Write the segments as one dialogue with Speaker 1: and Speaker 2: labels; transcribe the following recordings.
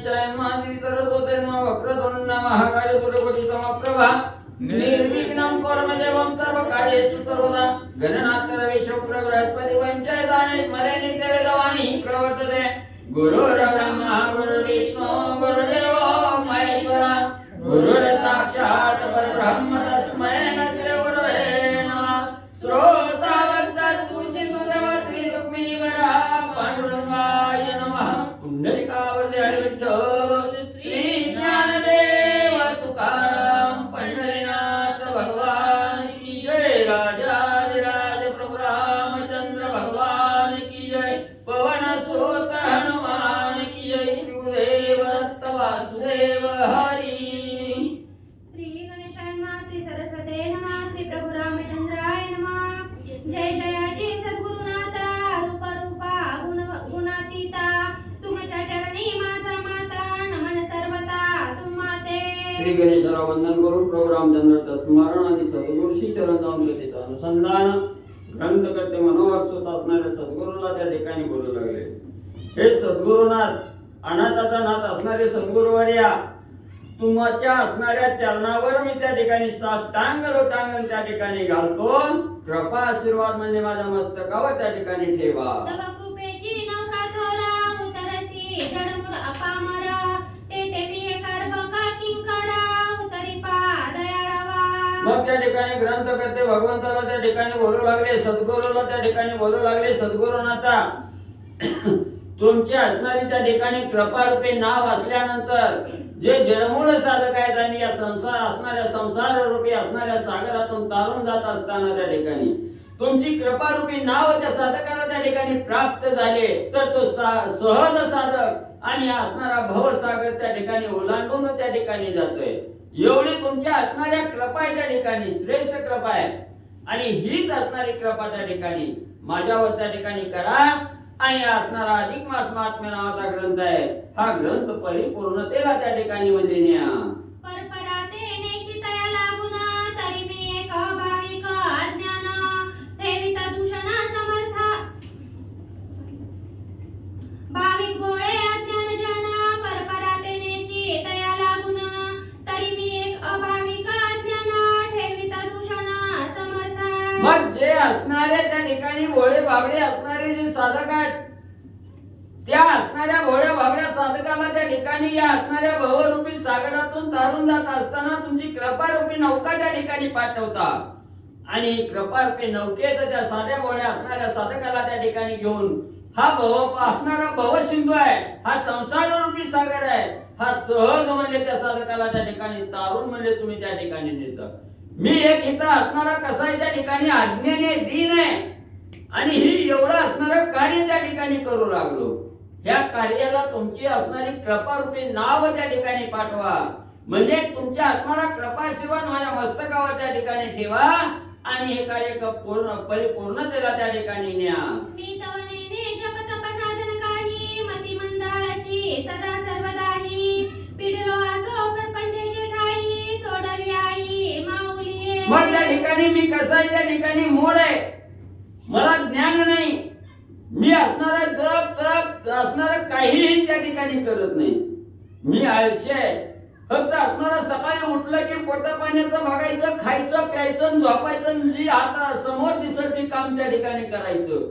Speaker 1: माधवी सरस्वती नमः वक्रतुंड महाकाय सूर्यकोटि समप्रभा निर्विघ्नं कुरु देवं सर्वकार्येषु सर्वदा गणनाथ रवि शुक्र बृहस्पति पंचैतानि स्मरे नित्य वेदवाणी प्रवर्तते गुरुर्ब्रह्मा गुरुर्विष्णु गुरुर्देवो महेश्वरा गुरुर्साक्षात् परब्रह्म तस्मै श्री गुरवे नमः श्रोतावत्सत्तु चित्तदेवश्री रुक्मिणीवरा पांडुरंगाय नमः पुंडलिकावरदे हरिविठ्ठल श्री ज्ञानदेव तुकाराम पंढरीनाथ भगवान की जय राजाधिराज प्रभु रामचंद्र भगवान की जय पवन सुत हनुमान की जय गुरुदेव दत्त वासुदेव हरि
Speaker 2: जय जयाजी सद्गुरुनाथा रूप रूपा गुणातीता तुमच्या चरणी माझा माता नमन सर्वता तुम्हाते
Speaker 1: श्री गणेशाला वंदन करून प्रभू रामचंद्राचं स्मरण आणि सद्गुरूशी शरण जाऊन त्याचं अनुसंधान ग्रंथकर्ते मनोहर सुत असणाऱ्या सद्गुरूला त्या ठिकाणी बोलू लागले हे सद्गुरुनाथ अनाथाचा नाथ असणारे सद्गुरुवर्या तुमच्या असणाऱ्या चरणावर मी त्या ठिकाणी साष्टांग लोटांगण त्या ठिकाणी घालतो कृपा आशीर्वाद म्हणजे माझ्या मस्तकावर त्या ठिकाणी ठेवा
Speaker 2: तव कृपेची नौका थोरा उतरसी जडमुड अपामर तेथे पिये कार्बका किंकरा उतरी पा दयाळवा
Speaker 1: मग त्या ठिकाणी ग्रंथ करते भगवंताला त्या ठिकाणी बोलू लागले सद्गुरूला त्या ठिकाणी बोलू लागले सद्गुरुनाथा तुमची असणारी त्या ठिकाणी कृपा रूपी नाव असल्यानंतर जे जडमूळ साधक आहेत आणि या संसार असणाऱ्या संसार रूपी असणाऱ्या सागरातून तारून जात असताना त्या ठिकाणी तुमची कृपा रूपी नाव त्या साधकाला त्या ठिकाणी प्राप्त झाले तर तो सहज साधक आणि असणारा भवसागर त्या ठिकाणी ओलांडून त्या ठिकाणी जातोय एवढी तुमच्या असणाऱ्या कृपा आहे त्या ठिकाणी श्रेष्ठ कृपा आहे आणि हीच असणारी कृपा त्या ठिकाणी माझ्यावर त्या ठिकाणी करा आणि असणारा अधिक मास महात्म्य नावाचा ग्रंथ आहे हा ग्रंथ परिपूर्णतेला त्या ठिकाणी म्हणजे न्या
Speaker 2: परपराते नेशितया लागून तरी मी एक भाविक अज्ञान ठेविता दूषण समर्था भाविक भोळे अज्ञान जन परपराते नेशितया लागून तरी मी एक अभाविक अज्ञान ठेविता दूषण समर्था
Speaker 1: मग जे असणारे त्या ठिकाणी भोळे बाबडे असणारे जे साधक आहेत त्या असणाऱ्या भोळ्या बाबड्या साधकाला त्या ठिकाणी या असणाऱ्या भवरूपी सागरातून तारून जात असताना तुमची कृपारूपी नौका त्या ठिकाणी पाठवता आणि कृपारूपी नौकेत त्या साध्या भोळ्या असणाऱ्या साधकाला त्या ठिकाणी घेऊन हा भव असणारा भवसिंधू आहे हा संसाररूपी सागर आहे हा सहज म्हणजे त्या साधकाला त्या ठिकाणी तारून म्हणजे तुम्ही त्या ठिकाणी नेता मी एक इथं असणारा कसा आहे त्या ठिकाणी अज्ञानी दीन आहे आणि ही एवढं असणारं कार्य त्या ठिकाणी करू लागलो या कार्याला तुमची असणारी कृपारूपी नाव त्या ठिकाणी पाठवा म्हणजे तुमच्या असणारा कृपा आशीर्वाद माझ्या मस्तकावर त्या ठिकाणी ठेवा आणि हे कार्य पूर्ण परिपूर्णतेला त्या ठिकाणी न्या
Speaker 2: मी तवनेने जप तप साधन काही मती मंदाळशी सदा सर्वदाही पिडलो असो प्रपंचाचे ठाई सोडवी आई माऊली
Speaker 1: मग त्या ठिकाणी मी कसा आहे त्या ठिकाणी मोड आहे मला ज्ञान नाही मी असणारा जप तप असणारा काहीही त्या ठिकाणी करत नाही मी आळशी आहे फक्त असणारा सकाळी उठलं की पोटा पाण्याचं बघायचं खायचं प्यायचं झोपायचं जी आता समोर दिसत ती काम त्या ठिकाणी करायचं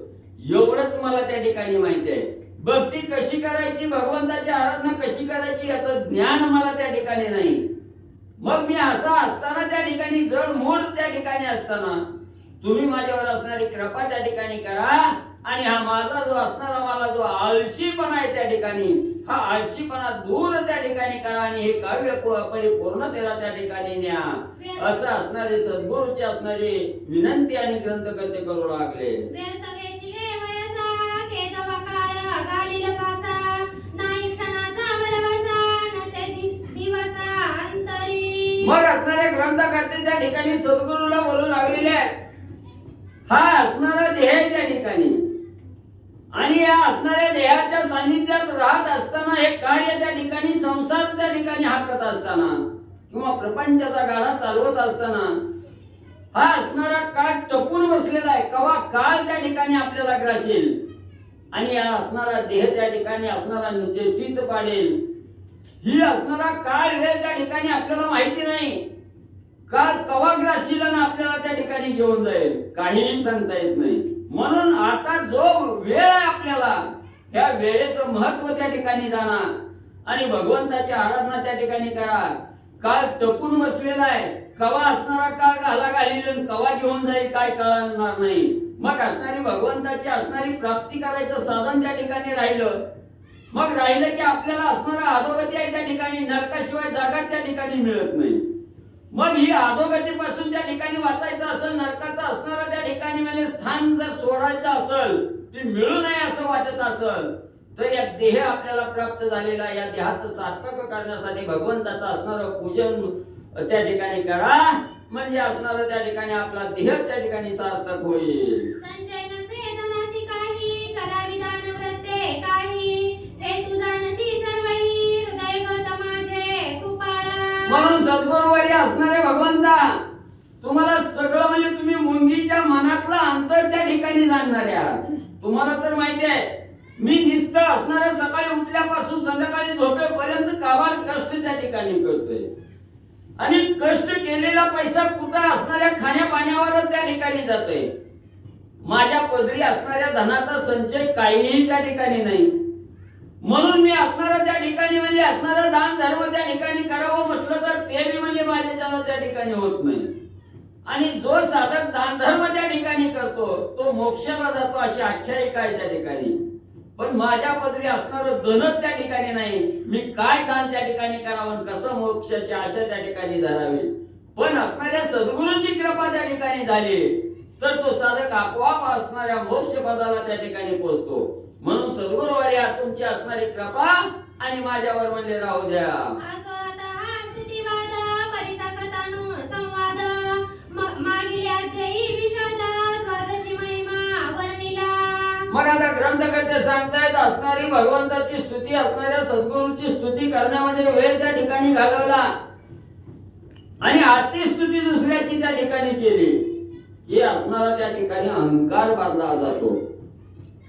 Speaker 1: एवढंच मला त्या ठिकाणी माहिती आहे भक्ती कशी करायची भगवंताची आराधना कशी करायची याचं ज्ञान मला त्या ठिकाणी नाही मग मी असा असताना त्या ठिकाणी जड मूड त्या ठिकाणी असताना तुम्ही माझ्यावर असणारी कृपा त्या ठिकाणी करा आणि हा माझा जो असणारा मला जो आळशीपणा आहे त्या ठिकाणी हा आळशीपणा दूर त्या ठिकाणी करा आणि हे काव्य परिपूर्णतेला त्या ठिकाणी न्या असं असणारे सद्गुरूची असणारी विनंती आणि ग्रंथकर्ते करू लागले मग असणारे ग्रंथकर्ते त्या ठिकाणी सद्गुरूला बोलू लागलेले आहेत हा असणारा देह आहे त्या ठिकाणी आणि या असणाऱ्या देहाच्या सानिध्यात राहत असताना हे कार्य त्या ठिकाणी संसार त्या ठिकाणी हाकत असताना किंवा प्रपंचाचा गाडा चालवत असताना हा असणारा काळ टपून बसलेला आहे कवा काळ त्या ठिकाणी आपल्याला ग्रासेल आणि या असणारा देह त्या ठिकाणी असणारा निश्चित पाडेल ही असणारा काळ वेळ त्या ठिकाणी आपल्याला माहिती नाही. काळ कवा ग्रासीला ना आपल्याला त्या ठिकाणी घेऊन जाईल काहीही सांगता येत नाही. म्हणून आता जो वेळ आहे आपल्याला त्या वेळेचं महत्व त्या ठिकाणी जाणा आणि भगवंताची आराधना त्या ठिकाणी करा. काळ टपून बसलेला आहे. कवा असणारा काळ घालील कवा घेऊन जाईल काय कळणार नाही. मग असणारी भगवंताची असणारी प्राप्ती करायचं साधन त्या ठिकाणी राहिलं. मग राहिलं की आपल्याला असणारा अधोगती आहे त्या ठिकाणी नरकाशिवाय जागा त्या ठिकाणी मिळत नाही. मग ही अधोगतीपासून त्या ठिकाणी वाचायचं असेल नरकाचं असणारं त्या ठिकाणी म्हणजे स्थान जर सोडायचं असेल ती मिळू नये असं वाटत असेल तर या देह आपल्याला प्राप्त झालेला या देहाचं सार्थक करण्यासाठी भगवंताचं असणारं पूजन त्या ठिकाणी करा. म्हणजे असणारं त्या ठिकाणी आपला देह त्या ठिकाणी सार्थक होईल.
Speaker 2: संचय नसे धनासी काही करावी दान व्रते काही ते तू जाणसी सर्वही हृदय गत माझे कृपाळा.
Speaker 1: म्हणून सद्गुरुवारी असणारे भगवंता तुम्हाला सगळं म्हणजे तुम्ही मुंगीच्या मनातलं अंतर त्या ठिकाणी जाणणारे आहात. तुम्हाला तर माहिती आहे मी निस्तं असणाऱ्या सकाळी उठल्यापासून संध्याकाळी झोपेपर्यंत काबाड कष्ट त्या ठिकाणी करतोय आणि कष्ट केलेला पैसा कुठं असणाऱ्या खाण्या पाण्यावर त्या ठिकाणी जातोय. माझ्या पदरी असणाऱ्या धनाचा संचय काहीही त्या ठिकाणी नाही. म्हणून मी असणारा त्या ठिकाणी म्हणजे असणारा दान धर्म त्या ठिकाणी करावं म्हटलं तर ते मी म्हणजे माझ्याच्यानं त्या ठिकाणी होत नाही. आणि जो साधक दान धर्म त्या ठिकाणी करतो तो मोक्षाला जातो अशी आख्यायिका आहे त्या ठिकाणी. पण माझ्या पदरी असणारं धनच त्या ठिकाणी नाही. मी काय दान त्या ठिकाणी करावं कसं मोक्षाची आशा त्या ठिकाणी धरावी. पण असणाऱ्या सद्गुरूची कृपा त्या ठिकाणी झाली तर तो साधक आपोआप असणाऱ्या मोक्ष पदाला त्या ठिकाणी पोहोचतो. म्हणून सद्गुरुवारी तुमची असणारी कृपा आणि माझ्यावर म्हणले राहू द्या. मग आता ग्रंथकर्ते सांगतायत असणारी भगवंताची स्तुती असणाऱ्या सद्गुरूची स्तुती करण्यामध्ये वेळ त्या ठिकाणी घालवला आणि आरती स्तुती दुसऱ्याची त्या ठिकाणी केली हे असणारा त्या ठिकाणी अहंकार बांधला जातो.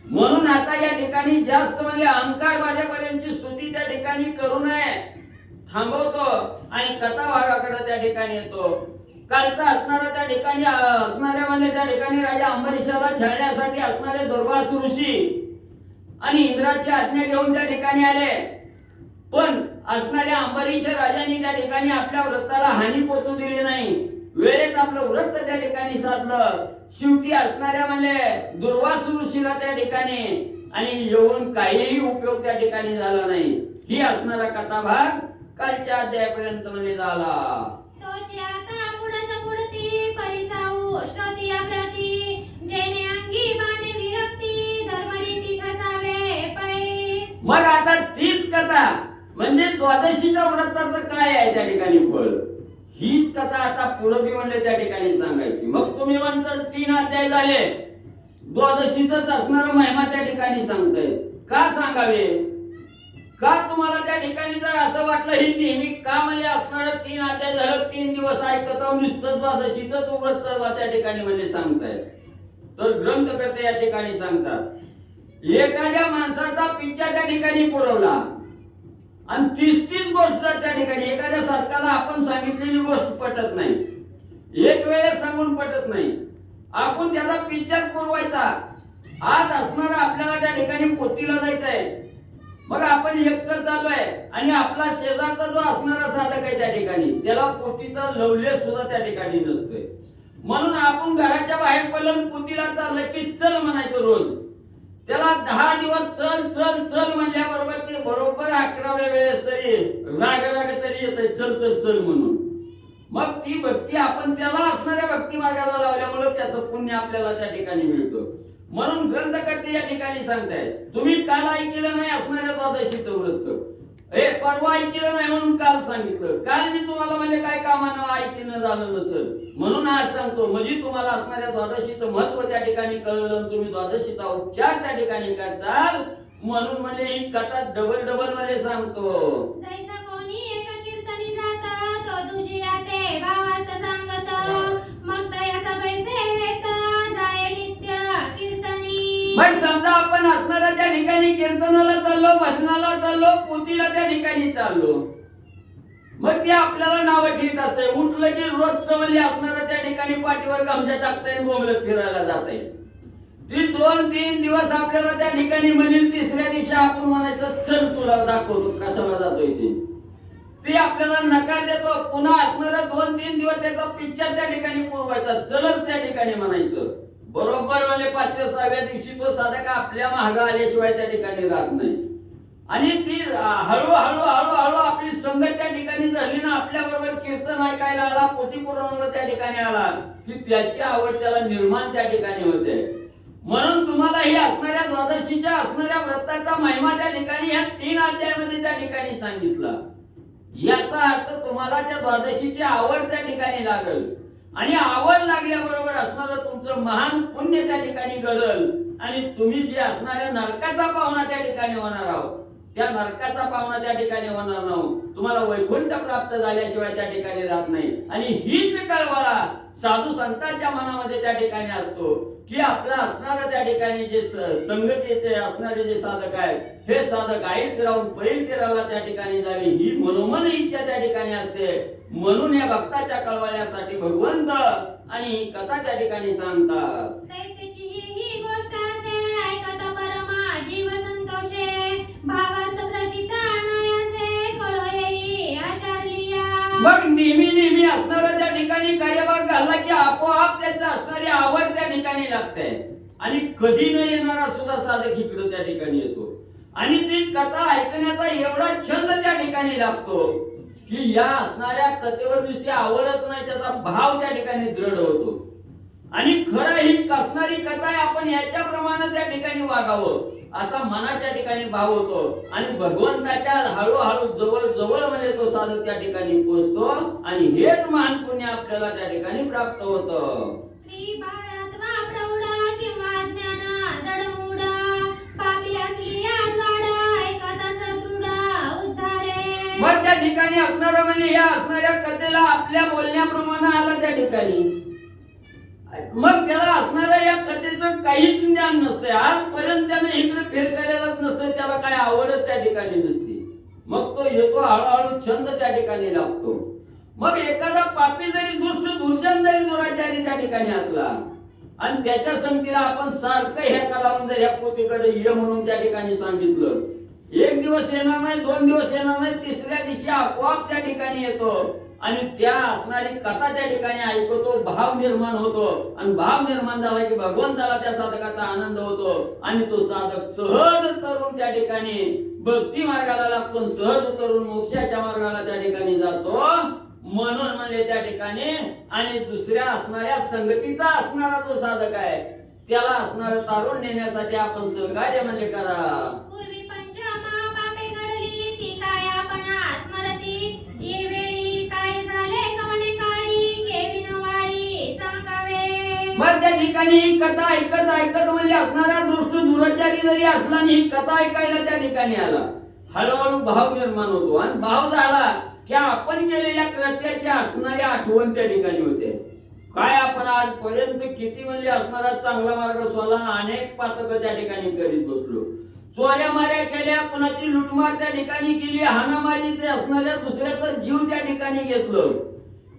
Speaker 1: म्हणून आता या ठिकाणी जास्त म्हणजे अहंकार माझ्यापर्यंतची स्तुती त्या ठिकाणी करू नये थांबवतो आणि कथा भागाकडे त्या ठिकाणी येतो. कालचा असणारा त्या ठिकाणी असणाऱ्या म्हणजे त्या ठिकाणी राजा अंबरीशाला छळण्यासाठी असणारे दुर्वास ऋषी आणि इंद्राची आज्ञा घेऊन त्या ठिकाणी आले. पण असणाऱ्या अंबरीश राजांनी त्या ठिकाणी आपल्या व्रताला हानी पोचू दिली नाही. वेळेत आपलं व्रत त्या ठिकाणी साधलं. शेवटी असणाऱ्या म्हणजे दुर्वास ऋषीला त्या ठिकाणी आणि येऊन काहीही उपयोग त्या ठिकाणी झाला नाही. ही असणारा कथा भाग कालच्या अध्यायापर्यंत म्हणजे झाला. मग आता तीच कथा म्हणजे द्वादशीच्या व्रताचं काय आहे त्या ठिकाणी फळ हीच कथा आता पुढे बी म्हणले त्या ठिकाणी सांगायची. मग तुम्ही म्हणताल 3 अध्याय झाले द्वादशीच असणारा महिमा त्या ठिकाणी सांगताय का सांगावे. का तुम्हाला त्या ठिकाणी जर असं वाटलं ही नेहमी का म्हणजे असणार 3 अध्याय झालं 3 दिवस ऐकत नुसतं द्वादशीच व्रत त्या ठिकाणी म्हणजे सांगताय तर ग्रंथकर्ते या ठिकाणी सांगतात एखाद्या माणसाचा पिच्छा त्या ठिकाणी पुरवला आणि 30 गोष्ट त्या ठिकाणी एखाद्या साधकाला आपण सांगितलेली गोष्ट पटत नाही. एक वेळेस सांगून पटत नाही. आपण त्याचा पिच्छाच पुरवायचा. आज असणारा आपल्याला त्या ठिकाणी पोतीला जायचंय. मग आपण एकटं चाललोय आणि आपला शेजारचा जो असणारा साधक आहे त्या ठिकाणी त्याला पोतीचा लवलेस सुद्धा त्या ठिकाणी नसतोय. म्हणून आपण घराच्या बाहेर पडलं पोतीला चाललं की चल म्हणायचं रोज. त्याला 10 दिवस चल चल चल म्हणल्याबरोबर ते बरोबर 11व्या वेळेस तरी राग तरी येतंय चल तर चल म्हणून. मग ती भक्ती आपण त्याला असणाऱ्या भक्ती मार्गाला लावल्यामुळे त्याचं पुण्य आपल्याला त्या ठिकाणी मिळतं. म्हणून ग्रंथकर्ते या ठिकाणी सांगतायत तुम्ही काल ऐकलं नाही असणाऱ्या द्वादशीचं व्रत. परवा ऐकलं नाही म्हणून काल सांगितलं. काल मी तुम्हाला म्हणजे काय कामानं ऐकणं झालं नसेल म्हणून आज सांगतो. म्हणजे तुम्हाला असणाऱ्या द्वादशीचं महत्व त्या ठिकाणी कळलं. तुम्ही द्वादशीचा उपचार त्या ठिकाणी करचाल म्हणून म्हणजे ही कथा डबल मध्ये सांगतो.
Speaker 2: जैसा कोणी एका कीर्तनी जाता तो दुजिया ते भावार्थ सांगत मग तयाचा पैसे घेता जाय नित्य कीर्तनी.
Speaker 1: मग समजा आपण असणाऱ्या त्या ठिकाणी कीर्तनाला चाललो, भजनाला चाललो, पोथीला त्या ठिकाणी चाललो, मग ते आपल्याला नावं ठेवत असते. उठलं की रोजचं म्हणजे आपल्याला त्या ठिकाणी पाठीवर गामच्या टाकताय, बोंबलत फिरायला जाताय. ती 2-3 दिवस आपल्याला त्या ठिकाणी म्हणेल, तिसऱ्या दिवशी आपण म्हणायचं चल तुला दाखवतो कशाला जातोय ते आपल्याला नकार देतो. पुन्हा असणारा 2-3 दिवस त्याचा पिक्चर त्या ठिकाणी पुरवायचा, चलच त्या ठिकाणी म्हणायचं. बरोबर म्हणजे 5व्या-6व्या दिवशी तो साधक आपल्या मागे आल्याशिवाय त्या ठिकाणी राहत नाही. आणि ती हळूहळू हळूहळू आपली संगत त्या ठिकाणी झाली ना, आपल्या बरोबर कीर्तन ऐकायला आला, पोथी पुरवणारा त्या ठिकाणी आला, की त्याची आवड त्याला निर्माण त्या ठिकाणी होते. म्हणून तुम्हाला ही असणाऱ्या द्वादशीच्या असणाऱ्या व्रताचा महिमा त्या ठिकाणी या 3 अध्यायामध्ये त्या ठिकाणी सांगितला. याचा अर्थ तुम्हाला त्या द्वादशीची आवड त्या ठिकाणी लागल, आणि आवड लागल्याबरोबर असणारं तुमचं महान पुण्य त्या ठिकाणी घडल, आणि तुम्ही जे असणाऱ्या नरकाचा पाहुणा त्या ठिकाणी होणार आहोत, त्या नरकाचा पाहुणा त्या ठिकाणी होणार नाही. तुम्हाला वैकुंठ प्राप्त झाल्याशिवाय त्या ठिकाणी राहत नाही. आणि हीच कळवळा साधू संतांच्या मनामध्ये त्या ठिकाणी असतो, की आपला असणारं त्या ठिकाणी जे संगतीचे असणारे जे साधक आहेत, हे साधक आईत राहून पैल तीराला त्या ठिकाणी जावे, ही मनोमन इच्छा त्या ठिकाणी असते. म्हणून या भक्ताच्या कळवळ्यासाठी भगवंत आणि ही कथा त्या ठिकाणी सांगतात.
Speaker 2: तैसेची ही गोष्ट असे, ऐकता परमा जीव संतोषे, भावार्थ प्रचिता नयसे, कळो येई आचार्लिया.
Speaker 1: मग नेहमी असणारं त्या ठिकाणी कार्यभाग घालला की आपोआप त्याचं असणारी आवड त्या ठिकाणी लागते, आणि कधी न येणारा सुद्धा साधक इकडं त्या ठिकाणी येतो, आणि ती कथा ऐकण्याचा एवढा छंद त्या ठिकाणी लागतो की या असणाऱ्या कथेवर नुसती आवडच नाही, त्याचा भाव त्या ठिकाणी दृढ होतो. आणि खरं ही कसणारी कथा आहे, आपण याच्याप्रमाणे त्या ठिकाणी वागावं असा मनाच्या ठिकाणी भाव होतो, आणि भगवंताच्या हळूहळू जवळ म्हणजे तो साधक त्या ठिकाणी पोहोचतो, आणि हेच महान पुण्य आपल्याला त्या ठिकाणी प्राप्त होतं.
Speaker 2: स्त्री बाळ अथवा प्रौढ किंवा ज्ञान जडमूढ, पापी असली आद्वाड, ऐकता सदृढ उद्धारे.
Speaker 1: मग त्या ठिकाणी असणारं म्हणजे या असणाऱ्या कथेला आपल्या बोलण्याप्रमाणे आलं त्या ठिकाणी, मग त्याला असणाऱ्या या कथेचं काहीच ज्ञान नसतंय. आजपर्यंत त्याने इकडे फेर केलेलाच नसतं, त्याला काय आवडत त्या ठिकाणी नसते. मग तो येतो, हळूहळू छंद त्या ठिकाणी लागतो. मग एखादा पापी जरी दुष्ट दुर्जन जरी दुराचारी त्या ठिकाणी असला, आणि त्याच्या संगतीला आपण सारखं ह्या लावून जर ह्या पोथीकडे ये म्हणून त्या ठिकाणी सांगितलं, 1 दिवस येणार नाही, 2 दिवस येणार नाही, 3ऱ्या दिवशी आपोआप त्या ठिकाणी येतो, आणि त्या असणारी कथा त्या ठिकाणी ऐकतो, भाव निर्माण होतो, आणि भाव निर्माण झाला की भगवंताला त्या साधकाचा आनंद होतो, आणि तो साधक सहज तरुण त्या ठिकाणी भक्ती मार्गाला लागतो, सहज तरुण मोक्षाच्या मार्गाला त्या ठिकाणी जातो. म्हणून म्हणजे त्या ठिकाणी आणि दुसऱ्या असणाऱ्या संगतीचा असणारा जो साधक आहे, त्याला असणारं तारून नेण्यासाठी आपण सहकार्य म्हणजे करा.
Speaker 2: पूर्वी पंचमा पापे घडली, ती काय आपण स्मरती, ये वेळी काय झाले कवणे काळी, केविन वाळी सांगावे.
Speaker 1: मग त्या ठिकाणी कथा ऐकत म्हणजे असणारा दुष्ट दुराचारी जरी असला आणि ही कथा ऐकायला त्या ठिकाणी आला, हळूहळू भाव निर्माण होतो, आणि भाव झाला की आपण केलेल्या कृत्याची असणारी आठवण त्या ठिकाणी होते. काय आपण आजपर्यंत किती म्हणजे असणारा चांगला मार्ग सोडला, अनेक पातक त्या ठिकाणी करीत बसलो, चोऱ्या माऱ्या केल्या, कुणाची लुटमार त्या ठिकाणी केली, हाणामारी ते असणाऱ्या दुसऱ्याचा जीव त्या ठिकाणी घेतलं,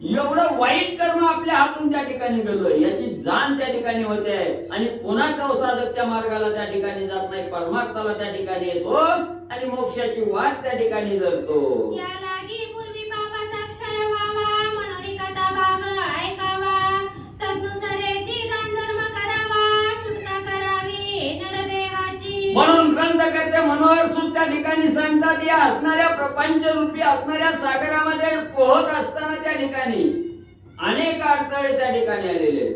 Speaker 1: एवढं वाईट कर्म आपल्या हातून त्या ठिकाणी गेलो, याची जाण त्या ठिकाणी होते, आणि पुन्हा तो साधक त्या मार्गाला त्या ठिकाणी जात नाही, परमार्थाला त्या ठिकाणी येतो, आणि मोक्षाची वाट त्या ठिकाणी धरतो.
Speaker 2: या लागी पूर्वी पापाचा क्षय व्हावा, म्हणून कथा भाग ऐकावा, तदनुसारेची दान धर्म करावा, सुटका करावी नरदेहाची.
Speaker 1: म्हणून ग्रंथकर्ते मनोहर सूत त्या ठिकाणी सांगतात, या असणाऱ्या प्रपंच रूपी असणाऱ्या सागरामध्ये पोहत असताना त्या ठिकाणी अनेक अडथळे त्या ठिकाणी आलेले.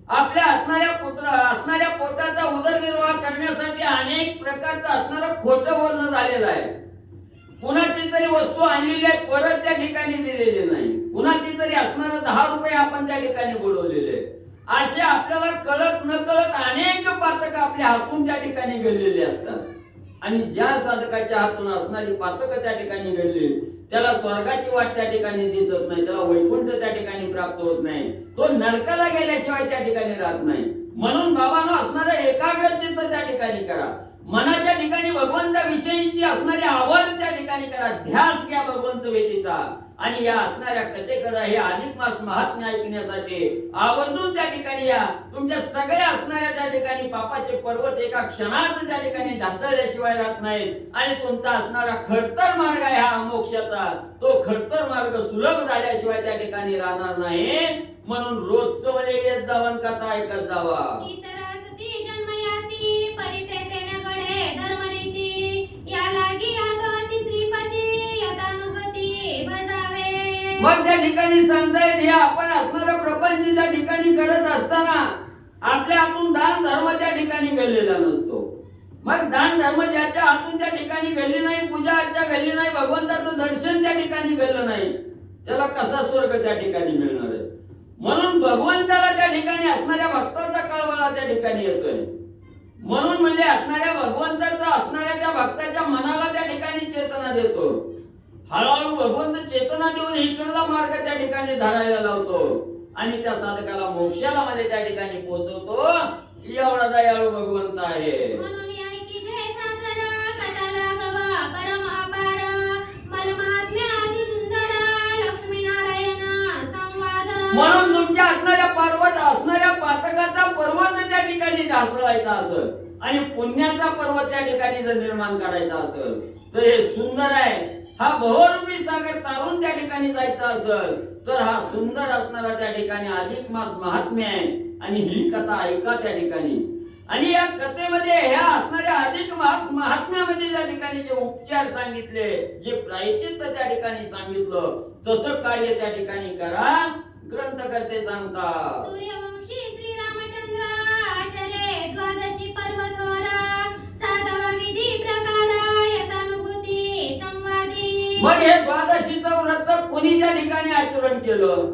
Speaker 1: आपल्या असणाऱ्या पोटाचा उदरनिर्वाह करण्यासाठी अनेक प्रकारचं असणारं खोटं बोलणं झालेलं आहे. कुणाची तरी वस्तू आणलेली आहे, परत त्या ठिकाणी दिलेली नाही, कुणाची तरी असणारं 10 रुपये आपण त्या ठिकाणी बुडवलेले. असे आपल्याला कळत न कळत अनेक पातक आपल्या हातून त्या ठिकाणी घडलेले असतात, आणि ज्या साधकाच्या हातून असणारी पातक त्या ठिकाणी घडली, त्याला स्वर्गाची वाट त्या ठिकाणी दिसत नाही, त्याला वैकुंठ त्या ठिकाणी प्राप्त होत नाही, तो नरकाला गेल्याशिवाय त्या ठिकाणी राहत नाही. म्हणून बाबांनो असणारं एकाग्र चित्त त्या ठिकाणी करा. मनाच्या ठिकाणी भगवंताविषयीची असणारी आवड त्या ठिकाणी करा, ध्यास घ्या भगवंत वेदीचा. आणि या असणाऱ्या कथेकडे हे अधिक मास महात्म्य ऐकण्यासाठी आवर्जून त्या ठिकाणी या. तुमच्या सगळ्या असणाऱ्या त्या ठिकाणी पापाचे पर्वत एका क्षणात त्या ठिकाणी ढासळल्याशिवाय राहत नाहीत. आणि तुमचा असणारा खडतर मार्ग आहे हा मोक्षाचा, तो खडतर मार्ग सुलभ झाल्याशिवाय त्या ठिकाणी राहणार नाही. म्हणून रोजचं वळे येत जावन कथा ऐकत जावा. मग त्या ठिकाणी सांगतायत हे आपण असणारा प्रपंच त्या ठिकाणी करत असताना आपल्या हातून दान धर्म त्या ठिकाणी घडलेला नसतो. मग दान धर्म ज्याच्या हातून त्या ठिकाणी घडली नाही, पूजा अर्चा घडली नाही, भगवंताचं दर्शन त्या ठिकाणी घडलं नाही, त्याला कसा स्वर्ग त्या ठिकाणी मिळणार आहे. म्हणून भगवंताला त्या ठिकाणी असणाऱ्या भक्ताचा कळवळा त्या ठिकाणी येतोय. म्हणून म्हणजे असणाऱ्या भगवंताचा असणाऱ्या त्या भक्ताच्या मनाला त्या ठिकाणी चेतना देतो. हळूहळू भगवंत चेतना देऊन इकडला मार्ग त्या ठिकाणी धरायला लावतो आणि त्या साधकाला मोक्षाला मध्ये त्या ठिकाणी पोहोचवतो. एवढा दयाळू भगवंत आहे. म्हणून तुमच्या असणाऱ्या पातकाचा पर्वत त्या ठिकाणी ढासळायचा असेल आणि पुण्याचा पर्वत त्या ठिकाणी जर निर्माण करायचा असेल तर हे सुंदर आहे. हा बहुरूपी सागर तारून त्या ठिकाणी जायचा असेल तर हा सुंदर असणारा त्या ठिकाणी अधिक मास महात्म्य आहे. आणि ही कथा ऐका त्या ठिकाणी. आणि या कथेमध्ये ह्या असणाऱ्या अधिक मास महात्म्यामध्ये त्या ठिकाणी जे उपचार सांगितले, जे प्रायश्चित्त त्या ठिकाणी सांगितलं, तसं कार्य त्या ठिकाणी करा. ग्रंथकर्ते सांगतात
Speaker 2: सूर्यवंशी श्री रामचंद्र आचरे द्वादशी पर्वतोरा साधवा विधी प्रकारा यथानुभूती संवादी.
Speaker 1: मग हे द्वादशीचं व्रत कोणी त्या ठिकाणी आचरण केलं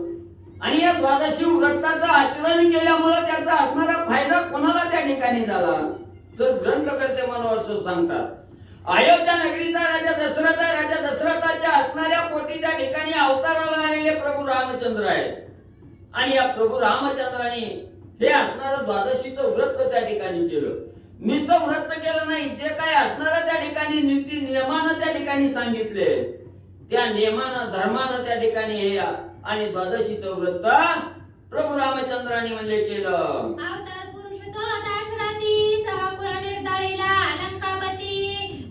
Speaker 1: आणि या द्वादशी व्रताचं आचरण केल्यामुळे त्याचा असणारा फायदा कोणाला त्या ठिकाणी झाला तर ग्रंथकर्ते मनोहर सांगतात. अयोध्या नगरीचा राजा दशरथाच्या असणाऱ्या पोटी त्या ठिकाणी अवताराला आलेले प्रभू रामचंद्र आहेत. आणि या प्रभू रामचंद्राने हे असणारं द्वादशीचं व्रत त्या ठिकाणी केलं. नुसतं व्रत केलं नाही, जे काय असणारं त्या ठिकाणी नीती नियमानं त्या ठिकाणी सांगितले, त्या नियमानं धर्मानं त्या ठिकाणी हे आणि द्वादशीचं व्रत प्रभू रामचंद्राने म्हणजे केलं.
Speaker 2: अवतार पुरुष तो दाशरथी सहकुळ निर्दळीला लंकापती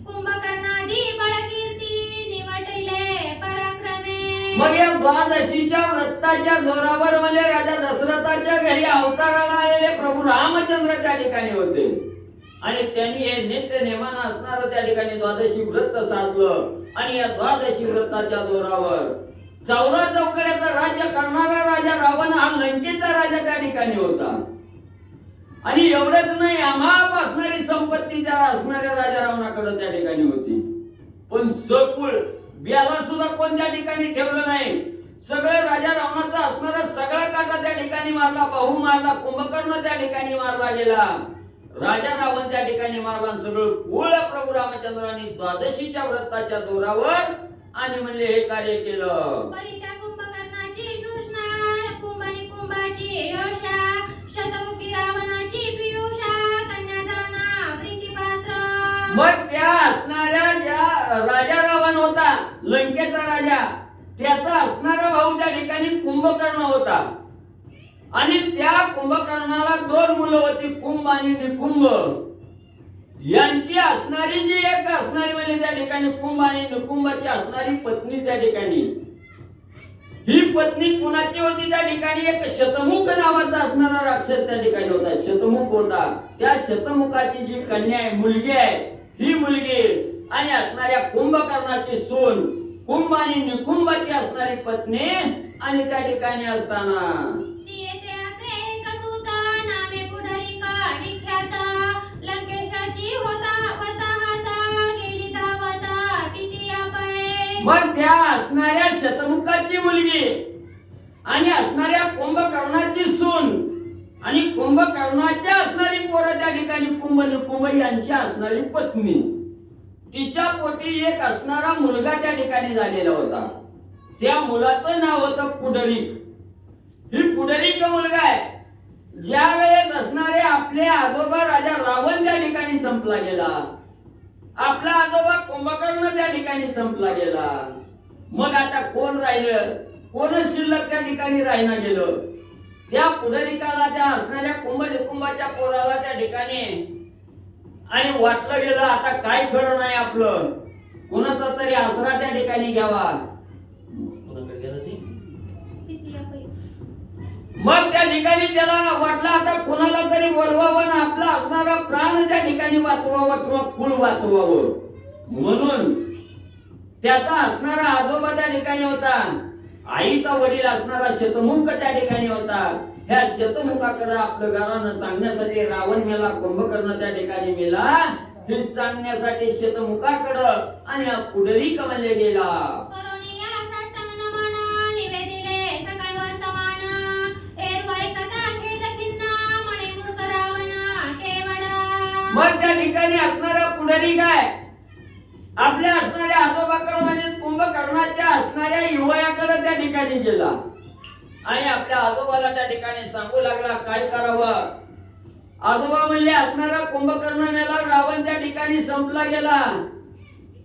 Speaker 2: कुंभकर्णादी बळकीर्ती निवटिले पराक्रमे.
Speaker 1: मग या द्वादशीच्या व्रताच्या जोरावर म्हणजे राजा दशरथाच्या घरी अवताराला आलेले प्रभू रामचंद्र त्या ठिकाणी होते आणि त्यांनी हे नित्य नेमानं असणारं त्या ठिकाणी द्वादशी व्रत साधलं. आणि या द्वादशी व्रताच्या जोरावर 14 चौकड्याचं राज्य करणारा राजा रावण हा लंकेचा राजा त्या ठिकाणी होता. आणि एवढंच नाही, अमाप असणारी संपत्ती त्या असणाऱ्या राजा रावणाकडे त्या ठिकाणी होती. पण सकुळ ब्याला सुद्धा कोण त्या ठिकाणी ठेवलं नाही. सगळं राजा रावणाचा असणारा सगळा काटा त्या ठिकाणी मारला, बाहू मारला, कुंभकर्ण त्या ठिकाणी मारला गेला, राजा रावण त्या ठिकाणी मारला. सगळं कुळ प्रभू रामचंद्रांनी द्वादशीच्या व्रताच्या जोरावर आणि म्हणले हे कार्य केलं.
Speaker 2: परित्या कुंभकर्णाची शोषणा कुंभनी कुंभाची योषा शतमुखी रावणाची पियुषा कन्या जाना प्रीतिपात्र.
Speaker 1: मग त्या असणाऱ्या ज्या राजा रावण होता लंकेचा राजा, त्याचा असणारा भाऊ त्या ठिकाणी कुंभकर्ण होता. आणि त्या कुंभकर्णाला 2 मुलं होती, कुंभ आणि निकुंभ. यांची असणारी जी एक असणारी म्हणजे त्या ठिकाणी कुंभ आणि निकुंभाची असणारी पत्नी त्या ठिकाणी, ही पत्नी कुणाची होती त्या ठिकाणी एक शतमुख नावाचा असणारा राक्षस त्या ठिकाणी होता, शतमुख होता. त्या शतमुखाची जी कन्या आहे, मुलगी आहे, ही मुलगी आणि असणाऱ्या कुंभकर्णाची सून, कुंभ आणि निकुंभाची असणारी पत्नी आणि त्या ठिकाणी असताना मग त्या असणाऱ्या शतमुखाची मुलगी आणि असणाऱ्या कुंभकर्णाची सून आणि कुंभकर्णाच्या असणारी पोरं त्या ठिकाणी कुंभ निकुंभ यांची असणारी पत्नी, तिच्या पोटी एक असणारा मुलगा त्या ठिकाणी झालेला होता. त्या मुलाचं नाव होतं पुंडरीक. ही पुंडरीक मुलगा आहे. ज्या वेळेस असणारे आपले आजोबा राजा रावण त्या ठिकाणी संपला गेला, आपला आजोबा कुंभकर्ण त्या ठिकाणी संपला गेला, मग आता कोण राहिलं? कोणच शिल्लक त्या ठिकाणी राहिना गेलं. त्या पुढारिकाला, त्या असणाऱ्या कुंभाच्या पोराला त्या ठिकाणी आणि वाटलं गेलं आता काय खरं नाही आपलं, कोणाचा तरी आसरा त्या ठिकाणी घ्यावा. कोणाकडे गेला ते? मग त्या ठिकाणी त्याला वाटलं आता कोणाला तरी बोलवावं आणि आपला असणारा प्राण त्या ठिकाणी वाचवावा किंवा कुळ वाचवावं. म्हणून त्याचा असणारा आजोबा त्या ठिकाणी होता, आईचा वडील असणारा शतमुख त्या ठिकाणी होता. ह्या शतमुखाकडे आपलं घरानं सांगण्यासाठी रावण मेला, कुंभकर्ण त्या ठिकाणी मेला हे सांगण्यासाठी शतमुखाकडं आणि पुढारी कमलले गेला. मग त्या ठिकाणी असणारा पुढारी काय आपल्या असणाऱ्या आजोबाकडे म्हणजे कुंभकर्णाच्या असणाऱ्या युवयाकडे त्या ठिकाणी गेला आणि आपल्या आजोबाला त्या ठिकाणी सांगू लागला काय करावं. आजोबा म्हणले असणारा कुंभकर्ण मेला, रावण त्या ठिकाणी संपला गेला.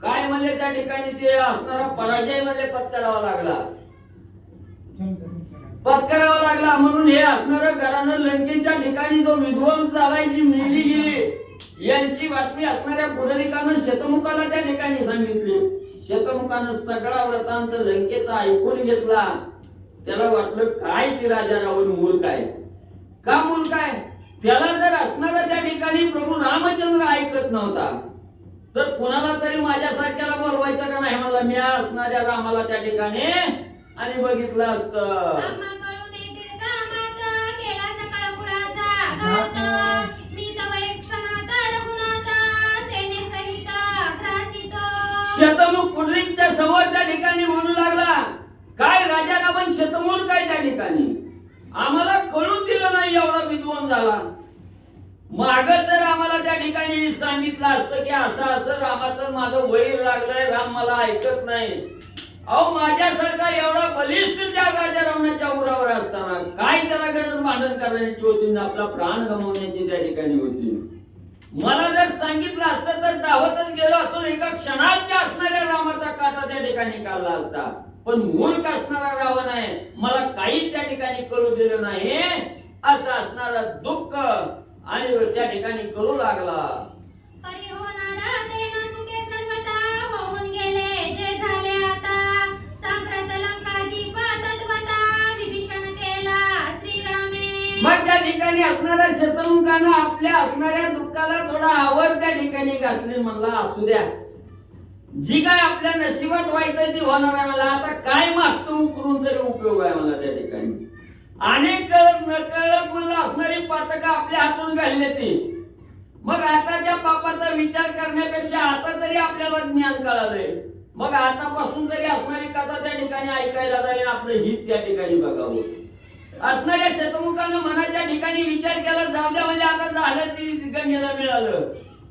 Speaker 1: काय म्हणले त्या ठिकाणी ते असणारा पराजय म्हणले पत्करावा लागला. म्हणून हे असणारं घरानं लंकेच्या ठिकाणी जो विध्वंस झालाय, जी मेली गेली, यांची बातमी असणाऱ्या पुढारिकानं शतमुखाला त्या ठिकाणी सांगितली. शतमुखानं सगळा वृत्तांत लंकेचा ऐकून घेतला. त्याला वाटलं काय ते राजा रावण मूर्ख आहे. का मूर्ख आहे? त्याला जर असणारा त्या ठिकाणी प्रभू रामचंद्र ऐकत नव्हता तर कोणाला तरी माझ्यासारख्याला बोलवायचं का नाही? मला मी असणाऱ्या रामाला त्या ठिकाणी आणि बघितलं असतं. शतमुख पुढरीच्या समोर त्या ठिकाणी बोलू लागला, काय राजा रावण शतमूर्ख काय त्या ठिकाणी? आम्हाला कळून दिलं नाही एवढा विद्वान झाला. माग जर आम्हाला त्या ठिकाणी सांगितलं असतं की असं असं रामाचं माझं वैर लागलंय, राम मला ऐकत नाही. अहो माझ्यासारखा एवढा बलिष्ठ त्या राजा रावणाच्या उरावर असताना काय त्याला गरज भांडण करण्याची होती, आपला प्राण गमावण्याची त्या ठिकाणी होती. मला जर सांगितलं असतं तर धावतच गेलो असतो, एका क्षणात त्या असणाऱ्या रामाचा काटा त्या ठिकाणी काढला असता. पण मूर्ख असणारा रावण आहे, मला काही त्या ठिकाणी कळू दिलं नाही असं असणारा दुःख आणि त्या ठिकाणी करू लागला. मग त्या ठिकाणी असणाऱ्या शतमुखानं आपल्या असणाऱ्या दुःखाला थोडा आवर त्या ठिकाणी घातली. म्हणला असू द्या, जी काय आपल्या नशिबात व्हायचं ती होणार आहे. मला आता काय मागतो करून तरी उपयोग आहे मला त्या ठिकाणी. अनेक कळत नकळत मला असणारी पातका आपल्या हातून घालले ती. मग आता त्या पापाचा विचार करण्यापेक्षा आता तरी आपल्याला ज्ञान कळालंय, मग आतापासून तरी असणारी कथा त्या ठिकाणी ऐकायला जाईल, आपलं हित त्या ठिकाणी बघावं. असणाऱ्या शतमुखानं मनाच्या ठिकाणी विचार केला, जाऊ द्या म्हणजे आता झालं ती गंगेला मिळालं,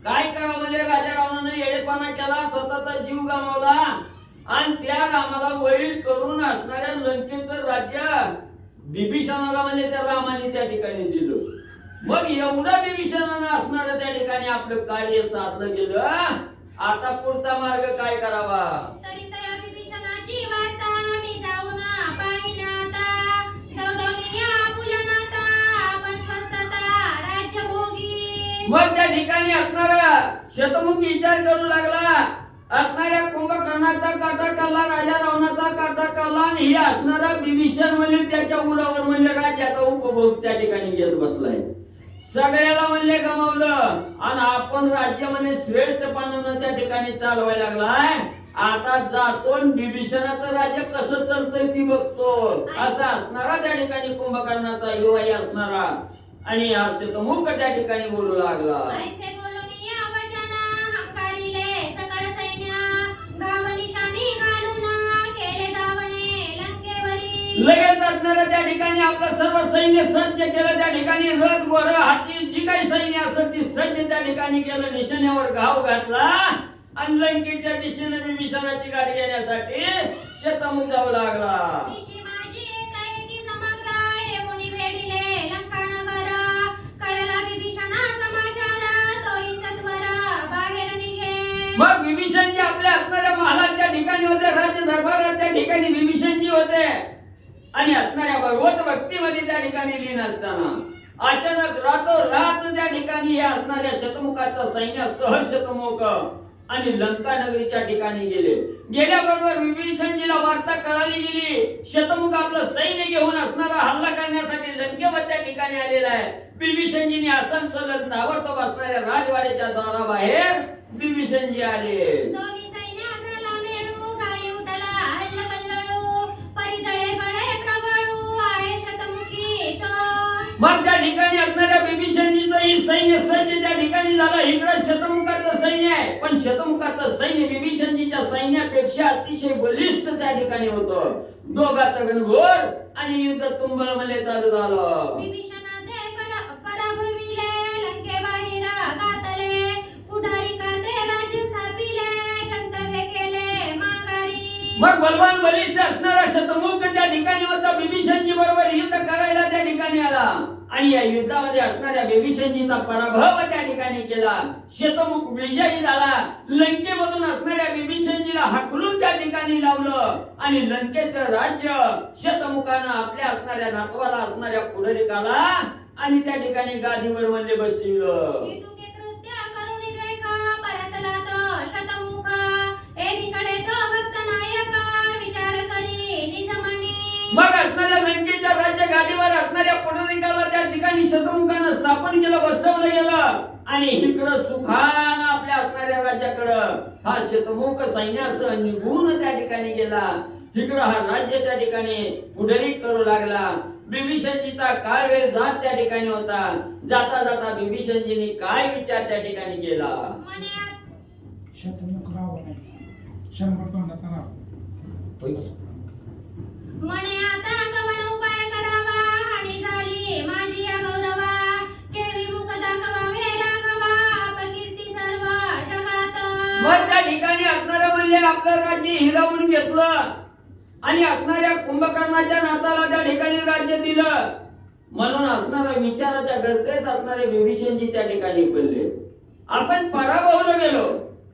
Speaker 1: काय करावं म्हणजे राजा रावणानं येडेपणा केला, स्वतःचा जीव गमावला आणि त्या रामाला वैर करून असणाऱ्या लंकेचं राज्य बिभीषणाला म्हणजे त्या रामाने त्या ठिकाणी दिलं. मग एवढं बिभीषणानं असणारं त्या ठिकाणी आपलं कार्य साधलं गेलं. आता पुढचा मार्ग काय करावा? मग त्या ठिकाणी असणारा शतमुख विचार करू लागला. असणाऱ्या कुंभकर्णाचा काटा काढला, राजा रावणाचा काटा काढला आणि हे असणारा बिभीषण म्हणजे त्याच्या उरावर म्हणजे राज्याचा उपभोग त्या ठिकाणी घेत बसलाय. सगळ्याला म्हणले गमावलं आणि आपण राज्य म्हणजे श्रेष्ठपणानं त्या ठिकाणी चालवायला लागलाय. आता जातो बिभीषणाचं राज्य कसं चालतंय ती बघतो, असा असणारा त्या ठिकाणी कुंभकर्णाचा युवाई असणारा आणि हा शतमुख त्या ठिकाणी बोलू लागला. लगेच असणारा त्या ठिकाणी आपलं सर्व सैन्य सज्ज केलं. त्या ठिकाणी रथ घोडं हाती जी काही सैन्य असेल ती सज्ज त्या ठिकाणी केलं. निशाण्यावर घाव घातला आणि लंकेच्या दिशेने बिभीषणाची गाडी घेण्यासाठी शतमुख जाऊ लागला. ठिकाणी होते, राज्य दरबारात त्या ठिकाणी विभीषणजी होते आणि असणाऱ्या भगवत भक्तीमध्ये त्या ठिकाणी लीन असताना अचानक रातोरात त्या ठिकाणी हे असणाऱ्या शतमुखाचं सैन्य शतमुख आणि लंका नगरीच्या ठिकाणी गेल्याबरोबर विभीषणजीला वार्ता कळाली गेली, शतमुख आपलं सैन्य घेऊन असणारा हल्ला करण्यासाठी लंकेवर त्या ठिकाणी आलेला आहे. विभीषणजीने आसनसोलन ताबडतोब असणाऱ्या राजवाड्याच्या दाराबाहेर विभीषणजी आले.
Speaker 2: दोन्ही सैन्य असला मेळू, गायी उठला हल्लकल्लोळू, परितळे बळे प्रबळू, आहे शतमुखी तो.
Speaker 1: मग त्या ठिकाणी असणाऱ्या विभीषणजीचं ही सैन्य सज्ज त्या ठिकाणी झालं. इकडे शतमुखाचं सैन्य आहे, पण शतमुखाचं सैन्य विभीषणजीच्या सैन्यापेक्षा अतिशय बलिष्ठ त्या ठिकाणी होतं. दोघांचं घनघोर आणि युद्ध तुंबळमले चालू झालं.
Speaker 2: विभीषणाते पराभविले, लंकेबाहेर घातले, पुढारी काते राज्य स्थापिले, गंतव्य केले माघारी.
Speaker 1: मग बलवान बलिष्ठ असणारा शतमुख त्या ठिकाणी होता. विभीषणजी बरोबर युद्ध करायला त्या ठिकाणी आला आणि या युद्धामध्ये असणाऱ्या विभीषणजीचा पराभव त्या ठिकाणी केला. शतमुख विजयी झाला. लंकेमधून असणाऱ्या विभीषणजीला हाकलून त्या ठिकाणी लावलं आणि लंकेचं राज्य शतमुखानं आपल्या असणाऱ्या नातवाला असणाऱ्या पुढारिकाला आणि त्या ठिकाणी गादीवर म्हणले बसविलं.
Speaker 2: विदुके कृत्य करुणी देखा, परतला तो शतमुख, एकीकडे तो भक्त नायक, विचार करी निजमनी.
Speaker 1: मग असणाऱ्या लंकेच्या राज्य गादीवर असणाऱ्या पुढारिकाला त्या ठिकाणी शतमुखानं स्थापन केलं, बसवलं गेलं आणि इकडं सुखानं आपल्या असणाऱ्या राज्याकडं हा शतमुख सैन्यासह निघून त्या ठिकाणी गेला. इकडं हा राज्य त्या ठिकाणी पुढारीक करू लागला. विभीषणजीचा काळ वेळ जात त्या ठिकाणी होता. जाता जाता विभीषणजीने काय विचार त्या ठिकाणी केला.
Speaker 3: शतमुख राव नाही, 100 तोंडाचा राव.
Speaker 2: मने आता कवण उपाय करावा, हानी झाली माझी या गौरवा, केवी मुख दाखवावे राघवा, अपकीर्ती सर्व जगात.
Speaker 1: मग त्या ठिकाणी असणारं म्हणजे आपलं राज्य हिरावून घेतलं आणि असणाऱ्या कुंभकर्णाच्या नाताला त्या ठिकाणी राज्य दिलं. म्हणून असणाऱ्या विचाराच्या गर्तेत असणारे विभीषणजी त्या ठिकाणी पडले. आपण पराभवलो गेलो,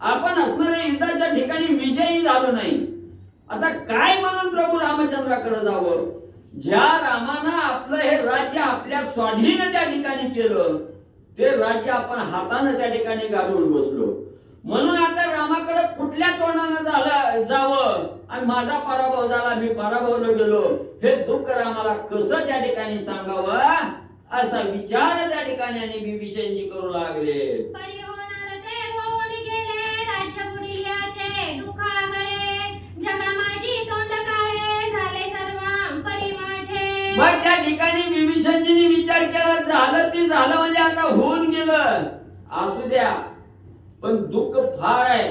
Speaker 1: आपण असणाऱ्या युद्धाच्या ठिकाणी विजयी झालो नाही. आता काय म्हणून प्रभू रामचंद्राकडे जावं. ज्या रामानं आपलं हे राज्य आपल्या स्वाधीन त्या ठिकाणी केलं, ते राज्य आपण हाताने त्या ठिकाणी घालून बसलो. म्हणून आता रामाकडे कुठल्या तोंडानं जावं आणि माझा पराभव झाला, मी पराभवलो गेलो, हे दुःख रामाला कसं त्या ठिकाणी सांगावं असा विचार त्या ठिकाणी आणि विभीषणजी करू लागले.
Speaker 2: परी होणार ते होऊन गेले, राज्य बुडिले याचे दुःखागळे, जगा माझी तोंड काळे, झाले सर्व परी माझे.
Speaker 1: मग त्या ठिकाणी विभीषणजीने विचार केला, झालं ते झालं म्हणजे आता होऊन गेलं, असू द्या, पण दुःख फार आहे.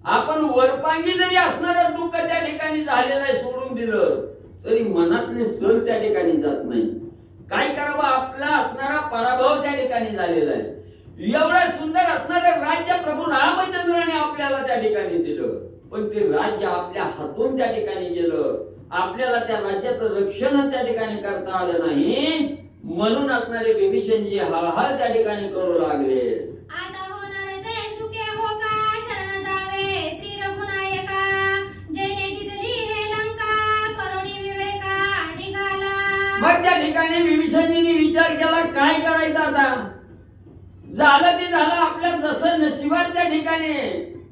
Speaker 1: आपण वरपांगी जरी असणारं दुःख त्या ठिकाणी झालेलं आहे सोडून दिलं तरी मनातले सल त्या ठिकाणी जात नाही. काय करावं, आपला असणारा पराभव त्या ठिकाणी झालेला आहे. एवढं सुंदर असणारं राज्य प्रभू रामचंद्राने आपल्याला त्या ठिकाणी दिलं, पण ते राज्य आपल्या हातून त्या ठिकाणी गेलं. आपल्याला त्या राज्याचं रक्षण त्या ठिकाणी करता आलं नाही. म्हणून असणारे विभीषणजी हळहळ त्या ठिकाणी करू लागले.
Speaker 2: आता होणार ते सुखे हो का, शरण जावे श्री रघुनायका, जेणे दिदली हे लंका, करुणी विवेका निघाला.
Speaker 1: मग त्या ठिकाणी विभीषणजीने विचार केला, काय करायचं आता. झालं ते झालं, आपल्या जसं नशिबात त्या ठिकाणी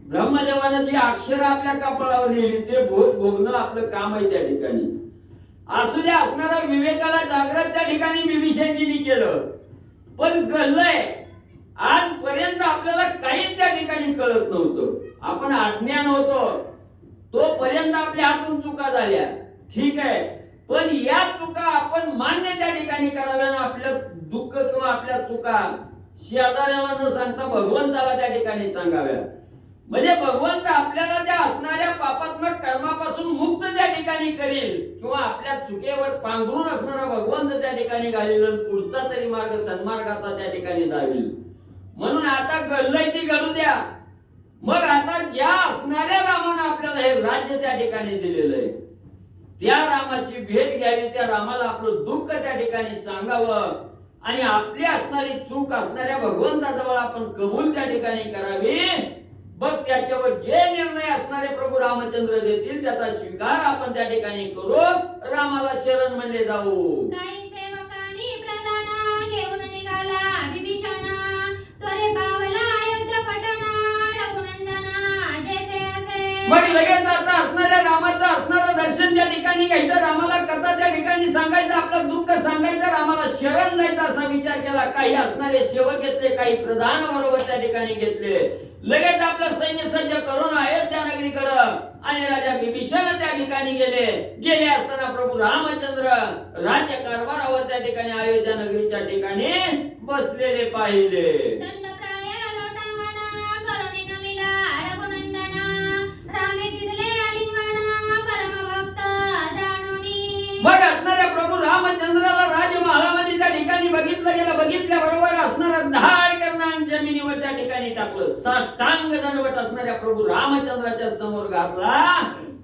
Speaker 1: ब्रह्मदेवानं जी अक्षर आपल्या कपाळावर लिहिली ते भोगणं आपलं काम आहे त्या ठिकाणी. असू द्या, असणारा विवेकाला जागृत त्या ठिकाणी विभीषणजीने केलं. पण गल्लय आजपर्यंत आपल्याला काही त्या ठिकाणी कळत नव्हतं. आपण अज्ञान होतो तोपर्यंत आपल्या हातून चुका झाल्या, ठीक आहे, पण या चुका आपण मान्य त्या ठिकाणी कराव्या ना. आपलं दुःख किंवा आपल्या चुका शेजाऱ्याला न सांगता भगवंताला त्या ठिकाणी सांगाव्या. म्हणजे भगवंत आपल्याला त्या असणाऱ्या पापात्मक कर्मापासून मुक्त त्या ठिकाणी करेल किंवा आपल्या चुकेवर पांघरून असणारा भगवंत त्या ठिकाणी घालेल, पुढचा तरी मार्ग सन्मार्गाचा त्या ठिकाणी दावेल. म्हणून आता घडलंय ती घडू द्या. मग आता ज्या असणाऱ्या रामानं आपल्याला हे राज्य त्या ठिकाणी दिलेलं आहे त्या रामाची भेट घ्यावी, त्या रामाला आपलं दुःख त्या ठिकाणी सांगावं आणि आपली असणारी चूक असणाऱ्या भगवंताजवळ आपण कबूल त्या ठिकाणी करावी. बघ त्याच्यावर जे निर्णय असणारे प्रभू रामचंद्र देतील त्याचा स्वीकार आपण त्या ठिकाणी करू, रामाला शरण म्हणले जाऊ.
Speaker 2: काही सेवकांनी प्रधान घेऊन निघाला विभीषण, त्वरे पावला अयोध्या पटण, रघुनंदना जेथे असे.
Speaker 1: मग लगेच आता असणाऱ्या रामाचं असणारं दर्शन त्या ठिकाणी घ्यायचं, रामाला कथा त्या ठिकाणी सांगायचं, आपलं दुःख सांगायचं, रामाला शरण जायचं असा विचार केला. काही असणारे सेवक घेतले, काही प्रधान बरोबर त्या ठिकाणी घेतले. लगेच आपलं सैन्य सज्ज करून अयोध्या नगरीकडं आणि राजा विभीषण त्या ठिकाणी गेले असताना प्रभू रामचंद्र राज्य कारभारावर त्या ठिकाणी अयोध्या नगरीच्या ठिकाणी बसलेले पाहिले.
Speaker 2: दंडप्राय लोटांगण करुणी नमिला रघुनंदन, रामे दिदले आलिंगन परमभक्त जाणोनी.
Speaker 1: मग असणाऱ्या प्रभू रामचंद्राला राजमहालामध्ये त्या ठिकाणी बघितलं गेलं. बघितल्याबरोबर असणारा धाड करणं जमिनीवर त्या ठिकाणी टाकलं. साष्टांग दंडवत असणाऱ्या प्रभू रामचंद्राच्या समोर घातला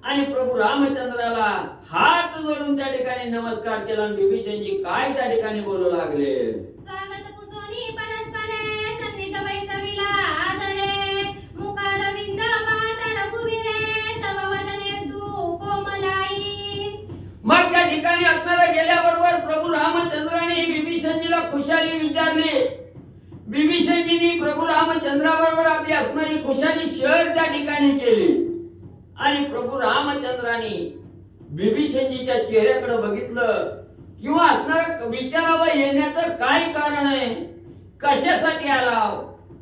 Speaker 1: आणि प्रभू रामचंद्राला हात जोडून त्या ठिकाणी नमस्कार केला. आणि विभीषणजी काय त्या ठिकाणी बोलू लागले.
Speaker 2: स्वागत कुसोनी परस्परे सन्निध बैसविला आदरे, मुखारविंद पाहता रघुवीरे तव वदने तू कोमलाई.
Speaker 1: मग त्या ठिकाणी असणारा गेल्याबरोबर प्रभू रामचंद्राने विभीषणजीला खुशाली विचारली. विभीषणजींनी प्रभू रामचंद्राबरोबर आपली असणारी खुशाली शेअर त्या ठिकाणी केली. आणि प्रभू रामचंद्राने विभीषणजीच्या चेहऱ्याकडे बघितलं किंवा असणारं विचारावं येण्याचं काय कारण आहे, कशासाठी आला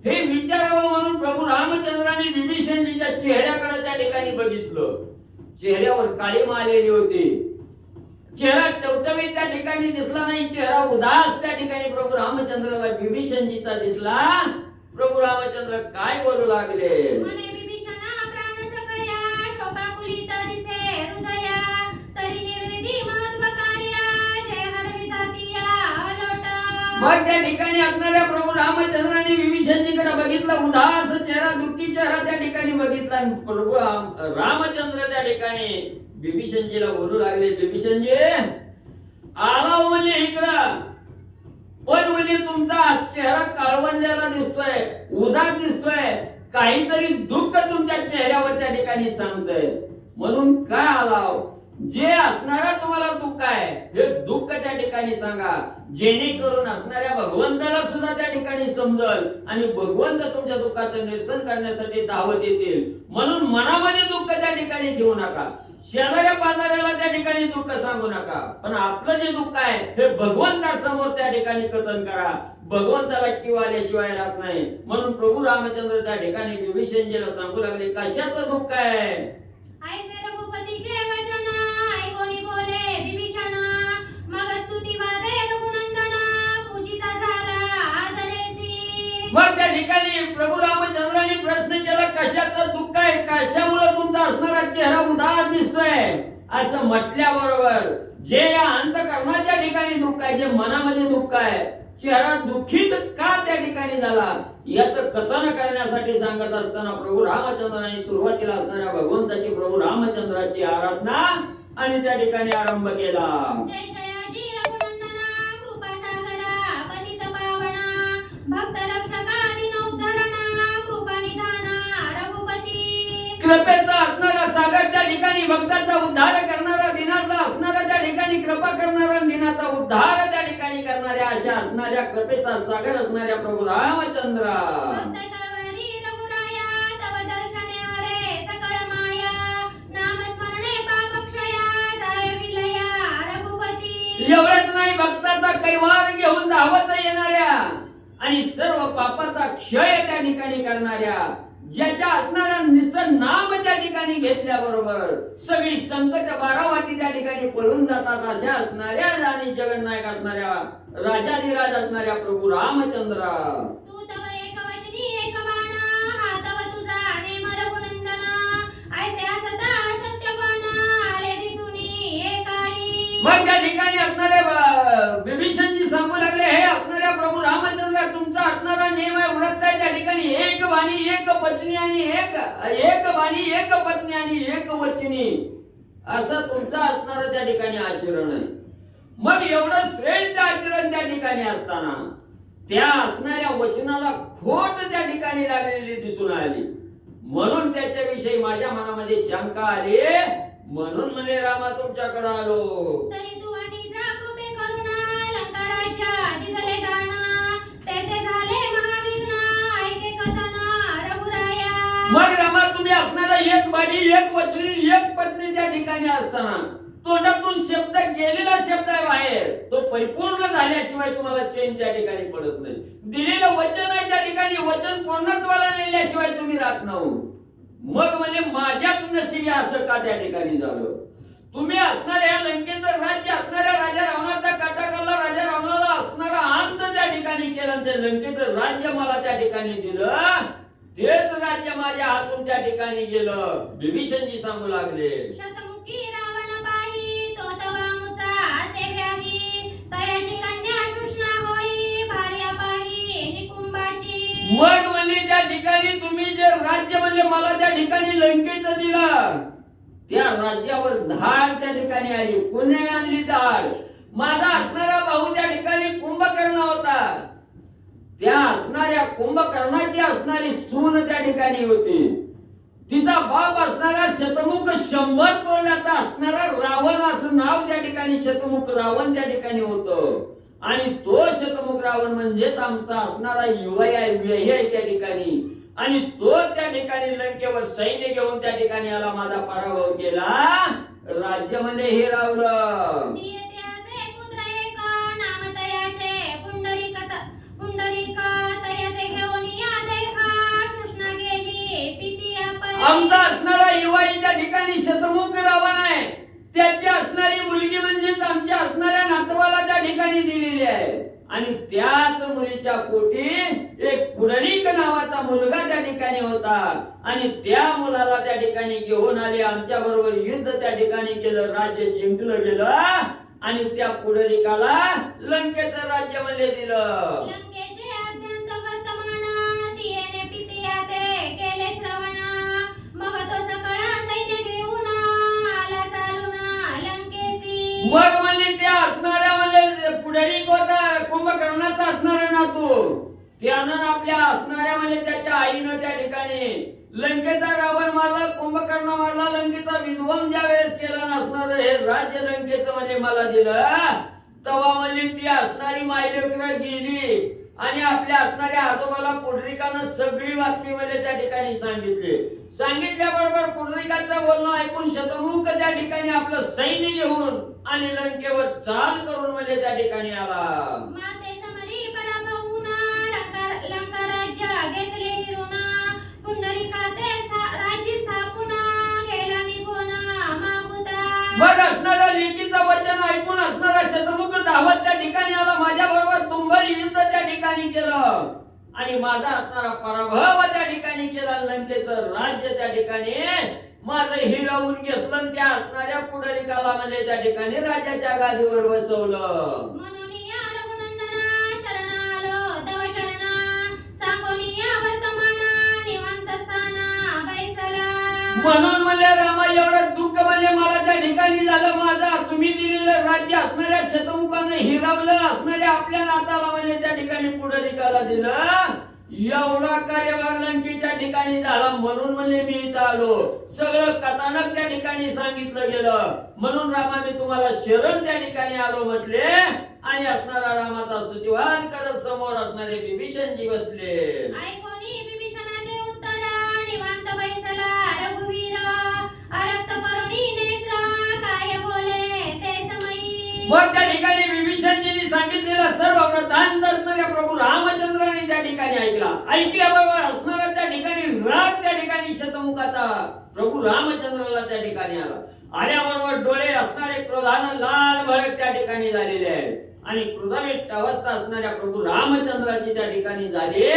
Speaker 1: हे विचारावं म्हणून प्रभू रामचंद्राने विभीषणजीच्या चेहऱ्याकडे त्या ठिकाणी बघितलं. चेहऱ्यावर काळीमा आलेली होती. चेहरा टवटवीत त्या ठिकाणी दिसला नाही. चेहरा उदास त्या ठिकाणी प्रभू रामचंद्राला विभीषणजीचा दिसला. प्रभू रामचंद्र काय बोलू लागले.
Speaker 2: मने विभीषणा प्राण सकया शोकाकुलित दिसे हृदया, तरी निवेदी महत्व कार्या जय हरविधातिया अलोट.
Speaker 1: मग त्या ठिकाणी असणाऱ्या प्रभू रामचंद्राने विभीषणजीकडे बघितलं. उदास चेहरा, दुःखी चेहरा त्या ठिकाणी बघितला. आणि प्रभू रामचंद्र त्या ठिकाणी विभीषणजीला बोलू लागले. विभीषणजी आला म्हणजे इकडं, पण म्हणजे तुमचा चेहरा काळवंडलेला दिसतोय, उदास दिसतोय, काहीतरी दुःख तुमच्या चेहऱ्यावर त्या ठिकाणी सांगतोय. म्हणून काय आलाव, जे असणारा तुम्हाला दुःख आहे हे दुःख त्या ठिकाणी सांगा, जेणेकरून असणाऱ्या भगवंताला सुद्धा त्या ठिकाणी समजल आणि भगवंत तुमच्या दुःखाचं निरसन करण्यासाठी धावत येतील. म्हणून मनामध्ये दुःख त्या ठिकाणी ठेवू नका, शेजाऱ्या पाजाऱ्याला त्या ठिकाणी दुःख सांगू नका, पण आपलं जे दुःख आहे हे भगवंतासमोर त्या ठिकाणी कथन करा. भगवंताला किंवा आल्याशिवाय राहत नाही. म्हणून प्रभू रामचंद्र त्या ठिकाणी विभीषणजीला सांगू लागले कशाचं दुःख आहे.
Speaker 2: ऐसे रघुपतीचे वचन ऐकोनी बोले विभीषण, मग स्तुती वादे रघुनंदन पूजिता झाला आदरेसी.
Speaker 1: मग त्या ठिकाणी प्रभू रामचंद्राने प्रश्न केला कशाचं दुःख आहे, कशामुळे तुमचा असणारा चेहरा उदास दिसतोय. असं म्हटल्याबरोबर जे या अंतःकरणाच्या ठिकाणी दुःख आहे, जे मनामध्ये दुःख आहे, चेहरा दुःखित का त्या ठिकाणी झाला याचं कथन करण्यासाठी सांगत असताना प्रभू रामचंद्राने सुरुवातीला असणाऱ्या भगवंताची प्रभू रामचंद्राची आराधना आणि त्या ठिकाणी आरंभ केला.
Speaker 2: जय जयाजी रघुनंदना कृपासागरा पतित पावना, भक्त रक्षका दीनोद्धरणा कृपा निधाना रघुपती.
Speaker 1: कृपेचा असणारा सागर त्या ठिकाणी भक्ताचा उद्धार करणारा, दिनाचा असणारा त्या ठिकाणी कृपा करणारा, दिनाचा उद्धार त्या ठिकाणी करणाऱ्या अशा असणाऱ्या कृपेचा सागर असणाऱ्या प्रभू रामचंद्र.
Speaker 2: भक्त कळवळी रघुराया तव दर्शने हरे सकळ माया, नाम स्मरणे पापक्षया जाय विलया रघुपती.
Speaker 1: एवढंच नाही, भक्ताचा कैवार घेऊन धावत येणाऱ्या आणि सर्व पापाचा क्षय त्या ठिकाणी करणाऱ्या, ज्याच्या असणाऱ्या निस्तर नाम त्या ठिकाणी घेतल्याबरोबर सगळी संकट बारावाटी त्या ठिकाणी पळून जातात अशा असणाऱ्या आणि जगन्नायक असणाऱ्या राजाधिराज असणाऱ्या प्रभू रामचंद्र.
Speaker 2: तू तव एक वचनी एक बाण, हा तव तुझा नेम रघुनंदन, ऐसे असता सत्यपण आले दिसुनी एकाळी.
Speaker 1: मग त्या ठिकाणी असणारे विभीषणजी सांगू लागले हे असणाऱ्या प्रभू रामचंद्र तुमचा असणारा नेम आहे, व्रत आहे त्या ठिकाणी एक वाणी एक पत्नी आणि एक वाणी एक पत्नी आणि एक वचनी असं तुमचं असणारं त्या ठिकाणी आचरण आहे. मग एवढं श्रेष्ठ आचरण त्या ठिकाणी असताना त्या असणाऱ्या वचनाला खोट त्या ठिकाणी लागलेली दिसून आली. म्हणून त्याच्याविषयी माझ्या मनामध्ये शंका आली, म्हणून म्हणले रामा तुमच्याकडे आलो.
Speaker 2: तरी तू आणि जा कृपे करुणा लंका राज्य दिदले दान तेथे झाले महाविघ्न ऐके कथन रघुराया.
Speaker 1: मग रामा तुम्ही असणारा एक बाणी एक वचनी एक पत्नी त्या ठिकाणी असताना तोंडातून शब्द गेलेला शब्द आहे बाहेर, तो परिपूर्ण झाल्याशिवाय तुम्हाला चैन त्या ठिकाणी पडत नाही. दिलेलं वचन आहे त्या ठिकाणी, वचन पूर्णत्वाला नेल्याशिवाय तुम्ही राहत नाही. मग म्हणजे माझ्याच नशिबी असं का त्या ठिकाणी झालं. तुम्ही असणाऱ्या या लंकेचं राज्य असणाऱ्या राजा रावणाचा काटाकाला राजा रावणाला असणारा अंत त्या ठिकाणी केला आणि ते लंकेचं राज्य मला त्या ठिकाणी दिलं. तेच राज्य माझ्या हातून त्या ठिकाणी गेलं. विभीषणजी सांगू लागले,
Speaker 2: शतमुखी रावण पाही तो तवा मुचा असे व्याही तयाची कन्या शुष्णा होई भार्या पाही निकुंबाची.
Speaker 1: मग म्हणले त्या ठिकाणी तुम्ही जे राज्य म्हणले मला त्या ठिकाणी लंकेचं दिलं, त्या राज्यावर धाड त्या ठिकाणी आली. कोणी आणली धाड? माझा असणारा भाऊ त्या ठिकाणी कुंभकर्ण होता. त्या असणाऱ्या कुंभकर्णाची असणारी सून त्या ठिकाणी होती. तिचा बाप असणारा शतमुख 100 तोंडाचा असणारा रावण असं नाव त्या ठिकाणी शतमुख रावण त्या ठिकाणी होतं. आणि तो शतमुख रावण म्हणजेच आमचा असणारा युवा आहे, व्यय आहे त्या ठिकाणी. आणि तो त्या ठिकाणी लंकेवर सैन्य घेऊन त्या ठिकाणी आला, माझा पराभव केला, राज्य म्हणजे हे रावलं. आमचा असणारा युवाई त्या ठिकाणी शतमुख रावण आहे. त्याची असणारी मुलगी म्हणजेच आमच्या असणाऱ्या नातवाला त्या ठिकाणी दिलेली आहे. आणि त्याच मुलीच्या पोटी एक पुंडरीक नावाचा मुलगा त्या ठिकाणी होता. आणि त्या मुलाला त्या ठिकाणी घेऊन आले, आमच्या बरोबर युद्ध त्या ठिकाणी केलं, राज्य जिंकलं गेलं. आणि त्या पुंडरीकाला लंकेचं राज्य म्हणले दिलं.
Speaker 2: लंकेचे अत्यंत वर्तमान तियेने पितिया ते केले श्रवण मग तो सकळ सैन्य घेऊन आला चालून लंकेसी.
Speaker 1: मग म्हणले त्या असणाऱ्या म्हणजे पुंडरीक होता कुंभकर्णाचा असणारा नातू, त्यानं आपल्या असणाऱ्या म्हणजे त्याच्या आईनं त्या ठिकाणी लंकेचा रावण मारला, कुंभकर्ण मारला, लंकेचा विध्वंस ज्या वेळेस केला नसणार हे राज्य लंकेचं म्हणजे मला दिलं. तवा म्हणली ती असणारी मायलेकरं गेली आणि आपल्या असणाऱ्या आजोबाला पुंडरीकानं सगळी बातमी म्हणजे त्या ठिकाणी सांगितली. सांगितल्याबरोबर पुंडरीकाचं बोलणं ऐकून शतमुख त्या ठिकाणी आपलं सैन्य घेऊन आणि लंकेवर चाल करून म्हणजे त्या ठिकाणी आला.
Speaker 2: माते समरी पराभवून लंका राज्य घेतले हिरून पुंडरीकाते राज्य स्थापून गेला निघून मागुता.
Speaker 1: मग असणाऱ्या लेकीचं वचन ऐकून असणारा शतमुख धावत त्या ठिकाणी आला, माझ्या बरोबर तुंबळ युद्ध त्या ठिकाणी केलं आणि माझा असणारा पराभव त्या ठिकाणी केला. लंकेचं राज्य त्या ठिकाणी माझं हिरावून घेतलं आणि त्या असणाऱ्या पुंडरीकाला म्हणजे त्या ठिकाणी राजाच्या गादीवर बसवलं.
Speaker 2: म्हणून या रघुनंदना शरण आलो तव चरण सांगोनी या वर्तमान निवांत स्थाना बैसला.
Speaker 1: म्हणून म्हणले रामा एवढं दुःख म्हणजे मला त्या ठिकाणी झालं. माझा तुम्ही दिलेलं राज्य असणाऱ्या शतमुखानं हिरावलं, असणाऱ्या आपल्या नाताला म्हणजे त्या ठिकाणी पुंडरीकाला दिलं. एवढा कार्यभाग लंकेच्या ठिकाणी झाला म्हणून म्हणले मी इथं आलो. सगळं कथानक त्या ठिकाणी सांगितलं गेलं. म्हणून रामा मी तुम्हाला शरण त्या ठिकाणी आलो म्हटले. आणि असणारा रामाचा स्तुतिवाद करत समोर असणारे विभीषणजी बसले.
Speaker 2: ऐकोनी विभीषणाचे उत्तर निवांत बैसला रघुवीर अरक्त करुणी नेत्र काय बोले ते समयी.
Speaker 1: मग त्या ठिकाणी विभीषणजींनी सांगितलेला सर्व वृत्तांत असणाऱ्या प्रभू रामचंद्रांनी त्या ठिकाणी ऐकला. ऐकल्याबरोबर असणारा त्या ठिकाणी राग त्या ठिकाणी शतमुखाचा प्रभू रामचंद्राला त्या ठिकाणी आला. आल्याबरोबर डोळे असणारे क्रोधानं लाल भडक त्या ठिकाणी झालेले आहेत. आणि क्रोधाविष्ट अवस्था असणाऱ्या प्रभू रामचंद्राची त्या ठिकाणी झाली.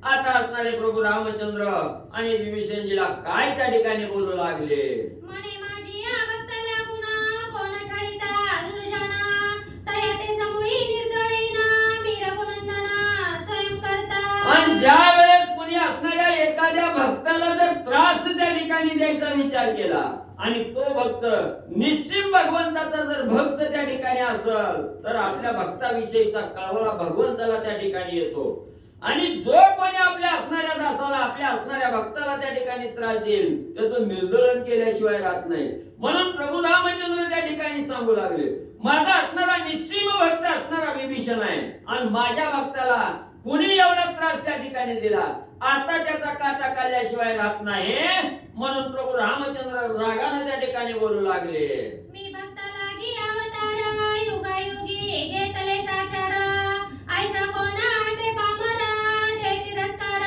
Speaker 1: आता असणारे प्रभू रामचंद्र आणि विभीषणजीला काय त्या ठिकाणी बोलू लागले.
Speaker 2: मने माझी या भक्त लागून कोण छळिता दुर्जन तया ते समुळी निर्दळीना मी रघुनंदना स्वयं करता.
Speaker 1: आणि ज्या वेळेस कोणी असणाऱ्या एखाद्या भक्ताला जर त्रास त्या ठिकाणी द्यायचा विचार केला आणि तो भक्त निश्चित भगवंताचा जर भक्त त्या ठिकाणी असेल तर आपल्या भक्ताविषयीचा कळवळा भगवंताला त्या ठिकाणी येतो. आणि जो कोणी आपल्या असणाऱ्या दासाला आपल्या असणाऱ्या भक्ताला त्या ठिकाणी त्रास देईल त्याचं निर्दलन केल्याशिवाय राहत नाही. म्हणून प्रभू रामचंद्र त्या ठिकाणी सांगू लागले, माझा असणारा निस्सीम भक्त असणारा विभीषण आहे आणि माझ्या भक्ताला कुणी एवढा त्रास त्या ठिकाणी दिला, आता त्याचा काटा काढल्याशिवाय राहत नाही. म्हणून प्रभू रामचंद्र रागाने त्या ठिकाणी बोलू लागले,
Speaker 2: मी भक्ता लागी अवतार युगायुगी घेतले साचार ऐसा कोणाचे पामर ते तिरस्कार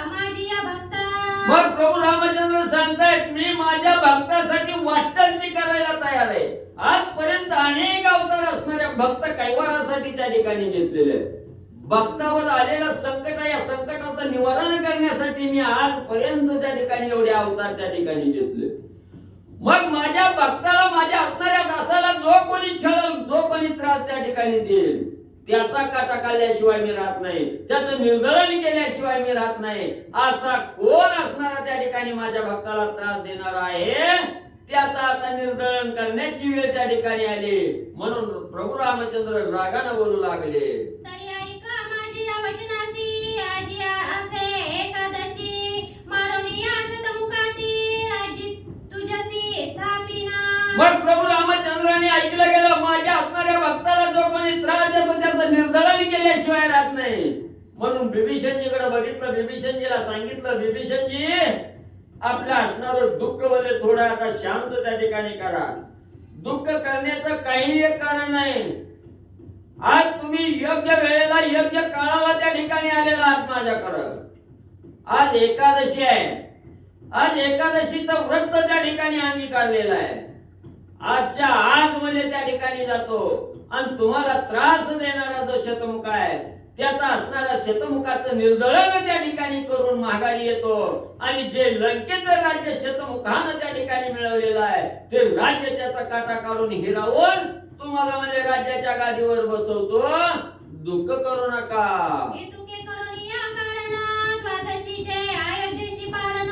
Speaker 2: माझी या भक्ता.
Speaker 1: मग प्रभू रामचंद्र सांगतायत, मी माझ्या भक्तासाठी वाटल ती करायला तयार आहे. आजपर्यंत अनेक अवतार असणाऱ्या भक्त कैवारासाठी त्या ठिकाणी घेतलेले आहेत. भक्तावर आलेलं संकट या संकटाचं निवारण करण्यासाठी मी आजपर्यंत त्या ठिकाणी एवढे अवतार त्या ठिकाणी घेतले. मग माझ्या भक्ताला माझ्या असणाऱ्या दासाला जो कोणी छळल जो कोणी त्रास त्या ठिकाणी देईल त्याचा काटा काढल्याशिवाय मी राहत नाही, त्याचं निर्दलन केल्याशिवाय मी राहत नाही. असा कोण असणारा त्या ठिकाणी माझ्या भक्ताला त्रास देणार आहे त्याचा आता निर्दलन करण्याची वेळ त्या ठिकाणी आली. म्हणून प्रभू रामचंद्र रागाने बोलू लागले,
Speaker 2: तरी ऐक माझी या वचनासी आजी असे एकादशी मारून या शतमुखासी राज्य तुझ्यासी स्थापिना.
Speaker 1: मग प्रभू रामचंद्राने ऐकलं गेलं, माझ्या असणाऱ्या भक्ताला जो कोणी त्रास देतो त्याचं निर्दलन केल्याशिवाय राहत नाही. म्हणून बिभीषणजीकडे बघितलं, बिभीषणजीला सांगितलं, बिभीषणजी आपलं असणारं दुःख म्हणजे थोडं आता शांत त्या ठिकाणी करा. दुःख करण्याचं काही एक कारण नाही. आज तुम्ही योग्य वेळेला योग्य काळाला त्या ठिकाणी आलेला आहात माझ्याकडं. आज एकादशी आहे, आज एकादशीचं व्रत त्या ठिकाणी आम्ही काढलेलं आहे. आजच्या आज मध्ये त्या ठिकाणी जातो आणि तुम्हाला त्रास देणारा जो शतमुख आहे त्याचा असणारा शतमुखाचं निर्दलन त्या ठिकाणी करून माघारी येतो आणि जे लंकेचं राज्य शतमुखानं त्या ठिकाणी मिळवलेलं आहे ते राज्य त्याचा काटा काढून हिरावून तुम्हाला म्हणजे राज्याच्या गादीवर बसवतो. दुःख करू नका.
Speaker 2: हे तुके करून या कारण द्वादशीचे अयोध्येशी पारण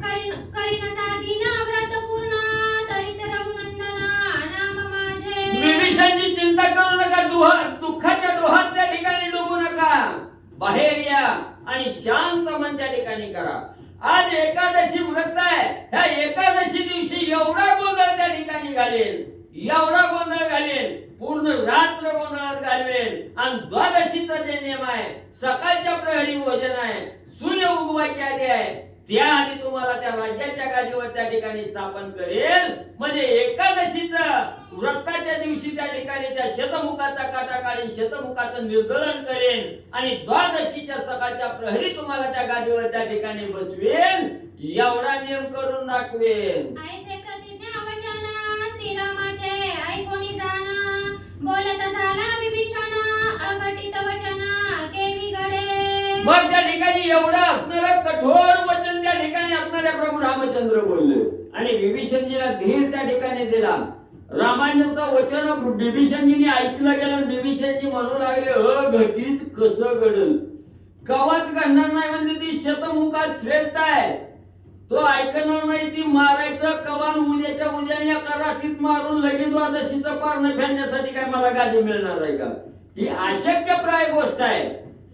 Speaker 2: करीन साधीन व्रत पूर्ण तरी रघुनंदना नाम माझे.
Speaker 1: विभीषणची चिंता करू नका, दुःखाच्या डोहात त्या ठिकाणी डुबू नका. बाहेर या आणि शांत मन त्या ठिकाणी करा. आज एकादशी व्रत आहे, ह्या एकादशी दिवशी एवढा गोंधळ त्या ठिकाणी घालेल, एवढा गोंधळ घालेल, पूर्ण रात्र गोंधळात घालवेल. आणि द्वादशीचा जे नियम आहे, सकाळच्या प्रहरी भोजन आहे, सूर्य उगवायच्या आधी आहे, त्या आधी तुम्हाला त्या राज्याच्या गादीवर त्या ठिकाणी स्थापन करेल. म्हणजे एकादशीचं व्रताच्या दिवशी त्या ठिकाणी त्या शतमुखाचा काटा काढेन, शतमुखाचं निर्दलन करेन आणि द्वादशीच्या सकाळच्या प्रहरी तुम्हाला त्या गादीवर त्या ठिकाणी बसवेन. एवढा नियम करून दाखवेन.
Speaker 2: ऐसे प्रतिज्ञा वचन श्रीरामाचे ऐकोनी जाण बोलत झाला विभीषण अघटित वचन केवी घडे.
Speaker 1: मग त्या ठिकाणी एवढं असणारं कठोर वचन त्या ठिकाणी असणाऱ्या प्रभू रामचंद्र बोलले आणि विभीषणजीला धीर त्या ठिकाणी दिला. रामायणाचं वचन बिभीषणजीने ऐकलं गेलं. बिभीषणजी म्हणू लागले, अघटित कसं घडल, कवाच घडणार नाही. म्हणजे ती शतमुखात श्रेष्ठ आहे, तो ऐकणार नाही. ती मारायचं कवान उद्याच्या उद्याने एका रात्रीत मारून लगेच द्वादशीचं पारणं फेडण्यासाठी काय मला गादी मिळणार आहे का? ही अशक्यप्राय गोष्ट आहे,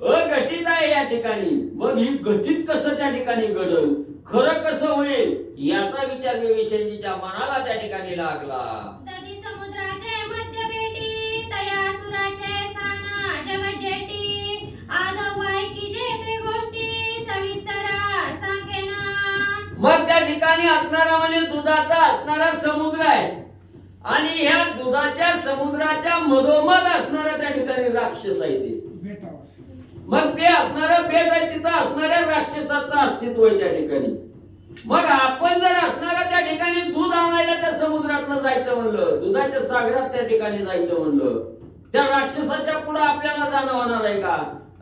Speaker 1: अघटित आहे या ठिकाणी. मग ही घटित कसं त्या ठिकाणी घडल, खरं कसं होईल याचा विचार विभीषणजीच्या मनाला त्या ठिकाणी लागला.
Speaker 2: तदी समुद्राचे मध्य भेटी तया सुराचे स्थान जगजेटी आदव ऐकीचे ते गोष्टी सविस्तर सांगेना.
Speaker 1: मग त्या ठिकाणी असणारा म्हणजे दुधाचा असणारा समुद्र आहे आणि ह्या दुधाच्या समुद्राच्या मधोमध असणारा त्या ठिकाणी राक्षस आहे. ते
Speaker 3: बेटावर
Speaker 1: मग ते असणारं बेट आहे, तिथं असणाऱ्या राक्षसाचं अस्तित्व आहे त्या ठिकाणी. मग आपण जर असणारा त्या ठिकाणी दूध आणायला त्या समुद्रातलं जायचं म्हणलं, दुधाच्या सागरात त्या ठिकाणी जायचं म्हणलं, त्या राक्षसाच्या पुढे आपल्याला जाणं होणार आहे का?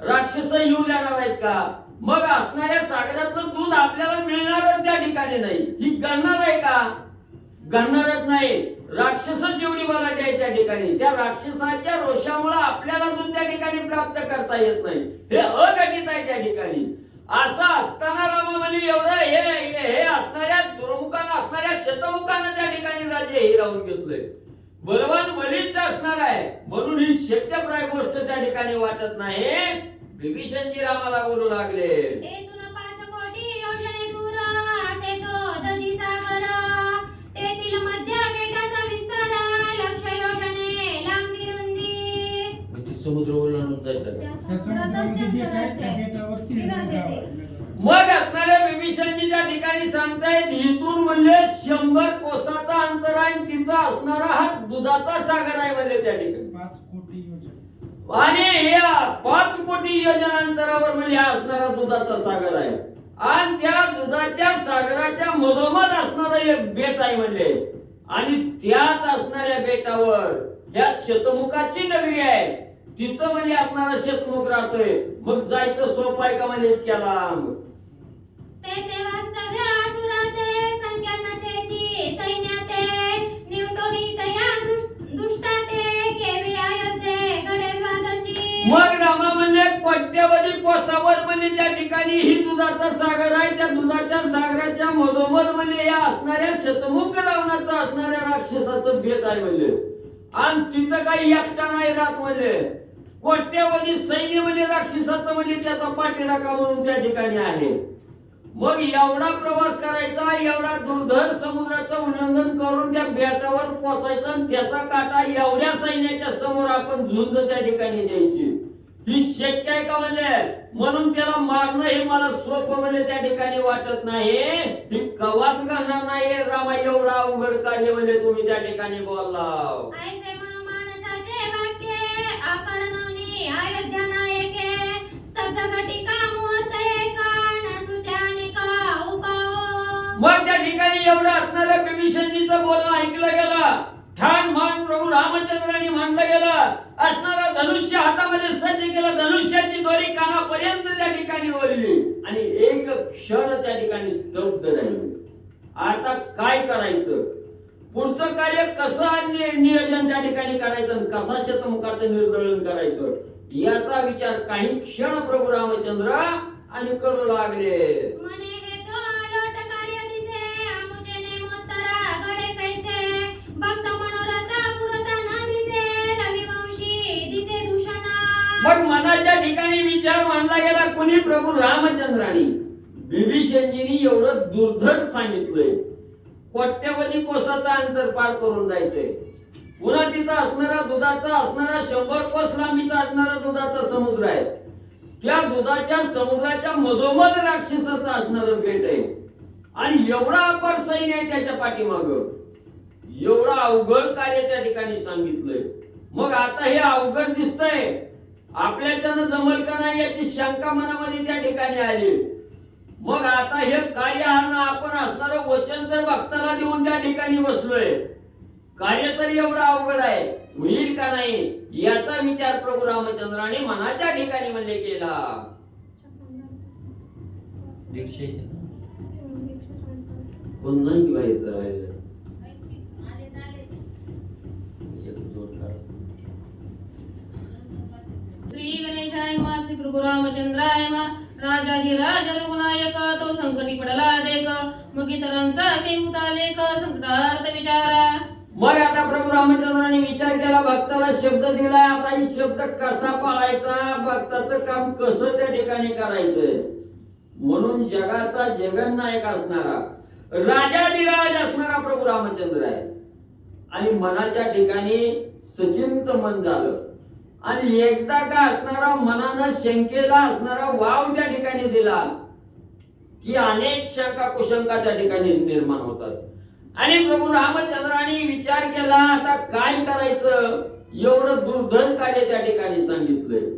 Speaker 1: राक्षस येऊ देणार आहेत का? मग असणाऱ्या सागरातलं दूध आपल्याला मिळणारच त्या ठिकाणी नाही. ही गणणार आहे का? गणणारच नाही. राक्षस जेवढी बलाढ्य आहे त्या ठिकाणी, त्या राक्षसाच्या रोषामुळे आपल्याला दूध त्या ठिकाणी प्राप्त करता येत नाही. हे अघटित आहे त्या ठिकाणी. असं असताना रामा म्हणजे एवढं हे असणाऱ्या दुर्मुखानं असणाऱ्या शतमुखानं त्या ठिकाणी राज्य हिरावून घेतलंय. बलवान बलिष्ठ असणार आहे म्हणून ही शक्यप्राय गोष्ट त्या ठिकाणी वाटत नाही. विभीषणजी रामाला बोलू लागले,
Speaker 2: तेथून 5 कोटी योजने दूर असे तो दधी सागर, तेथील मध्य बेटाचा विस्तार 1,00,000 योजने लांबी रुंदी.
Speaker 1: समुद्र ओलांडून जायचं.
Speaker 3: त्या समुद्रामध्ये बेट आहे, त्या बेटावरती हे गाव आहे.
Speaker 1: मग असणारे विभीषणजी त्या ठिकाणी सांगतायत, इथून म्हणले 100 कोसाचा अंतर आहे, तिथं असणारा हा दुधाचा सागर आहे म्हणले त्या ठिकाणी.
Speaker 3: 5 कोटी योजना.
Speaker 1: आणि या 5 कोटी योजनांतरावर म्हणजे हा असणारा दुधाचा सागर आहे. आणि त्या दुधाच्या सागराच्या मधोमध असणारा एक बेट आहे म्हणले. आणि त्याच असणाऱ्या बेटावर या शतमुखाची नगरी आहे. तिथं म्हणजे असणारा शतमुख राहतोय. मग जायचं सोपं आहे का म्हणजे इतक्या लांब?
Speaker 2: तेथे वास्तव्य असुराते, संख्या नसेची सैन्याते, निवटोनी तया दुष्टाते, केवी अयोध्ये घडे द्वादशी.
Speaker 1: मग रामा म्हणले कोट्यवधी कोसावर म्हणजे त्या ठिकाणी ही दुधाचा सागर आहे. त्या दुधाच्या सागराच्या मधोमध म्हणजे या असणाऱ्या शतमुख रावणाचं असणाऱ्या राक्षसाचं बेट आहे म्हणले. आणि तिथं काही एकटा नाही राहत म्हणले. कोट्यवधी सैन्य म्हणजे राक्षसाचं म्हणजे त्याचा पाठीराखा म्हणून त्या ठिकाणी आहे. मग एवढा प्रवास करायचा, एवढा दुर्धर समुद्राचं उल्लंघन करून त्या बेटावर पोहोचायचं आणि त्याचा काटा एवढ्या सैन्याच्या समोर आपण झुंज त्या ठिकाणी द्यायची, ही शक्य आहे का म्हणले? म्हणून त्याला मारणं हे मला सोपं म्हणले त्या ठिकाणी वाटत नाही. ही कवाच घालणार नाही रामा, एवढा अवघड कार्य म्हणजे तुम्ही त्या ठिकाणी बोलला.
Speaker 2: ऐसे म्हणून माणसाचे वाक्य आकर्णनी अयोध्या नायके, स्तब्ध घटिका मुहूर्त एका नसुचानिक उपाव.
Speaker 1: मग त्या ठिकाणी एवढं असणाऱ्या विभीषणजीचं बोलणं ऐकलं गेलं. ठाण मान प्रभू रामचंद्रांनी मांडलं गेलं. असणारा धनुष्य हातामध्ये सज्ज केलं. धनुष्याची दोरी कानापर्यंत त्या ठिकाणी ओढली आणि एक क्षण त्या ठिकाणी स्तब्ध राहिली. आता काय करायचं? पुढचं कार्य कसं नियोजन त्या ठिकाणी करायचं आणि कसा शतमुखाचं निर्दळन करायचं याचा विचार काही क्षण प्रभू रामचंद्र आणि करू लागले.
Speaker 2: मने हे तो आलोट कार्य दिसे, आमुचे नेमोत्तरा घडे कैसे, भक्त मनोरथ पुरता न दिसे, रविवंशी दिसे दूषणा.
Speaker 1: मग मनाच्या ठिकाणी विचार मांडला गेला कोणी? प्रभू रामचंद्रांनी. विभीषणजींनी एवढं दुर्धर सांगितलंय, कोट्यवधी कोसाचा अंतर पार करून जायचंय. पुन्हा तिथं असणारा दुधाचा असणारा 100 कोस लांबीचा असणारा दुधाचा समुद्र आहे. त्या दुधाच्या समुद्राच्या मधोमध राक्षसाचं असणारं बेट आहे. आणि एवढा अपार सैन्य आहे त्याच्या पाठीमाग. एवढं अवघड कार्य त्या ठिकाणी सांगितलंय. मग आता हे अवघड दिसतंय, आपल्याच्यानं जमल का नाही याची शंका मनामध्ये त्या ठिकाणी आली. मग आता हे कार्य आपण असणारं वचन तर भक्ताला देऊन त्या ठिकाणी बसलोय. कार्य तर एवढं अवघड आहे, होईल का नाही याचा विचार प्रभू रामचंद्राने मनाच्या ठिकाणी म्हणजे केला. 150 कोण नाही की बाहेर राहिलं.
Speaker 4: श्री गणेशाय नमः. श्री प्रभू रामचंद्राय नमः. राजाधिराज रघुनायक तो संकटी पडला देख, मग इतरांचा ते उतालेख संकटार्थ विचारा.
Speaker 1: मग आता प्रभू रामचंद्राने विचार केला, भक्ताला शब्द दिलाय. आता ही शब्द कसा पाळायचा, भक्ताचं काम कसं त्या ठिकाणी करायचंय. म्हणून जगाचा जगन्नायक असणारा राजाधिराज असणारा प्रभू रामचंद्र आहे. आणि मनाच्या ठिकाणी सचिंत मन झालं. आणि एकदा का असणारा मनानं शंकेला असणारा वाव त्या ठिकाणी दिला की अनेक शंका कुशंका त्या ठिकाणी निर्माण होतात. आणि प्रभू रामचंद्राने विचार केला, आता काय करायचं? एवढं दुर्धर कार्य त्या ठिकाणी सांगितलंय,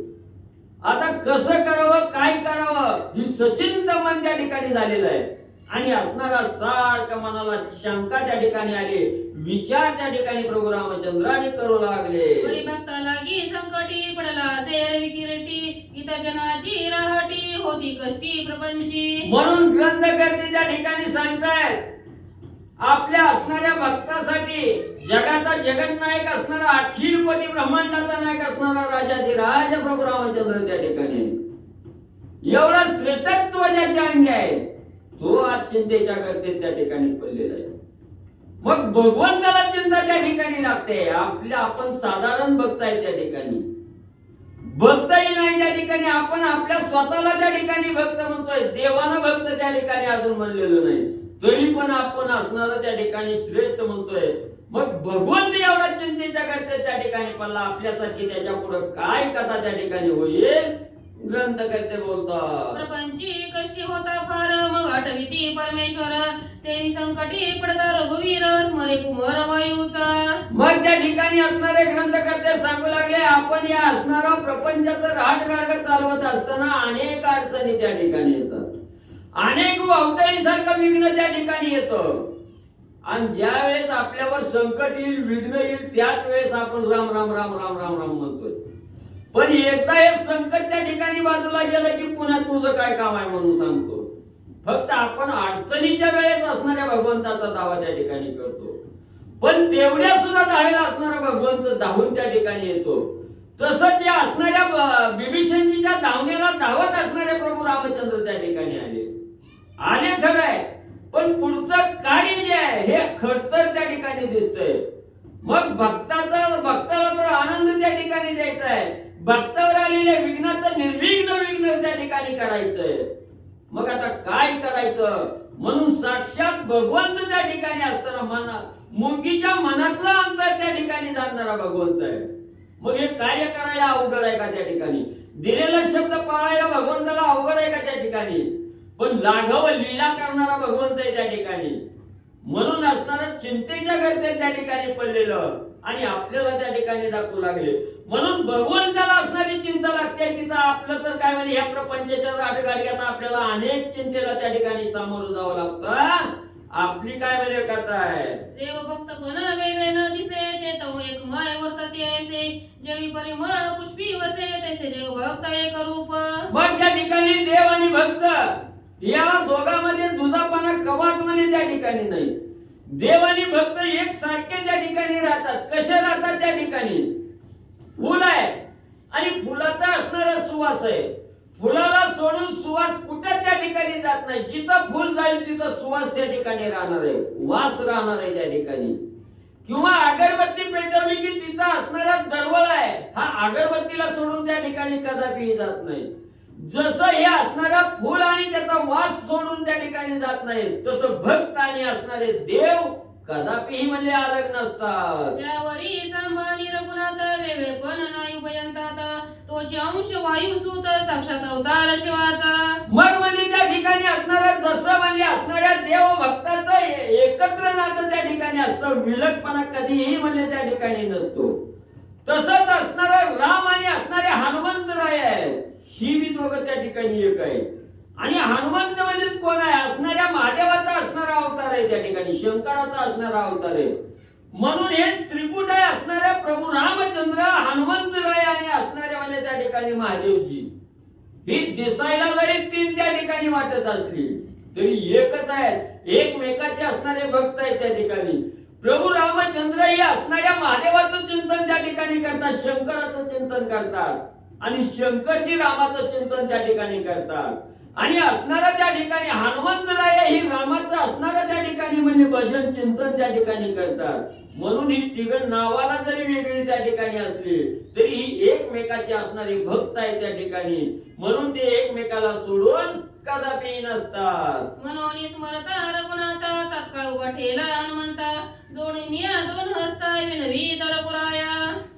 Speaker 1: आता कसं करावं, काय करावं ही सचिंत मन त्या ठिकाणी झालेलं आहे. आणि असणारा सारखा मनाला शंका त्या ठिकाणी आली. विचार त्या ठिकाणी प्रभू रामचंद्राने करू लागले.
Speaker 4: भक्ता लागी संकटी पडला सेर विकिरटी, इतर जनाची राहटी होती कष्टी प्रपंची.
Speaker 1: म्हणून ग्रंथकर्ते त्या ठिकाणी सांगतायत, आपल्या असणाऱ्या भक्तासाठी जगाचा जगन्नायक असणारा अखिल कोटी ब्रह्मांडाचा नायक असणारा राजाधिराज प्रभू रामचंद्र त्या ठिकाणी एवढा श्रेष्ठत्व ज्याच्या अंगी आहे तो आज चिंतेच्या करते त्या ठिकाणी पडलेला आहे. मग भगवंताला चिंता त्या ठिकाणी लागते. आपण साधारण भक्त आहे त्या ठिकाणी. भक्तही नाही त्या ठिकाणी, आपण आपल्या स्वतःला त्या ठिकाणी भक्त म्हणतोय, देवानं भक्त त्या ठिकाणी अजून म्हणलेलं नाही, तरी पण आपण असणारा त्या ठिकाणी श्रेष्ठ म्हणतोय. मग भगवंत एवढा चिंतेच्या करते त्या ठिकाणी पडला, आपल्यासारखी त्याच्या पुढे काय कथा त्या ठिकाणी होईल. ग्रंथकर्ते बोलतात,
Speaker 4: प्रपंची कष्टी होता फार मग आठविती परमेश्वर, तेनी संकटी पडता रघुवीर स्मरे कुमार वायूचा.
Speaker 1: मग त्या ठिकाणी असणारे ग्रंथकर्ते सांगू लागले, आपण या असणारा प्रपंचाचं राटगाडग चालवत असताना अनेक अडचणी त्या ठिकाणी येतात, अनेक अवतळीसारखं विघ्न त्या ठिकाणी येतं. आणि ज्या वेळेस आपल्यावर संकट येईल, विघ्न येईल, त्याच वेळेस आपण राम राम राम राम राम राम म्हणतोय. पण एकदा हे संकट त्या ठिकाणी बाजूला गेलं की पुन्हा तुझं काय काम आहे म्हणून सांगतो. फक्त आपण अडचणीच्या वेळेस असणाऱ्या भगवंताचा दावा त्या ठिकाणी करतो, पण तेवढ्या सुद्धा धावेला असणारा भगवंत धावून त्या ठिकाणी येतो. तसंच या असणाऱ्या बिभीषणजीच्या धावण्याला धावत असणारे प्रभू रामचंद्र त्या ठिकाणी आले खरंय, पण पुढचं कार्य जे आहे हे खडतर त्या ठिकाणी दिसतंय. मग भक्ताला तर आनंद त्या ठिकाणी द्यायचा आहे, भक्तावर आलेल्या विघ्नाचं विघ्न त्या ठिकाणी करायचंय. मग आता काय करायचं म्हणून साक्षात भगवंत त्या ठिकाणी असताना मुंगीच्या मनातलं अंतर त्या ठिकाणी जाणणारा भगवंत आहे. मग हे कार्य करायला अवघड आहे का त्या ठिकाणी? दिलेला शब्द पाळायला भगवंताला अवघड आहे का त्या ठिकाणी? पण लाघव लीला करणारा भगवंत आहे त्या ठिकाणी. म्हणून असणारं चिंतेच्या गर्तेत त्या ठिकाणी पडलेलं आणि आपल्याला त्या ठिकाणी दाखवू लागले. म्हणून भगवंताला असणारी चिंता लागते तिथं आपलं तर काय म्हणजे या प्रपंचाच्या राटगाडग्यात आपल्याला अनेक चिंतेला त्या ठिकाणी सामोरं जावं लागतं. आपली काय म्हणजे कथा आहे,
Speaker 4: देव भक्त पण वेगळे न दिसे ते तो एक मय वर्तते ऐसे, जेवी परिमळ पुष्पी वसे तैसे देव भक्त एक रूप.
Speaker 1: मग त्या ठिकाणी देव आणि भक्त या दोघांमध्ये दुजापणा कवाच म्हणे त्या ठिकाणी नाही. देव आणि भक्त एक सारखे त्या ठिकाणी राहतात. कसे राहतात त्या ठिकाणी? फुल आहे आणि फुलाचा असणारा सुवास आहे. फुलाला सोडून सुवास कुठे त्या ठिकाणी जात नाही. जिथं फुल जाईल तिथं सुवास त्या ठिकाणी राहणार आहे, वास राहणार आहे त्या ठिकाणी. किंवा अगरबत्ती पेटवली की तिचा असणारा दरवळ आहे, हा अगरबत्तीला सोडून त्या ठिकाणी कदापिही जात नाही. जसं हे असणारा फुल आणि त्याचा वास सोडून त्या ठिकाणी जात नाही, तसं भक्त आणि असणारे देव कदापिही म्हणजे अलग नसतात.
Speaker 4: त्यावरी सांभाळी रघुनाथ वेगळे पण नाही उभयंतात, तोची अंश वायू सूत साक्षात अवतार शिवाचा.
Speaker 1: मग म्हणजे त्या ठिकाणी असणारा जसं म्हणजे असणाऱ्या देव भक्ताचं एकत्र नातं त्या ठिकाणी असतं, विलगपणा कधीही म्हणजे त्या ठिकाणी नसतो. तसंच असणारा राम आणि असणारे हनुमंतराय आहे, ही मी दोघं त्या ठिकाणी एक आहे. आणि हनुमंत म्हणजे कोण आहे? असणाऱ्या महादेवाचा असणारा अवतार आहे त्या ठिकाणी, शंकराचा असणारा अवतार आहे. म्हणून हे त्रिकुट आहे असणाऱ्या प्रभू रामचंद्र, हनुमंतराय आणि असणारे म्हणजे त्या ठिकाणी महादेवजी. ही दिसायला जरी तीन त्या ठिकाणी वाटत असली तरी एकच आहेत, एकमेकाचे असणारे भक्त आहेत त्या ठिकाणी. प्रभू रामचंद्र हे असणाऱ्या महादेवाचं चिंतन त्या ठिकाणी करतात, शंकराचं चिंतन करतात आणि शंकरजी रामाचं चिंतन त्या ठिकाणी करतात. आणि असणारा त्या ठिकाणी हनुमंतराय ही रामाचं असणारा त्या ठिकाणी म्हणजे भजन चिंतन त्या ठिकाणी करतात. म्हणून ही तिघ नावाला जरी वेगळी त्या ठिकाणी असली तरी ही एकमेकाचे असणारे भक्त आहे त्या ठिकाणी. म्हणून ते एकमेकाला सोडून कदापि नसतात.
Speaker 4: मनोनी स्मरता रघुनाथा तात्काळ उभा ठेला हनुमंता, जोडीनिया दोन हस्ता विनवी रघुराया.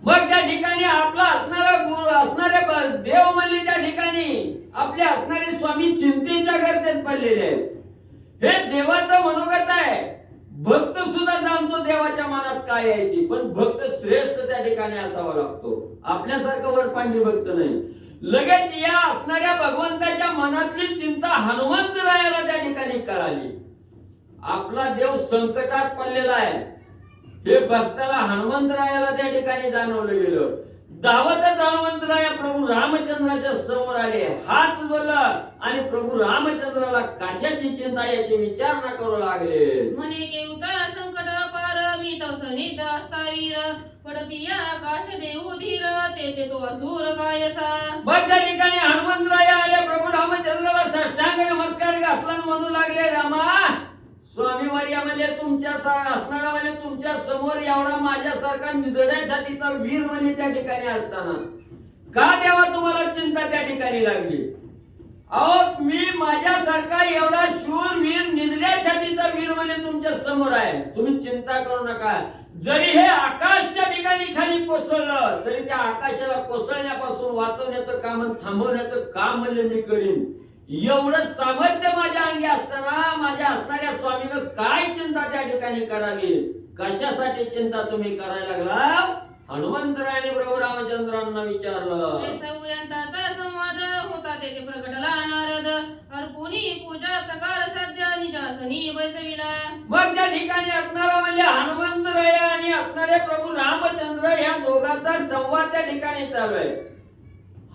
Speaker 1: मग त्या ठिकाणी आपला असणारा गुरु असणारे देव म्हणले त्या ठिकाणी आपले असणारे स्वामी चिंतेच्या गर्तेत पडलेले आहेत. हे देवाचं मनोगत आहे. भक्त सुद्धा जाणतो देवाच्या मनात काय आहे ती, पण भक्त श्रेष्ठ त्या ठिकाणी असावा लागतो. आपल्यासारखं वरपांगी भक्त नाही. लगेच या असणाऱ्या भगवंताच्या मनातली चिंता हनुमंतरायाला त्या ठिकाणी कळाली. आपला देव संकटात पडलेला आहे हे भक्ताला हनुमंतरायाला त्या ठिकाणी जाणवलं गेलं. धावतच हनुमंतराया प्रभू रामचंद्राच्या समोर आले, हात जोडला आणि प्रभू रामचंद्राला कशाची चिंता याचे विचारणा करू लागले.
Speaker 4: म्हणे केवता संकट पार मी तो सनिध अस्तावीर, पडती आकाश देऊ धीर ते तो असुर कायसा.
Speaker 1: मग त्या ठिकाणी हनुमंतराया आले, प्रभू रामचंद्राला साष्टांग नमस्कार घातला म्हणू लागले, रामा स्वामी वर्या म्हणजे तुमच्या असणारा म्हणजे तुमच्या समोर एवढा माझ्यासारखा निधड्या छातीचा वीर म्हणजे त्या ठिकाणी असताना का देवा तुम्हाला चिंता त्या ठिकाणी लागली? अहो मी माझ्यासारखा एवढा शूर वीर, निधल्या छातीचा वीर म्हणजे तुमच्या समोर आहे. तुम्ही चिंता करू नका. जरी हे आकाश त्या ठिकाणी खाली कोसळलं तरी त्या आकाशाला कोसळण्यापासून वाचवण्याचं काम, थांबवण्याचं काम म्हणजे मी करीन. एवढं सामर्थ्य माझ्या अंगी असताना माझ्या असणाऱ्या स्वामीनं काय चिंता त्या ठिकाणी करावी? कशासाठी चिंता तुम्ही करायला लागला? हनुमंतरायाने प्रभू रामचंद्रांना विचारलं.
Speaker 4: सौयंताचा संवाद होता तेथे प्रगटला नारद, अर्पुनी पूजा प्रकार साध्य निजासनी बैसविला.
Speaker 1: मग त्या ठिकाणी असणारा म्हणजे हनुमंतराय आणि असणारे प्रभू रामचंद्र या दोघांचा संवाद त्या ठिकाणी चालू आहे.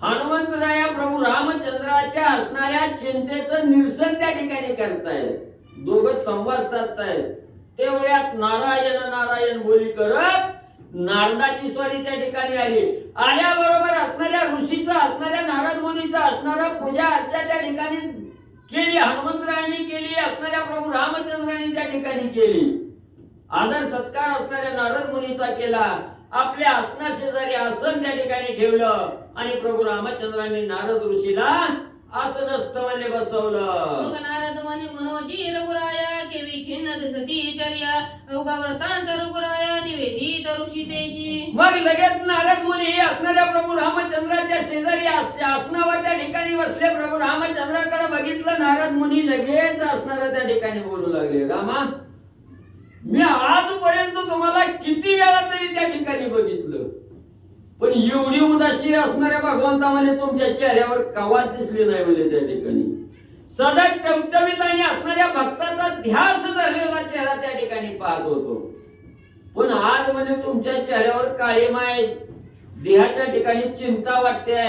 Speaker 1: हनुमंतराया प्रभू रामचंद्राच्या असणाऱ्या चिंतेचं निरसन त्या ठिकाणी करतायत. दोघं संवाद साधतायत. तेवढ्यात नारायण नारायण बोली करत नारदाची स्वारी त्या ठिकाणी आली. आल्याबरोबर असणाऱ्या ऋषीचं, असणाऱ्या नारद मुनीचं असणारा पूजा अर्चा त्या ठिकाणी केली. हनुमंतरायांनी केली, असणाऱ्या प्रभू रामचंद्रांनी त्या ठिकाणी केली. आदर सत्कार असणाऱ्या नारद मुनीचा केला. आपल्या आसना शेजारी आसन त्या ठिकाणी ठेवलं आणि प्रभू रामचंद्रांनी नारद ऋषीला आसनस्थ म्हणजे बसवलं.
Speaker 4: मग नारद मुनी मनोजी रघुराया केवी खिन्न दिसती चर्या, अवघा वृत्तांत रघुराया निवेदित ऋषितेशी.
Speaker 1: मग लगेच नारद मुनी असणाऱ्या प्रभू रामचंद्राच्या शेजारी आसनावर त्या ठिकाणी बसले. प्रभू रामचंद्राकडे बघितलं नारद मुनी लगेच असणाऱ्या त्या ठिकाणी बोलू लागले. रामा, मी आजपर्यंत तुम्हाला किती वेळा तरी त्या ठिकाणी बघितलं, पण एवढी उदासीन असणाऱ्या भगवंता म्हणजे तुमच्या चेहऱ्यावर कवाच दिसली नाही म्हणजे त्या ठिकाणी. सदा टवटवीत आणि असणाऱ्या भक्ताचा ध्यास धरलेला चेहरा त्या ठिकाणी पाहत होतो, पण आज म्हणजे तुमच्या चेहऱ्यावर काळिमा आहे. देहाच्या ठिकाणी चिंता वाटते.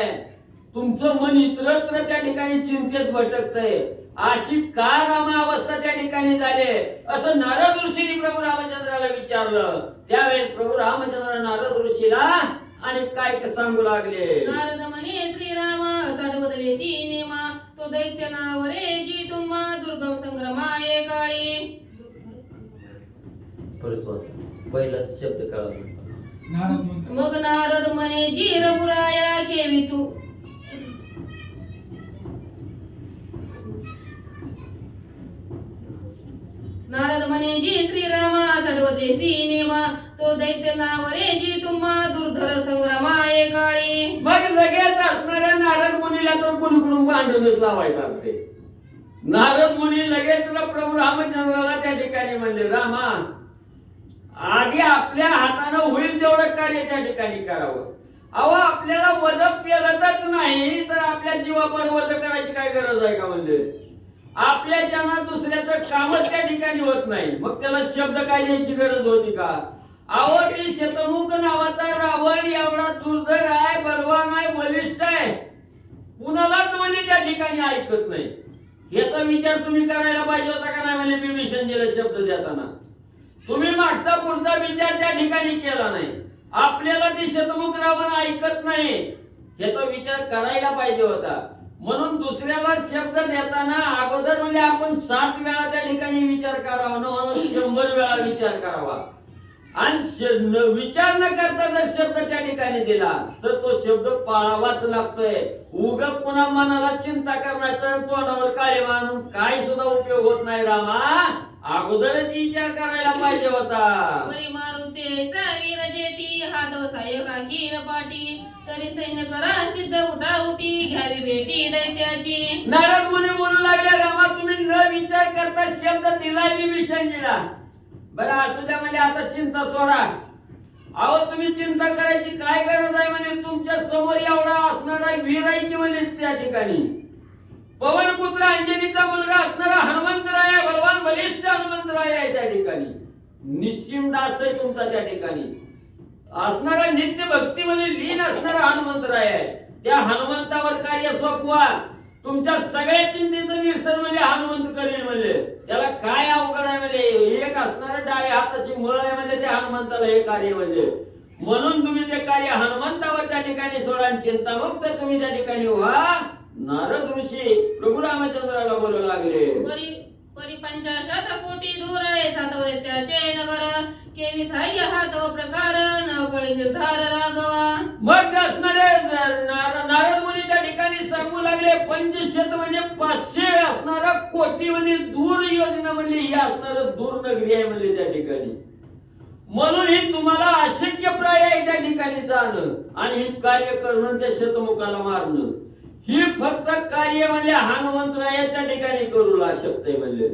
Speaker 1: तुमचं मन इतरत्र त्या ठिकाणी चिंतेत भटकतंय. अशी का रामा अवस्था त्या ठिकाणी झाले? असं नारद ऋषींनी प्रभू रामचंद्राला विचारलं. त्यावेळेस प्रभू रामचंद्र नारद ऋषीला आणि काय सांगू लागले.
Speaker 4: नारद म्हणे श्रीराम चढवतले ती नेमा, तो दैत्य नावरे जी तुम्हा दुर्गम संग्रमाये काळी.
Speaker 1: पहिला शब्द कळला.
Speaker 3: नारद म्हणतात,
Speaker 4: मग नारद म्हणे जी रघुराया केवी तू. नारद म्हणे जी श्रीरामा चढवते सिनेमा, तो दैत्य नावरे जी तुम्हा दुर्धर संग्रामाये काळी.
Speaker 1: मग लगेच असणाऱ्या नारद मुनीला तर कुणकुण भांडणच लावायचं असते. नारद मुनी लगेच प्रभू रामचंद्राला त्या ठिकाणी म्हणले, रामा, आधी आपल्या हातानं होईल तेवढं कार्य त्या ठिकाणी करावं. अहो आपल्याला वज पेलतच नाही तर आपल्या जीवापण वज करायची काय गरज आहे का? म्हणजे आपल्या ज्यांना दुसऱ्याचं कामच त्या ठिकाणी होत नाही, मग त्याला शब्द काय द्यायची गरज होती का? अहो ती शतमुख नावाचा रावण एवढा दुर्धर आहे, बलवान आहे, बलिष्ठ आहे, कुणालाच म्हणजे त्या ठिकाणी ऐकत नाही. याचा विचार तुम्ही करायला पाहिजे होता का नाही? म्हणजे बिभीषणजीला शब्द देताना तुम्ही मागचा पुढचा विचार त्या ठिकाणी केला नाही. आपल्याला ती शतमुख रावण ऐकत नाही याचा विचार करायला पाहिजे होता. म्हणून दुसऱ्याला शब्द देताना अगोदर म्हणजे आपण 7 वेळा त्या ठिकाणी विचार करावा, म्हणून 100 वेळा विचार करावा. आणि विचार न करता जर शब्द त्या ठिकाणी दिला तर तो शब्द पाळावाच लागतोय. उग पुन्हा मनाला चिंता करण्याचं, तोंडावर काळे मानून काय सुद्धा उपयोग होत नाही. रामा, अगोदरच विचार करायला पाहिजे होता.
Speaker 4: परी मारुते सावीर जेटी, हात वसाय राखील पाटी, तरी सैन्य करा सिद्ध उठा उठी, घ्यावी भेटी दैत्याची.
Speaker 1: नारद मुनी बोलू लागले, रामा तुम्ही न विचार करता शब्द दिलाय बिभीषणजीला. बरं असू द्या, म्हणजे आता चिंता सोडा. अहो तुम्ही चिंता करायची काय गरज आहे? म्हणजे तुमच्या समोर एवढा असणारा वीर आहे की म्हणजे त्या ठिकाणी पवनपुत्र अंजनीचा मुलगा असणारा हनुमंतराय आहे, बलवान बलिष्ठ हनुमंतराय आहे त्या ठिकाणी. निश्चिम दास आहे तुमचा त्या ठिकाणी असणारा, नित्य भक्तीमध्ये लीन असणारा हनुमंतराय आहे. त्या हनुमंतावर कार्य सोपवा. तुमच्या सगळ्या चिंतेचं निरसन म्हणजे हनुमंत करेल. म्हणजे त्याला काय अवघड आहे? म्हणजे एक असणारा डाव्या हाताची मळ आहे म्हणजे त्या हनुमंताला हे कार्य म्हणजे. म्हणून तुम्ही ते कार्य हनुमंतावर त्या ठिकाणी सोडा आणि चिंतामुक्त तुम्ही त्या ठिकाणी व्हा. नारद ऋषी प्रभू रामचंद्राला बोलू लागले.
Speaker 4: परी 50 कोटी दूर आहे सातवत्याचे नगर, केवी सहाय्य हात प्रकार न कळे निर्धार राघवा.
Speaker 1: मग असणारे नारद मुनी त्या ठिकाणी सांगू लागले, पंचशत म्हणजे 500 असणारा कोटी म्हणजे दूर योजना म्हणली ही असणार दूर नगरी आहे म्हणले त्या ठिकाणी. म्हणून ही तुम्हाला अशक्यप्राय आहे त्या ठिकाणी जाणं आणि हे कार्य करणं, त्या शतमुखाला मारणं. ही फक्त कार्य म्हणले हनुमंतराय त्या ठिकाणी करू शकते म्हणले.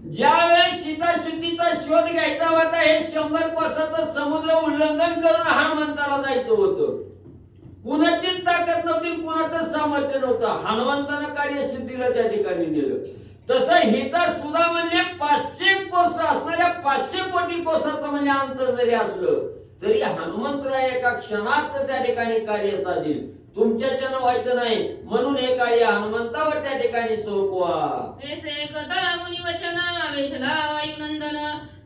Speaker 1: ज्यावेळेस सीताशुद्धीचा शोध घ्यायचा होता, हे 100 कोसाचं समुद्र उल्लंघन करून हनुमंताला जायचं होतं. कुणाची ताकद नव्हती, कुणाचं सामर्थ्य नव्हतं. हनुमंतानं कार्य सिद्धीला त्या ठिकाणी नेलं. तसं हिता सुद्धा म्हणजे 500 कोस असणाऱ्या 500 कोटी कोसाचं म्हणजे अंतर जरी असलं तरी हनुमंतराय एका क्षणात त्या ठिकाणी कार्य साधील. तुमच्याच्यानं व्हायचं नाही, म्हणून हे कार्य हनुमंतावर त्या ठिकाणी सोपवा.
Speaker 4: ऐसे कथा मुनी वचन वेशला वायुनंदन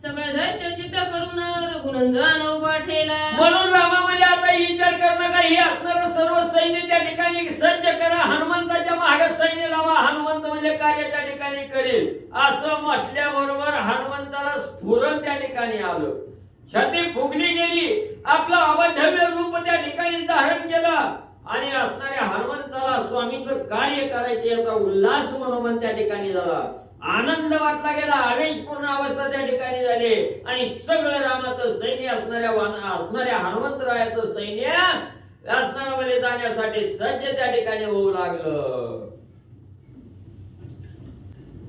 Speaker 4: सगळे दैत्य सिद्ध करून रघुनंदन उभा ठेला.
Speaker 1: म्हणून रामामध्ये आता विचार करणं का हे असणारं सर्व सैन्य त्या ठिकाणी सज्ज करा, हनुमंताच्या मागे सैन्य लावा, हनुमंत म्हणजे कार्य त्या ठिकाणी करेल असं म्हटल्याबरोबर हनुमंताला स्फुरण त्या ठिकाणी आलं. छाती फुगली गेली, आपलं अवढव्य रूप त्या ठिकाणी धारण केलं आणि असणाऱ्या हनुमंताला स्वामीचं कार्य करायचे याचा उल्हास मनोमन त्या ठिकाणी झाला. आनंद वाटला गेला, आवेशपूर्ण अवस्था त्या ठिकाणी झाली आणि सगळं रामाचं सैन्य असणाऱ्या हनुमंतरायाचं सैन्य असणाऱ्यामध्ये जाण्यासाठी सज्ज त्या ठिकाणी होऊ लागलं.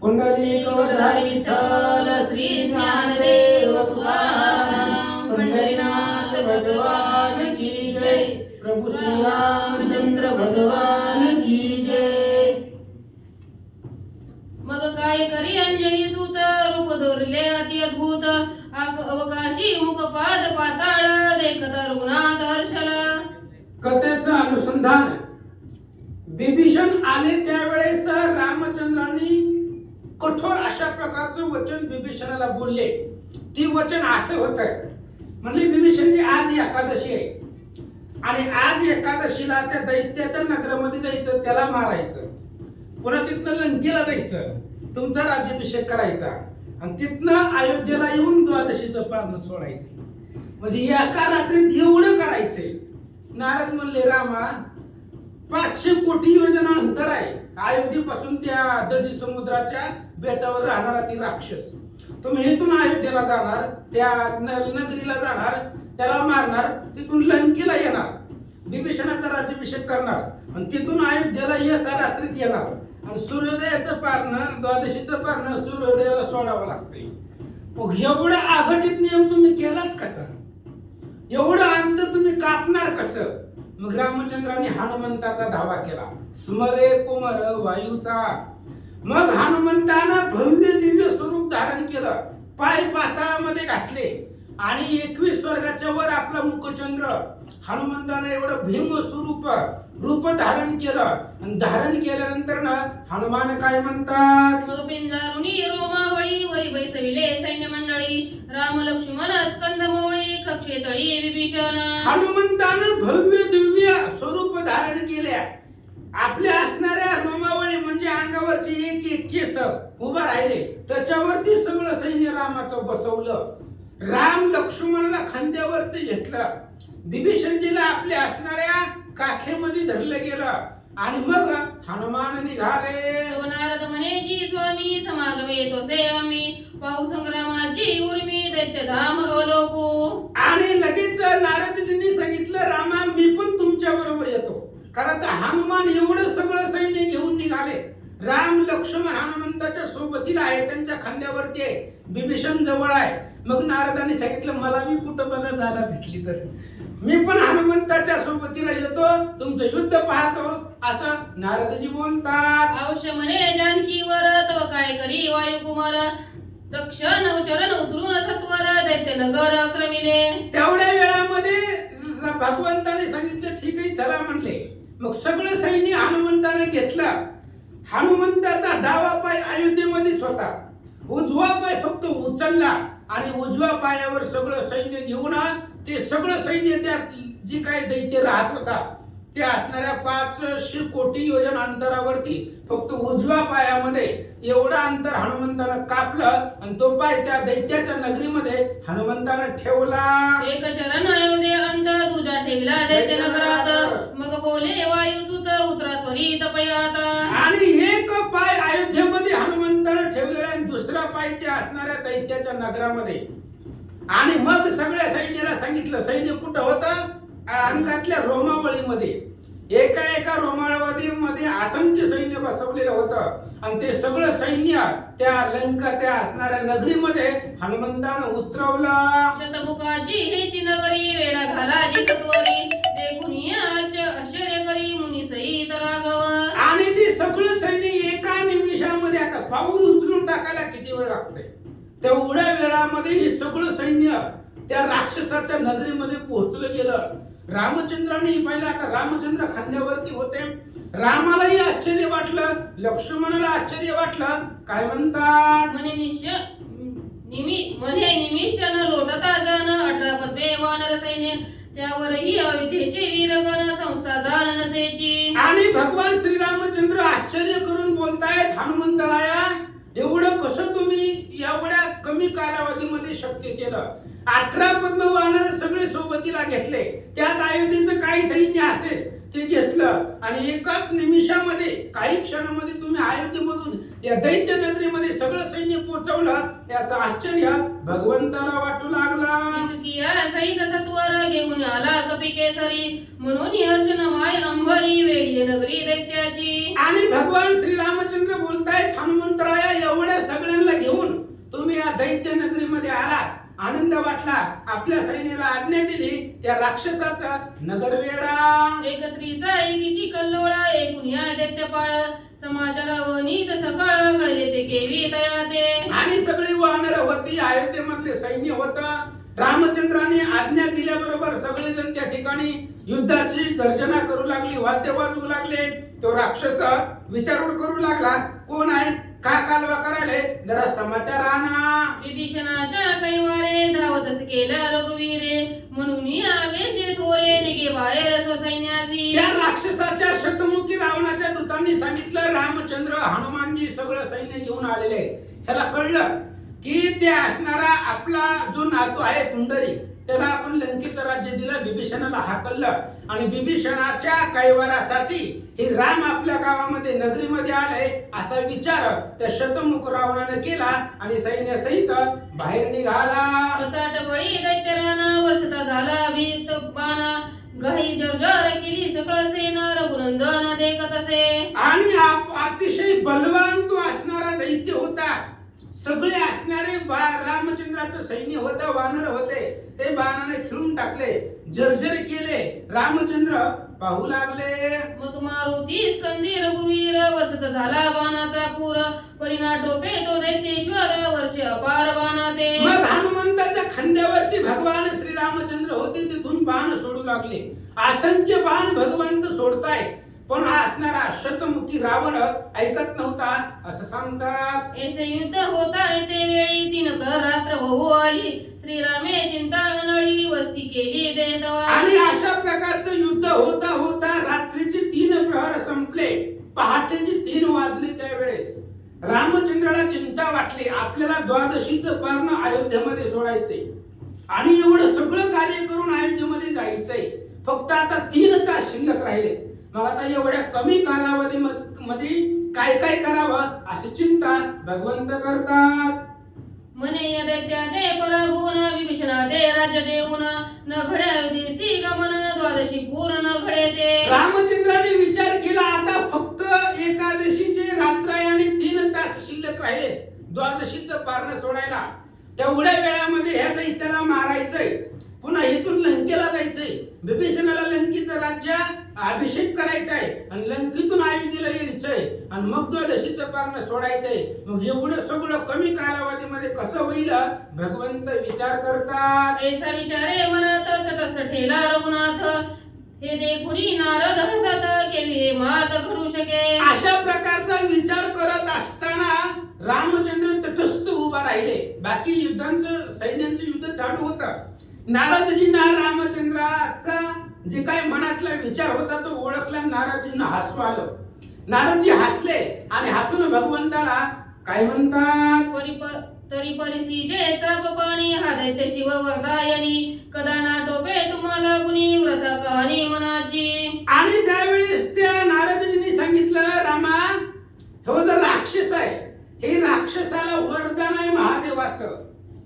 Speaker 4: पुंडलिकवधारी विठ्ठल श्री ज्ञानदेव तुकाराम पंढरीनाथ भगवान की जय. प्रभु श्री रामचंद्र भगवान की जय. मग काय करी अंजनी सूत रूप धरले अति अद्भुत अवकाशी मुखपाद पाताळ देखत रघुनाथ हर्षला.
Speaker 3: कथेचं अनुसंधान. विभीषण आले त्यावेळेस रामचंद्रांनी कठोर अशा प्रकारचं वचन विभीषणाला बोलले. ती वचन असं होत म्हणले, विभीषणजी आज एकादशी आहे आणि आज एकादशीला त्या दैत्याच्या नगरामध्ये जायचं, त्याला मारायचं, पुन्हा तिथनं लंकेला जायचं, तुमचा राज्याभिषेक करायचा आणि तिथनं अयोध्येला येऊन द्वादशीचं पारण सोडायचं. म्हणजे एका रात्रीत एवढं करायचंय. नारद म्हणले, रामा 500 कोटी योजना अंतर आहे अयोध्येपासून त्या दधी समुद्राच्या बेटावर राहणारा ती राक्षस. तुम्ही इथून अयोध्येला जाणार, त्या नगरीला जाणार, त्याला मारणार, तिथून लंकेला येणार, विभीषणाचा राज्याभिषेक करणार आणि तिथून अयोध्येला एका रात्रीत येणार आणि सूर्योदयाचं पारणं, द्वादशीचं पारणं सूर्योदयाला सोडावं लागतंय. मग एवढा आघटित नियम तुम्ही केलाच कसा? एवढं अंतर तुम्ही कापणार कसं? मग रामचंद्रांनी हनुमंताचा धावा केला. स्मरे कुमार वायूचा. मग हनुमंतानं भव्य दिव्य स्वरूप धारण केलं, पाय पाताळामध्ये घातले आणि 21 स्वर्गाच्या वर आपला मुखचंद्र. हनुमंतानं एवढं भीम स्वरूप रूप धारण केलं आणि धारण केल्यानंतर ना हनुमान काय म्हणतात?
Speaker 4: मग पिंजारुनी रोमावळी वरी बैसविले सैन्य मंडळी राम लक्ष्मण स्कंद मोळी कक्षेतळी विभीषण.
Speaker 3: हनुमंतानं भव्य दिव्य स्वरूप धारण केल्या. आपल्या असणाऱ्या रोमावळी म्हणजे अंगावरची एक एक केस उभा राहिले, त्याच्यावरती सगळं सैन्य रामाचं बसवलं. राम लक्ष्मणाला खांद्यावरती घेतलं, विभीषणजीला आपल्या असणाऱ्या काखेमध्ये धरलं गेलं आणि मग हनुमान निघाले.
Speaker 4: नारद म्हणे जी स्वामी समागमे तोसे आम्ही पाहू संग्रामाची उर्मी दैत्य धाम अवलोकू.
Speaker 3: आणि लगेच नारदजींनी सांगितलं, रामा मी पण तुमच्या बरोबर येतो. कारण हनुमान एवढं सगळं सैन्य घेऊन निघाले. राम लक्ष्मण हनुमंताच्या सोबतीला आहे, त्यांच्या खांद्यावरती आहे, विभीषण जवळ आहे. मग नारदांनी सांगितलं, मला मी कुठं बघा जागा भेटली तर मी पण हनुमंताच्या सोबतीला येतो, तुमचं युद्ध पाहतो, असं नारदजी बोलतात.
Speaker 4: अवश्य म्हणे जानकीवर तव काय करी वायुकुमार दक्ष नवचरण उचलून सत्वर दैत्य नगर क्रमिले.
Speaker 3: तेवढ्या वेळामध्ये भगवंताने सांगितलं, ठीक आहे चला म्हणले. मग सगळं सैन्य हनुमंताने घेतलं. हनुमंताचा डावा पाय अयोध्येमध्येच होता, उजवा पाय फक्त उचलला आणि उजव्या पायावर सगळं सैन्य घेऊन ते सगळं सैन्य त्या जी काही दैत्य राहत होता त्या असणाऱ्या 500 कोटी योजन अंतरावरती फक्त उजव्या पायामध्ये एवढं अंतर हनुमंतानं कापलं आणि तो पाय त्या दैत्याच्या नगरीमध्ये हनुमंतानं ठेवला.
Speaker 4: एक चरण अयोध्ये अंत तुझा ठेवला दैत्य नगर
Speaker 3: पायथ्यापायथ्य असणाऱ्या दैत्याच्या नगरामध्ये. आणि मग सगळ्या सैन्याला सांगितलं, सैन्य कुठं होतं? अंगातल्या रोमावळीमध्ये. एका एका रोमावळीमध्ये असंख्य सैन्य बसवलेलं होतं. आणि ते सगळं सैन्य त्या लंका त्या असणाऱ्या नगरीमध्ये हनुमंतानं उतरवलं.
Speaker 4: शतमुखाची हेची नगरी वेडा घालाजी सत्वरी देखून आश्चर्य करी मुनी सहित राघव.
Speaker 3: आणि ते सगळं सैन्य एका निमिषामध्ये, आता पाऊल उचलून टाकायला किती वेळ लागतोय, तेवढ्या वेळामध्ये हे सगळं सैन्य त्या राक्षसाच्या नगरीमध्ये पोहोचलं गेलं. रामचंद्राने पाहिलं. आता रामचंद्र खांद्यावरती होते. रामालाही आश्चर्य वाटलं, लक्ष्मणाला आश्चर्य वाटलं. काय म्हणतात?
Speaker 4: म्हणे निमिषान लोटता जाण 18 पद्मे वानर सैन्य त्यावरही अयोध्येचे वीरगण संस्था जाण नसेची.
Speaker 3: आणि भगवान श्रीरामचंद्र आश्चर्य करून बोलतायत हनुमंतराया, एवढं कसं तुम्ही एवढ्या कमी कालावधीमध्ये शक्य केलं? 18 पद्म वानर सगळे सोबतीला घेतले, त्यात अयोध्येचं काही सैन्य असेल ते घेतलं आणि एकाच निमिषामध्ये काही क्षणामध्ये तुम्ही अयोध्येमधून या दैत्य नगरीमध्ये सगळं सैन्य पोहोचवलं. याचं आश्चर्य भगवंताला वाटू लागला.
Speaker 4: सहित सत्वर घेऊन आला कपिकेसरी म्हणून हर्षण माय अंबरी वेढी नगरी दैत्याची.
Speaker 3: आणि भगवान श्रीरामचंद्र बोलतायत हनुमंतराया, एवढ्या सगळ्यांना घेऊन तुम्ही या दैत्य नगरीमध्ये आलात. आनंद वाटला. आपल्या सैन्याला आज्ञा दिली त्या राक्षसाचा नगरवेढा.
Speaker 4: एकत्रीचा एकीची कल्लोळा एकूण या दैत्यपाळ समाचार वनीत सकळ कळले ते केवी तया ते.
Speaker 3: आणि सगळी वानर होती, अयोध्येमधले सैन्य होतं. रामचंद्राने आज्ञा दिल्याबरोबर सगळेजण त्या ठिकाणी युद्धाची गर्जना करू लागली, वाद्य वाजवू लागले. तो राक्षस विचारून करू लागला, कोण आहे, का कालवा करायले, जरा समाचार आणा.
Speaker 4: विभीषणाच्या कैवारे धावतच केलं रघुवीरे म्हणून आवेशे थोरे निघे बाहेर स्वसैन्यासी.
Speaker 3: त्या राक्षसाच्या शतमुखी रावणाच्या दूतांनी सांगितलं, रामचंद्र हनुमानजी सगळं सैन्य घेऊन आलेले. ह्याला कळलं की ते असणारा आपला जो नातू आहे पुंडरी, त्याला आपण लंकेचं राज्य दिलं, विभीषणाला हाकललं. आणि विभीषणाच्या कैवारासाठी हे राम आपल्या गावामध्ये नगरीमध्ये आले असा विचार त्या शतमुख रावणाने केला आणि सैन्यासहित बाहेर निघाला.
Speaker 4: बळी दैत्यराना वर्षता झाला भीत बाणा घाई जर्जर केली सकळ सेना रघुनंदन देखत असे.
Speaker 3: आणि अतिशय बलवान तो असणारा दैत्य होता. सगळे असणारे रामचंद्राचं सैन्य होतं, वानर होते, ते बाणाने खिळून टाकले, जर्जर केले. रामचंद्र पाहू लागले.
Speaker 4: मग मारुती स्कंदी रघुवीर वर्षत झाला बाणाचा पूर परिणा टोपे तो दैत्येश्वर वर्ष अपार बाणा ते.
Speaker 3: मग हनुमंताच्या खांद्यावरती भगवान श्रीरामचंद्र होते, तिथून बाण सोडू लागले. असंख्य बाण भगवंत सोडताय, पण हा असणारा शतमुखी रावण ऐकत नव्हता असं सांगतात.
Speaker 4: ऐसे युद्ध होता ते वेळी 3 प्रहरात्र होऊ आली श्रीरामे चिंता नळी वस्ती केली देतवा.
Speaker 3: आणि अशा प्रकारचं युद्ध होता होता रात्रीचे 3 प्रहर संपले, पहाटेचे 3 वाजले. त्यावेळेस रामचंद्राला चिंता वाटली, आपल्याला द्वादशीचं पारण अयोध्येमध्ये सोडायचंय आणि एवढं सगळं कार्य करून अयोध्येमध्ये जायचंय. फक्त आता 3 तास शिल्लक राहिले. मग आता एवढ्या कमी कालावधी मध्ये काय काय करावं अशी चिंता भगवंत करतात.
Speaker 4: म्हणे या दैत्या ते पराभून विभीषणा ते राज्य देऊन न घड्या देसी गमन द्वादशी पूर्ण घडे ते.
Speaker 3: रामचंद्राने विचार केला, आता फक्त एकादशीचे रात्र आणि 3 तास शिल्लक राहिले द्वादशीचं पारण सोडायला. तेवढ्या वेळामध्ये ह्या दैत्याला मारायचंय, पुन्हा इथून लंकेला जायचंय, विभीषणाला लंकेचं राज्य अभिषेक करायचा आहे आणि लंकेतून अयोध्येला यायचंय आणि मग द्वादशीचं पारण सोडायचंय. मग एवढं सगळं कमी कालावधीमध्ये कसं होईल भगवंत विचार करतात.
Speaker 4: ऐसा विचारे मनात तटस्थ ठेला रघुनाथ हे देखुनी नारद हसत केली हे मात घडू शके.
Speaker 3: अशा प्रकारचा विचार करत असताना रामचंद्र तटस्थ उभा राहिले. बाकी युद्धांचं सैन्यांचं युद्ध चालू होतं. नारदजींना रामचंद्राचा जे काय मनातला विचार होता तो ओळखला. नारदजींना हसू आलं. नारदजी हसले आणि हसून भगवंताला काय म्हणतात,
Speaker 4: तरी परिसी जे चाप पाणी हा दैत्य शिव वरदायनी कदा ना टोपे तुम्हाला गुणी व्रत कहाणी मनाची.
Speaker 3: आणि त्यावेळेस त्या नारदजींनी सांगितलं, रामा हो जर राक्षस आहे, हे राक्षसाला वरदान आहे महादेवाचं,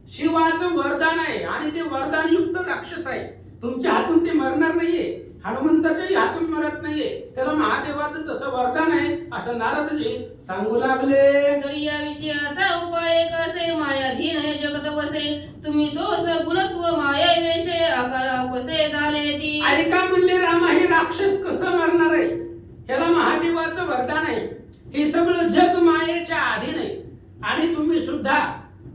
Speaker 3: शिवाचं वरदान आहे आणि ते वरदान युक्त राक्षस आहे. तुमच्या हातून ते मरणार नाहीये, हनुमंताच्याही हातून मरत नाहीये, त्याला महादेवाचं तसं वरदान आहे असं नारदजी सांगू लागले.
Speaker 4: तर या विषयाचा उपाय कसे मायाधीन हे जगत वसे, तुम्ही तो सगुणत्व माया वेशे आकारा कसे झाले ती.
Speaker 3: ऐका म्हणले रामा, हे राक्षस कसं मरणार आहे, ह्याला महादेवाचं वरदान आहे. हे सगळं जग मायेच्या अधीन आहे आणि तुम्ही सुद्धा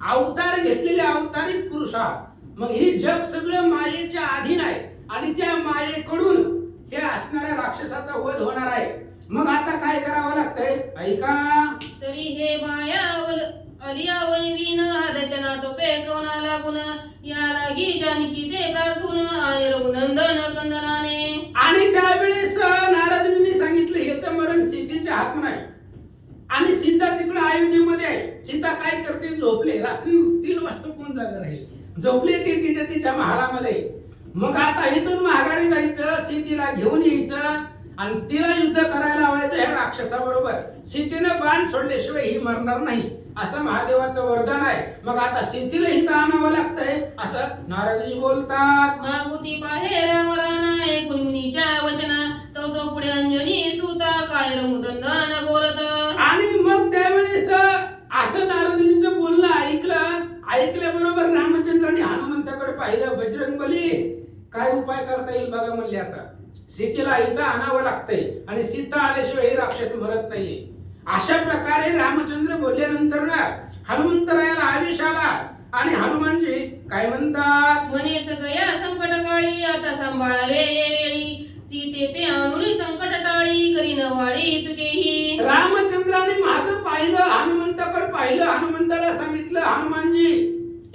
Speaker 3: अवतार घेतलेले अवतारिक पुरुष आहात. मग हे जग सगळं मायेच्या अधीन आहे आणि त्या मायेकडून हे असणाऱ्या राक्षसाचा वध होणार आहे. मग आता काय करावं लागतंय ऐका.
Speaker 4: तरी हे माया अलियावरीन आदित्य नाटोपे कवना लागून या लागी जानकी ते प्रार्थून आणि रघुनंदन कंदनाने.
Speaker 3: आणि त्यावेळेस नारदजींनी सांगितलं याचं मरण सीतेच्या हातून आहे आणि सीता तिकडे अयोध्येमध्ये आहे. सीता काय करते, झोपले. रात्री 3 वाजता कोण जागा राहील, झोपले ते तिच्या महालामध्ये. मग आता इथून माघारी जायचं, सीतेला घेऊन यायचं आणि तिला युद्ध करायला लावायचं ह्या राक्षसाबरोबर. सीतेनं बाण सोडल्याशिवाय ही मरणार नाही असं महादेवाचं वरदान आहे. मग आता सीतेला इथं आणावं लागतंय असं नारदजी बोलतात.
Speaker 4: मागुती पाहे राम राणा ऐकून मुनीच्या वचना, तो पुढे अंजनी सुता काय रमुदंदन बोलत.
Speaker 3: आणि मग त्यावेळेस असं नारदजींचं बोलणं ऐकल्याबरोबर रामचंद्राने हनुमंताकडे पाहिलं. बजरंगबली, काय उपाय करता येईल बघा म्हणले. आता सीतेला इथं आणावं लागतंय आणि सीता आल्याशिवाय हे राक्षस मरत नाहीये. अशा प्रकारे रामचंद्र बोलल्यानंतर ना हनुमंतरायाला आवेश आला आणि हनुमानजी काय म्हणतात,
Speaker 4: म्हणे सगळ्या संकट काळी आता सांभाळावे ये वेळी, सीते ते अनुनी संकट टाळी करीन वाळी तुकेही.
Speaker 3: रामचंद्राने माग पाहिलं, हनुमंताकडे पाहिलं, हनुमंताला सांगितलं हनुमानजी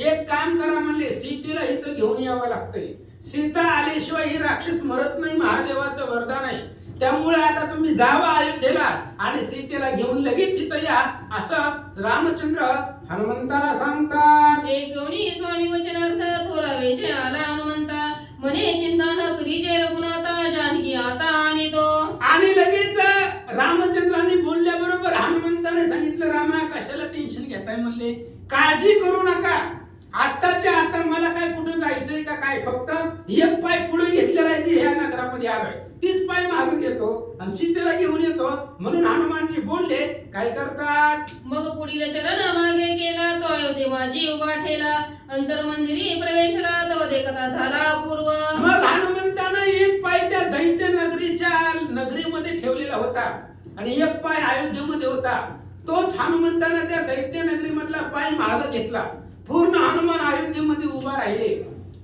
Speaker 3: एक काम करा म्हणले, सीतेला इथं घेऊन यावं लागतंय. सीता आल्याशिवाय ही राक्षस मरत नाही, महादेवाचं वरदान आहे. त्यामुळे आता तुम्ही जावा अयोध्येला आणि सीतेला घेऊन लगेच इथं या असं रामचंद्र हनुमंताला सांगतात.
Speaker 4: एकवणी स्वामी वचनार्थ थोरा वेश आला हनुमंता, म्हणे चिंता न करी जय रघुनाथा जानकी आता आणि तो.
Speaker 3: आणि लगेच रामचंद्रांनी बोलल्याबरोबर हनुमंताने सांगितलं, रामा कशाला टेन्शन घेताय म्हणले, काळजी करू नका. आताच्या आता मला काय कुठं जायचंय का काय, फक्त एक पाय पुढे घेतलेला आहे ती ह्या नगरामध्ये आलोय, 30 पाय मागे घेतो आणि सीतेला घेऊन येतो. म्हणून हनुमानजी बोलले काय करतात.
Speaker 4: मग पुढील चरण मागे केला, तो अयोध्ये माझी उभा ठेला, अंतर मंदिरी प्रवेशला तो देखता झाला पूर्व.
Speaker 3: मग हनुमंतानं एक पाय त्या दैत्य नगरीमध्ये ठेवलेला होता आणि एक पाय अयोध्येमध्ये होता. तोच हनुमंतानं त्या दैत्य नगरीमधला पाय मागे घेतला. पूर्ण हनुमान अयोध्येमध्ये उभा राहिले,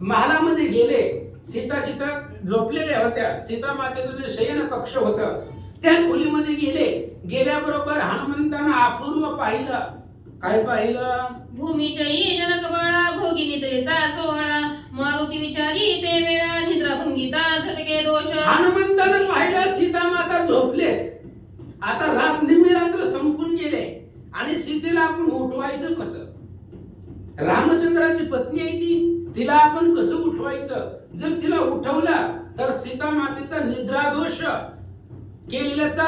Speaker 3: महालामध्ये गेले. सीता जिथं झोपलेल्या होत्या, सीता मातेचं जे शयन कक्ष होतं त्या खोलीमध्ये गेल्याबरोबर हनुमंतानं अपूर्व पाहिलं. काय पाहिलं,
Speaker 4: भूमिशयी जनक बाळा भोगी निद्रेचा सोहळा, मारुती विचारी ते वेळा निद्रा भंगिता झटके दोष.
Speaker 3: हनुमंतानं पाहिलं सीता माता झोपलेत, आता रात निमिरात्र संपून गेले आणि सीतेला आपण उठवायचं कसं. रामचंद्राची पत्नी आहे ती, तिला आपण कसं उठवायचं. जर तिला उठवला तर सीता मातेचा निद्रादोष केलेल्याचा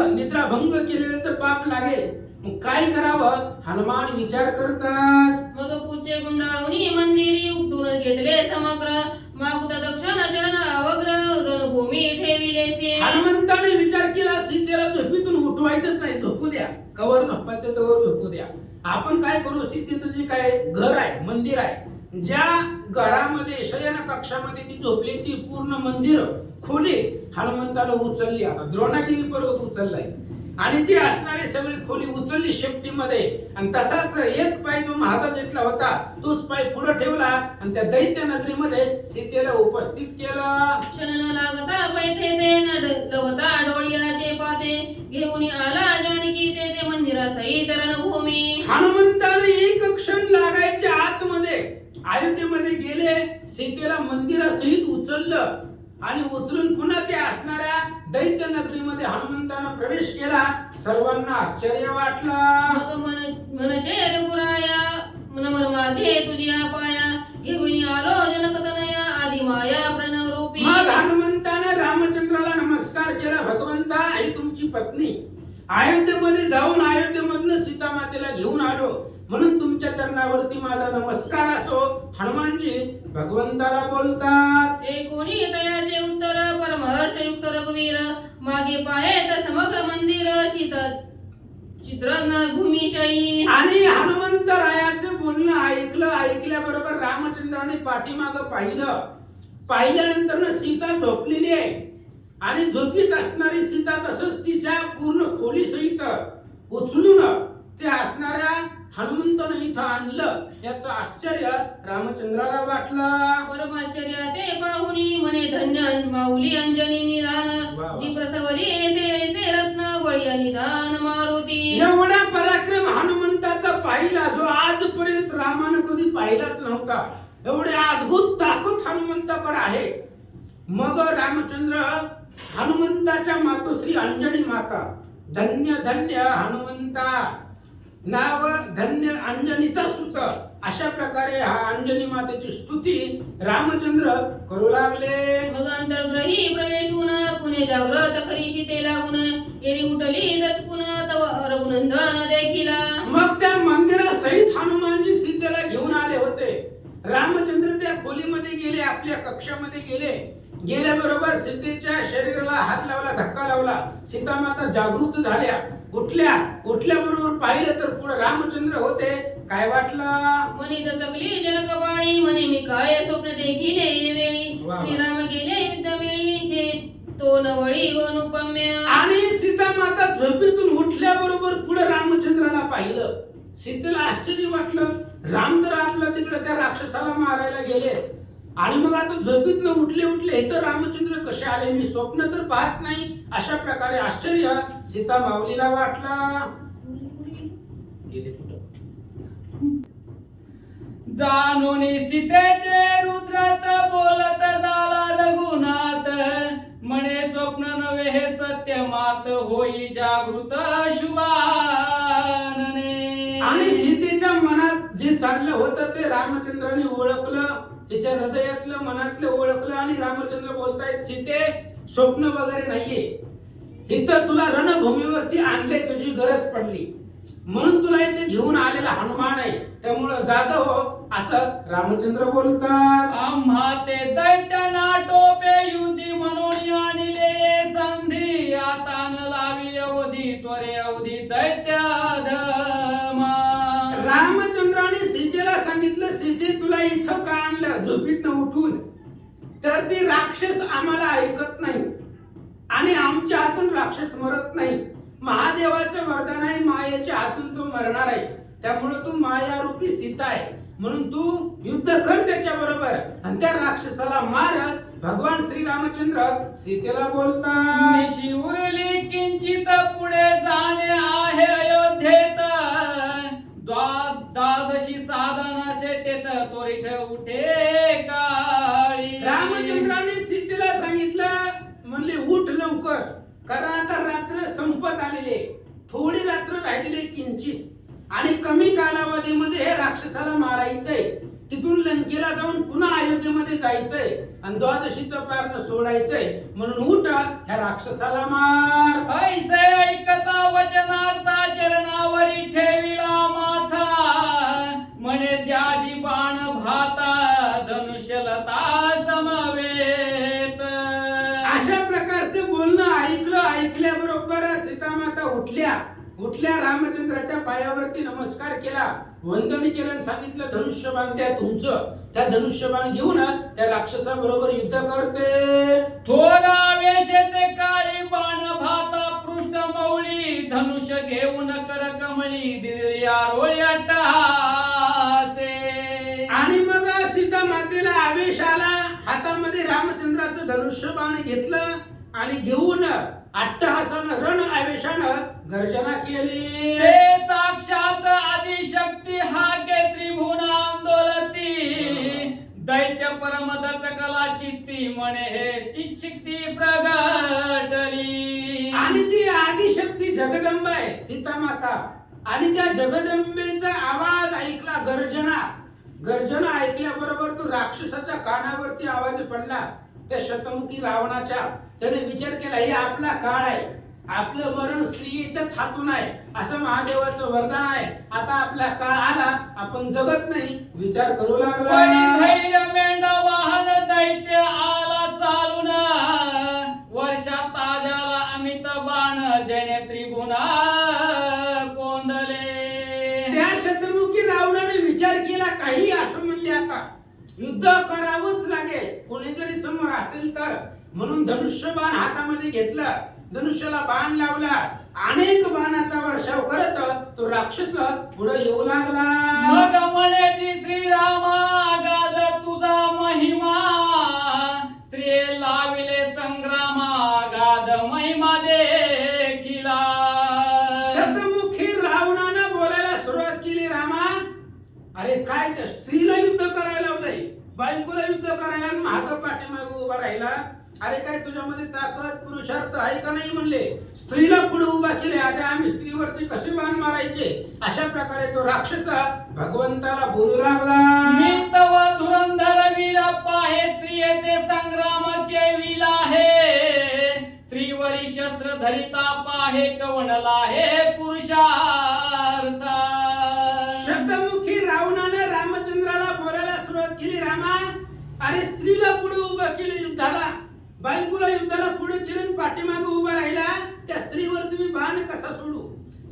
Speaker 3: निद्राभंग केलेल्याचं पाप लागेल. मग काय करावं हनुमान विचार करतात.
Speaker 4: मग पुढचे गुंडाळूनी मंदिरी उपटून घेतले समग्र, मागुत दक्षिण चरण अवग्र रणभूमी ठेविलेसे.
Speaker 3: हनुमंताने विचार केला सीतेला झोपीतून उठवायचंच नाही, झोपू द्या, कवर झोपायचं तवर झोपू द्या. आपण काय करू, सीतेचं जे काय घर आहे, मंदिर आहे, ज्या घरामध्ये शयन कक्षामध्ये ती झोपली ती पूर्ण मंदिर खोली हनुमंताला उचलली. आता द्रोणागिरी पर्वत उचललाय आणि ती असणारी सगळी खोली उचलली शेपटीमध्ये आणि तसाच एक पाय जो महाग घेतला होता तोच पाय पुढे ठेवला आणि त्या दैत्य नगरीमध्ये सीतेला उपस्थित केलं.
Speaker 4: क्षण न लागता पैठे ते लवता डोळियाचे पाते, घेऊन आला जानकी ते मंदिरा सहित रणभूमी.
Speaker 3: हनुमंताला एक क्षण लागायच्या आतमध्ये अयोध्येमध्ये गेले, सीतेला मंदिरासहित उचललं आणि उचलून पुन्हा ते असणाऱ्या दैत्य नगरीमध्ये हनुमंतानं प्रवेश केला. सर्वांना आश्चर्य वाटलं.
Speaker 4: मग मनचे रघुराया मन माझे तुझ्या पाया, घेऊन आलो जनकतनया आदि माया प्रणव रूपी.
Speaker 3: मग हनुमंतानं रामचंद्राला नमस्कार केला, भगवंता ही तुमची पत्नी अयोध्येमध्ये जाऊन अयोध्येमधनं सीता मातेला घेऊन आलो म्हणून तुमच्या चरणावरती माझा नमस्कार असो. हनुमानजी भगवंताला बोलतात.
Speaker 4: कोणी तयाचे उत्तर परमहर्षयुक्त रघुवीर मागे पाहेत समग्र मंदिर शीत चित्रन भूमिशयी.
Speaker 3: आणि हनुमंत रायाचं बोलणं ऐकल्याबरोबर रामचंद्राने पाठीमाग पाहिल्यानंतर सीता झोपलेली आहे आणि झोपीत असणारी सीता तसंच तिच्या पूर्ण खोली सहित उचलून ते असणाऱ्या हनुमंतानं इथं आणलं. याचं आश्चर्य रामचंद्राला वाटलं.
Speaker 4: परमाश्चर्य ते पाहुनी म्हणे धन्य माऊली अंजनी निदान जी प्रसवली ते रत्न बळी निदान मारुती.
Speaker 3: एवढा पराक्रम हनुमंताचा पाहिला जो आजपर्यंत रामानं कधी पाहिलाच नव्हता. एवढे अद्भुत ताकद हनुमंताकडे आहे. मग रामचंद्र हनुमंताच्या मातोश्री अंजनी माता धन्य धन्य हनुमंता नाव धन्य अंजनीचा सुत अशा प्रकारे हा अंजनी मातेची स्तुती रामचंद्र करू लागले.
Speaker 4: मग अंतर्ग्रही प्रवेशून पुणे जागृत करीशी ते लागून एरी उठली दचकून तव रघुनंदन देखिला.
Speaker 3: मग त्या मंदिरासहित हनुमानजी सीतेला घेऊन आले होते. रामचंद्र त्या खोलीमध्ये गेले, आपल्या कक्षामध्ये गेल्याबरोबर सीतेच्या शरीराला हात लावला, धक्का लावला. सीता माता जागृत झाल्या, उठल्याबरोबर पाहिलं तर पुढे रामचंद्र होते. काय वाटलं?
Speaker 4: मनी दचकली जनकपाळी म्हणे मी काय स्वप्न देखिले वेळी श्रीराम गेले युद्धवेळी हे तो नवळी अनुपम्य.
Speaker 3: आणि सीता माता झोपेतून उठल्याबरोबर पुढे रामचंद्राला पाहिलं. सीतेला आश्चर्य वाटलं. राम तर आपला तिकडे त्या राक्षसाला मारायला गेले आणि मग आता झोपेतनं उठले तर रामचंद्र कसे आले, मी स्वप्न तर पाहत नाही. अशा प्रकारे आश्चर्य सीता माऊलीला वाटला.
Speaker 1: जाणून सीतेचे रुद्रात बोलत झाला रघुनाथ म्हणे स्वप्न नव्हे हे सत्य मात होई जागृत शुभानने.
Speaker 3: आणि सीतेच्या मनात जे चाललं होतं ते रामचंद्राने ओळखलं. तिच्या हृदयातलं मनातलं ओळखलं आणि रामचंद्र बोलतायत सीते स्वप्न वगैरे नाहीये. इथं तुला रणभूमीवरती आणले, तुझी गरज पडली म्हणून तुला इथे घेऊन आलेला हनुमान आहे, त्यामुळं जाग हो असं रामचंद्र बोलतात.
Speaker 1: आम्हा ते दैत्य नाटोपे युधी म्हणून आणले संधी आता न लावी अवधी त्वरे अवधी दैत्य धमा.
Speaker 3: रामचंद्राने सीतेला सांगितलं सीते तुला इथं का आणलं झोपीतनं उठून, तर ती राक्षस आम्हाला ऐकत नाही आणि आमच्या हातून राक्षस मरत नाही. महादेवाचं वरदान आहे, मायेच्या हातून तो मरणार आहे. त्यामुळे तू माया रूपी सीता आहे म्हणून तू युद्ध कर त्याच्या बरोबर आणि त्या राक्षसाला मार. भगवान श्री रामचंद्र सीतेला बोलतात.
Speaker 1: निशी उरली किंचित पुढे जाणे आहे अयोध्येत द्वादशी साधन तेत त्वरित उठे काळी.
Speaker 3: रामचंद्राने सीतेला सांगितलं म्हणले उठ लवकर, कारण आता रात्र संपत आलेले, थोडी रात्र राहिलेली किंचित आणि कमी कालावधीमध्ये हे राक्षसाला मारायचंय. तिथून लंकेला जाऊन पुन्हा अयोध्येमध्ये जायचंय आणि द्वादशीचं पारण सोडायचंय. म्हणून उठ, ह्या राक्षसाला मार.
Speaker 1: ऐसे ऐकता वचनार्था चरणावरी ठेविला माथा म्हणे द्याजी बाण भाता धनुष्यलता समवेत.
Speaker 3: अशा प्रकारचं बोलणं ऐकल्याबरोबर सीतामाता उठल्या रामचंद्राच्या पायावरती नमस्कार केला, वंदन केलं आणि सांगितलं धनुष्यबाण द्या तुमचं. त्या धनुष्यबाण घेऊन त्या राक्षसाबरोबर युद्ध करते.
Speaker 1: थोडा वेश ते काळी बाण भाता पृष्ठ मौली धनुष्य घेऊन कर कमळी दिल्या रोळी अट्टहासे.
Speaker 3: आणि मग सीता मातेला आवेश आला, हातामध्ये रामचंद्राचं धनुष्यबाण घेतलं आणि घेऊन अट्टहासानं रण आवेशानं गर्जना केली.
Speaker 1: ते साक्षात आदिशक्ती हाके त्रिभुवन आंदोलती दैत्य परमदच कला चित्ती म्हणे हे चिच्छक्ती प्रगटली.
Speaker 3: आणि ती आदिशक्ती जगदंबा आहे सीता माता. आणि त्या जगदंबेचा आवाज ऐकला, गर्जना ऐकल्याबरोबर तो राक्षसाच्या कानावरती आवाज पडला. त्या शतमुखी रावणाच्या त्याने विचार केला हे आपला काळ आहे आपलं मरण स्त्रीच्याच हातून आहे असं महादेवाचं वरदान आहे. आता आपला काळ आला, आपण जगत नाही, विचार करू लागला.
Speaker 1: परिधैर्य मेंढा वाहन दैत्य आला चालून, वर्षात ताजाला अमित बाण जेणे त्रिगुणा कोंदले.
Speaker 3: त्या शत्रुमुखी रावणाने विचार केला, काही असं म्हणले आता युद्ध करावंच लागेल, कोणी जरी समोर असेल तर. म्हणून धनुष्यबाण हातामध्ये घेतला, धनुष्याला बाण लावला, अनेक बाणाचा वर्षाव करत तो राक्षस पुढे येऊ लागला.
Speaker 1: मग म्हणे श्रीरामा गाद तुझा महिमा, स्त्री लाविले संग्रामा गाद महिमा देखिला.
Speaker 3: शतमुखी रावणानं बोलायला सुरुवात केली, रामा अरे काय त्या स्त्रीला युद्ध करायला होतंय, बायकोला युद्ध करायला, महाग पाठीमागे उभा राहिला. अरे काय तुझ्यामध्ये ताकद पुरुषार्थ आहे का नाही म्हणले. स्त्रीला पुढे उभा केले, आता आम्ही स्त्रीवरती कसे बाण मारायचे. अशा प्रकारे तो राक्षस भगवंताला बोलू लागला.
Speaker 1: मी तव धुरंधर वीर पाहे, स्त्री ते संग्राम केविला आहे. स्त्रीवरी शस्त्र धरिता पाहे, कवनला हे पुरुषार्थ.
Speaker 3: शतमुखी रावणाने रामचंद्राला बोलायला सुरुवात केली, रामा अरे स्त्रीला पुढे उभा केले युद्धाला, बायकोला युद्धाला पुढे केले, पाठीमागे उभा राहिला, त्या स्त्रीवर तुम्ही बाण कसा सोडू.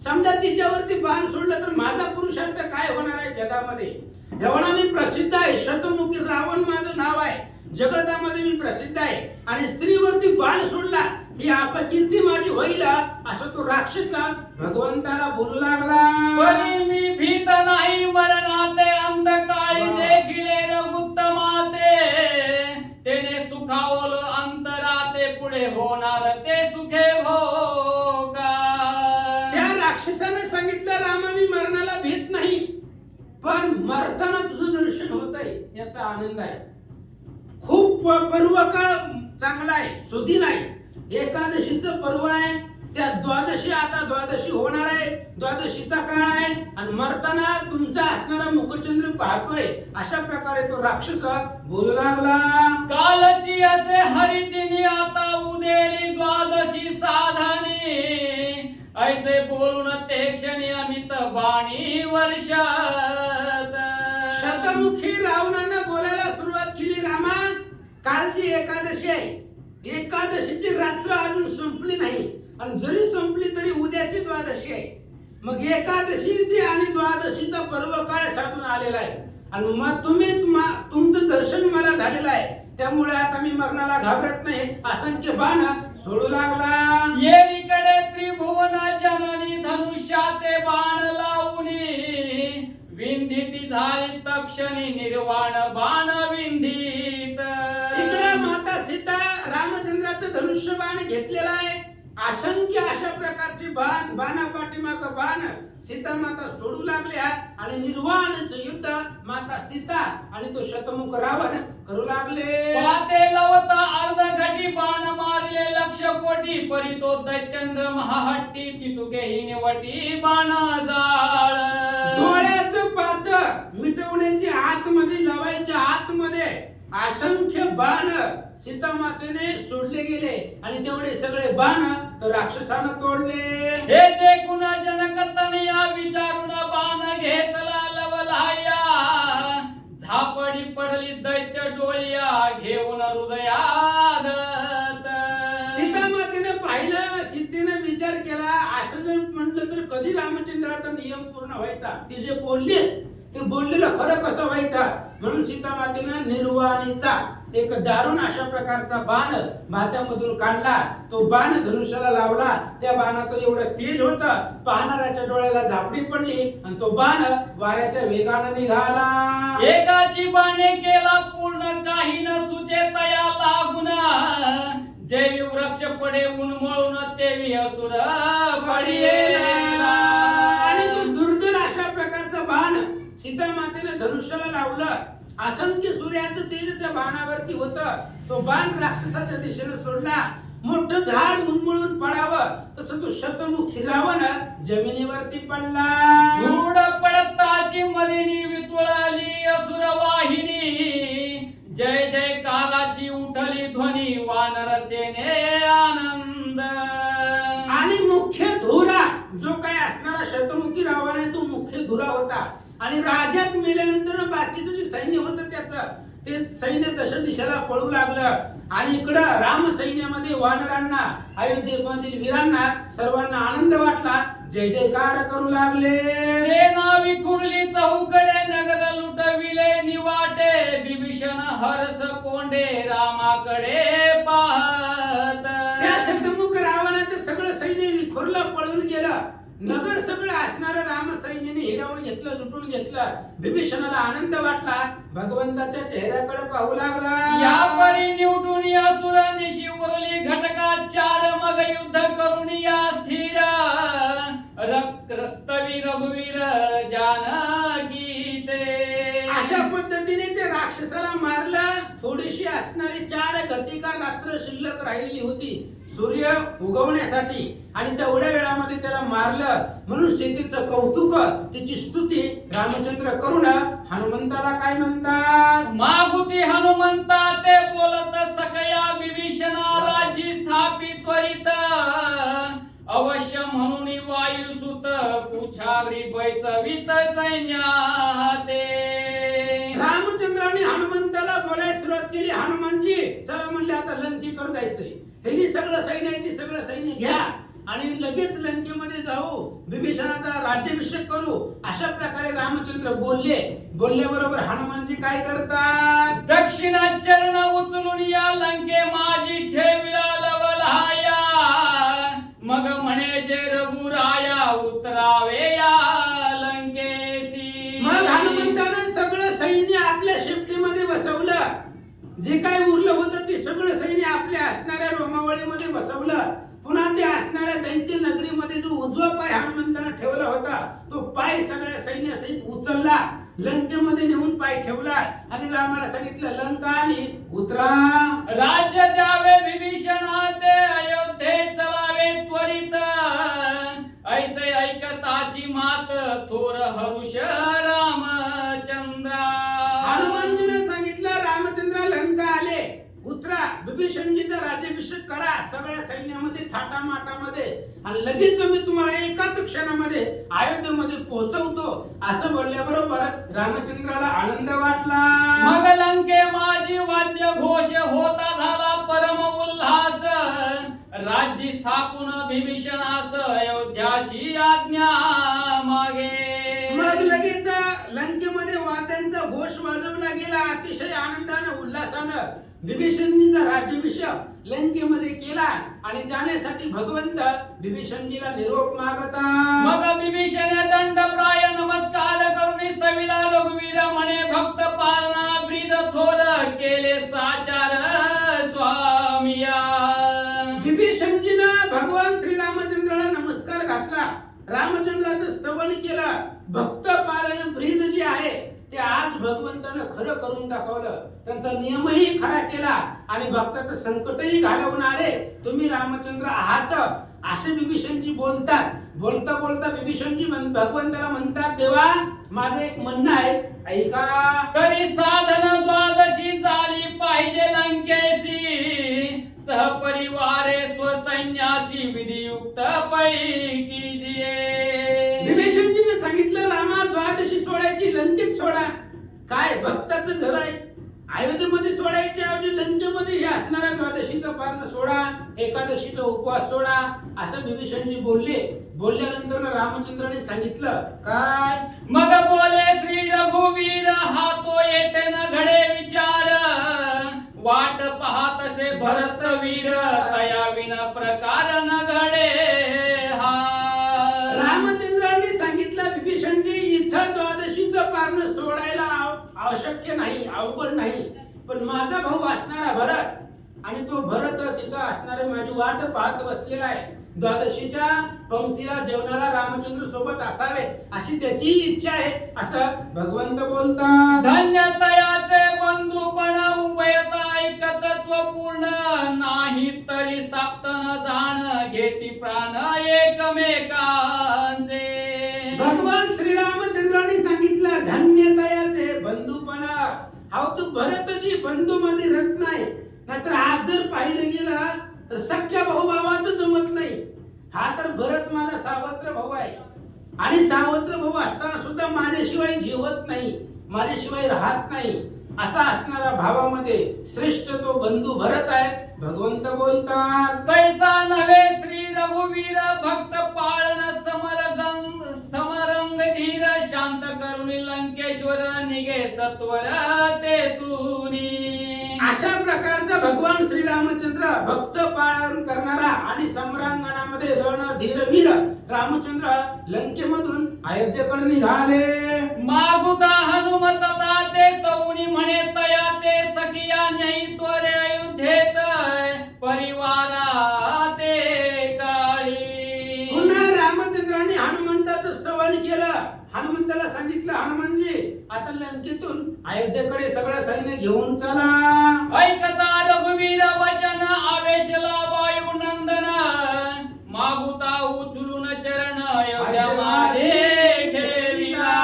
Speaker 3: समजा तिच्यावरती बाण सोडलं तर माझा पुरुषार्थ काय होणार आहे जगामध्ये. एवढा मी प्रसिद्ध आहे, शतमुखी रावण माझं नाव आहे, जगतामध्ये मी प्रसिद्ध आहे, आणि स्त्रीवरती बाण सोडला ही अपकीर्ती माझी होईल असं तो राक्षस भगवंताला बोलू लागला.
Speaker 1: परी मी भीत नाही मरणाते, अंतकाळी देखिले रघुत्तमाते. तेने सुखावल अंतराते, पुढे होणार ते सुखे भोगा.
Speaker 3: त्या राक्षसाने सांगितलं, रामा मी मरणाला भीत नाही, पण मरताना तुझं दर्शन होत आहे याचा आनंद आहे. खूप पर्व काळ चांगला आहे, सुधीन आहे, एकादशीचं पर्व आहे, त्या द्वादशी आता द्वादशी होणार आहे, द्वादशीचा काळ आहे, आणि मरताना तुमचा असणारा मुखचंद्र पाहतोय. अशा प्रकारे तो राक्षस बोलू लागला.
Speaker 1: कालची असे हरिदिनी, आता उदेली द्वादशी साधनी. ऐसे बोलून ते क्षणी अमित बाणी वर्षात.
Speaker 3: शतमुखी रावणानं बोलायला सुरुवात केली, रामा कालची एकादशी आहे, एकादशीची रात्र अजून संपली नाही, आणि जरी संपली तरी उद्याची द्वादशी आहे. मग एकादशीची आणि द्वादशीचा पर्व काळ साधून आलेला आहे, आणि मग तुमचं दर्शन मला झालेलं आहे, त्यामुळे आता मी मरणाला घाबरत नाही. असंख्य बाण सोडू लागला.
Speaker 1: येरीकडे त्रिभुवन जननी, धनुष्याते बाण लावूनी. विंधिती झाली तक्षणी, निर्वाण बाण विंधित.
Speaker 3: इकडे माता सीता रामचंद्राचं धनुष्य बाण घेतलेला आहे, असंख्य अशा प्रकारचे बाण, बाणा पाठीमाग बाण सीता माता सोडू लागल्या, आणि निर्वाणचं युद्ध माता सीता आणि तो शतमुख रावण करू लागले.
Speaker 1: पाते लवता अर्धघटी बाण मारले लक्ष कोटी. परी तो दैत्येंद्र महाहट्टी, तितुके ही निवटी बाण जाळ.
Speaker 3: डोळ्याचं पात मिटवण्याची आतमध्ये लावायच्या आतमध्ये असंख्य बाण सीता मातेने सोडले गेले, आणि तेवढे सगळे बाण तर राक्षसानं तोडले.
Speaker 1: हे देखून जनक तनया, विचारून बाण घेतला लवलाया. झापडी पडली दैत्य डोळिया, घेऊन हृदयात.
Speaker 3: सीता मातेने पाहिलं, सीतेने विचार केला, असं जर म्हटलं तर कधी रामचंद्राचा नियम पूर्ण व्हायचा. ते जे बोलले ते बोललेलं खरं कसं व्हायचा. म्हणून सीता मातेनं निर्वाणीचा एक दारुण अशा प्रकारचा बाण माथ्यामधून काढला, तो बाण धनुष्याला लावला. त्या बाणाचं एवढं तेज होतं, पाहणाऱ्याच्या डोळ्याला झापडी पडली, आणि तो बाण वाऱ्याच्या वेगाने निघाला.
Speaker 1: एकाची बाणे केला पूर्ण, काही न सुचे तया लागून. जेवी वृक्ष पडे उन्मळून, तेवी असुर पडिला.
Speaker 3: आणि तो दुर्धर अशा प्रकारचा बाण सीता मातेने धनुष्याला लावलं. असंख्य सूर्याचं तेज त्या बाणावरती होतं. तो बाण राक्षसाच्या दिशेने सोडला. मोठं झाड उन्मळून पडावं तसं तो शतमुखी रावण जमिनीवरती पडला.
Speaker 1: धूळ पडताची मलिनी, वितुळली असुर वाहिनी. जय जयकाराची उठली ध्वनी, वानर सेने आनंद.
Speaker 3: आणि मुख्य धुरा जो काय असणारा शतमुखी रावण आहे तो मुख्य धुरा होता. आणि राजाच मेल्यानंतर बाकीचं जे सैन्य होतं त्याचं ते सैन्य दश दिशेला पळू लागलं. आणि इकडं राम सैन्यामध्ये वानरांना अयोध्येमधील वीरांना सर्वांना आनंद वाटला. जय जयकार करू लागले.
Speaker 1: सेना विखुरली चहूकडे नगर लुटविले निवाटे बिभीषण हरस कोंडे रामाकडे पाहत.
Speaker 3: त्या शतमुख रावणाचं सगळं सैन्य विखुरलं पळून गेलं. नगर सगळं असणारं राम सैन्याने हिरावून घेतलं लुटून घेतलं. विभीषणाला आनंद वाटला. भगवंताच्या चेहऱ्याकडे पाहू लागला.
Speaker 1: या परी निवटून या सुरांनीशी उरली घटका चार मग युद्ध करून या स्थिर रक्तस्तवी रघुवीर जानकी ते.
Speaker 3: अशा पद्धतीने ते राक्षसाला मारलं. थोडीशी असणारी 4 घटिका रात्र शिल्लक राहिलेली होती सूर्य उगवण्यासाठी आणि तेवढ्या वेळामध्ये त्याला मारलं. म्हणून सीतेचं कौतुक तिची स्तुती रामचंद्र करून हनुमंताला काय म्हणतात.
Speaker 1: मागुती हनुमंता ते बोलत सकया विभीषणा राज्य स्थापित त्वरित अवश्य म्हणून वायुसुत कुछावरी बैसवित सैन्याते.
Speaker 3: रामचंद्राने हनुमंताला बोलायला सुरुवात केली. हनुमानजी चला म्हणले आता लंकेकडे जायचंय. हे जे सगळं सैन्य आहे ते सगळं सैन्य घ्या आणि लगेच लंकेमध्ये जाऊ विभीषणाचा राज्याभिषेक करू. अशा प्रकारे रामचंद्र बोलले. बोलल्याबरोबर हनुमानजी काय करतात.
Speaker 1: दक्षिणा चरण उचलून या लंके माझी ठेविला लवलहाया मग म्हणे जे रघुराया उतरावे या लंकेसी.
Speaker 3: मग हनुमंतानं सगळं सैन्य आपल्या शेपटीमध्ये बसवलं. जे काय उरलं होतं ते सगळं सैन्य आपल्या असणाऱ्या रोमावळीमध्ये बसवलं. पुन्हा ते असणाऱ्या दैत्य नगरीमध्ये जो उजवा पाय हनुमंतानं ठेवला होता तो पाय सगळ्या सैन्यासहित उचलला. लंकेमध्ये नेऊन पाय ठेवला आणि रामाला सांगितलं लंका आली उतरा.
Speaker 1: राज्य द्यावे विभीषणा ते अयोध्ये चलावे त्वरित ऐसे ऐकताची मात थोर हरुष रामचंद्रा.
Speaker 3: हनुमानजीने सांगितलं रामचंद्र लंका आले उतरा. विभीषणजीचा राज्याभिषेक करा सगळ्या सैन्यामध्ये थाटामाटामध्ये आणि लगेच मी तुम्हाला एकाच क्षणामध्ये अयोध्येमध्ये पोहोचवतो. असं बोलल्याबरोबर रामचंद्राला आनंद वाटला.
Speaker 1: मग लंके माझी वाद्य घोष होता झाला परम उल्हास राज्य स्थापून विभीषणास अयोध्याशी आज्ञा मागे.
Speaker 3: मग लगेच लंकेमध्ये वाद्यांचा घोष वाजवला गेला. अतिशय आनंदानं उल्हासानं विभीषणजीचा राज्याभिषेक लंकेमध्ये केला आणि जाण्यासाठी भगवंत विभीषणजीला निरोप मागता.
Speaker 1: मग विभीषण दंड प्राय नमस्कार करून स्तविला रघुवीर म्हणे भक्त पालना ब्रीद थोर केले साचार स्वामिया.
Speaker 3: विभीषणजीनं भगवान श्री रामचंद्राला नमस्कार घातला. रामचंद्राचं स्तवन केलं. भक्त पालन ब्रीद जे आहे ते आज भगवंतानं खरं करून दाखवलं. त्यांचा नियमही खरा केला आणि भक्ताचं संकटही घालवून आले. तुम्ही रामचंद्र आहात असे विभीषणजी बोलतात. बोलता बोलता विभीषणजी भगवंताला म्हणतात देवा माझं एक म्हणणं आहे ऐका.
Speaker 1: तरी साधन द्वादशी झाली पाहिजे लंकेसी सहपरिवारे स्वसैन्यासी विधियुक्त पैकीजिये.
Speaker 3: विभीषणजीने सांगितलं रामा द्वादशी सोडायची लंकेत सोडा. काय भक्ताचं घर आहे अयोध्येमध्ये सोडायच्या ऐवजी लंकेमध्ये हे असणाऱ्या द्वादशीचं पारण सोडा एकादशीचा उपवास सोडा असं विभीषणजी बोलले. बोलल्यानंतर रामचंद्राने सांगितलं काय.
Speaker 1: मग बोले श्री रघुवीर हा तो येते न घडे विचार वाट पाहत असे भरत वीर तया विन प्रकार न घडे हा.
Speaker 3: रामचंद्राने सांगितलं विभीषणजी इथं द्वादशीचं पारण सोडायला आवश्यक नाही अवघड नाही. पण माझा भाऊ असणारा भरत आणि तो भरत तिथं असणारे माझी वाट पाहत बसलेला आहे. द्वादशीच्या पंक्तीला जेवणाला रामचंद्र सोबत असावे अशी त्याची इच्छा आहे असं भगवंत बोलतात.
Speaker 1: धन्य तयाचे बंधुपण उभयता ऐकतत्व पूर्ण नाही तरी साप्त न जाण घेती प्राण एकमेकांचे.
Speaker 3: भगवान श्रीरामचंद्राने सांगितलं धन्यतयाचे बंधुपणा. हा तू भरतची बंधू मध्ये रत्न आहे. नाहीतर आज जर पाहिलं गेलं तर सख्या भाऊ भावाचं जमत नाही. हा तर भरत माझा सावत्र भाऊ आहे आणि सावत्र भाऊ असताना सुद्धा माझ्याशिवाय जेवत नाही, माझ्याशिवाय राहत नाही, असा असणारा भावामध्ये श्रेष्ठ तो बंधू भरत आहे. भगवंत बोलतात,
Speaker 1: तैसा नव्हे श्री रघुवीर भक्त पाळन समरंग धीर शांत करुणी लंकेश्वर निघे सत्वर ते तुनी.
Speaker 3: अशा प्रकारचा भगवान श्रीरामचंद्र भक्त पालन करणारा आणि सम्रांगणामध्ये रण धीरवीर रामचंद्र लंकेमधून अयोध्येकडे निघाले.
Speaker 1: मागुता हनुमत ते सौनी म्हणे तया ते सखिया न्यायी त्वरे अयोध्येत परिवारा ते काळी.
Speaker 3: पुन्हा रामचंद्राने हनुमंताचं स्तवन केलं. हनुमंताला सांगितलं, हनुमानजी आता लंकेतून अयोध्येकडे सगळं सैन्य घेऊन चला.
Speaker 1: ऐकता रघुवीर वचन आवेशला वायू नंदन मागुता उचलून चरण अयोध्या माझे ठेविला.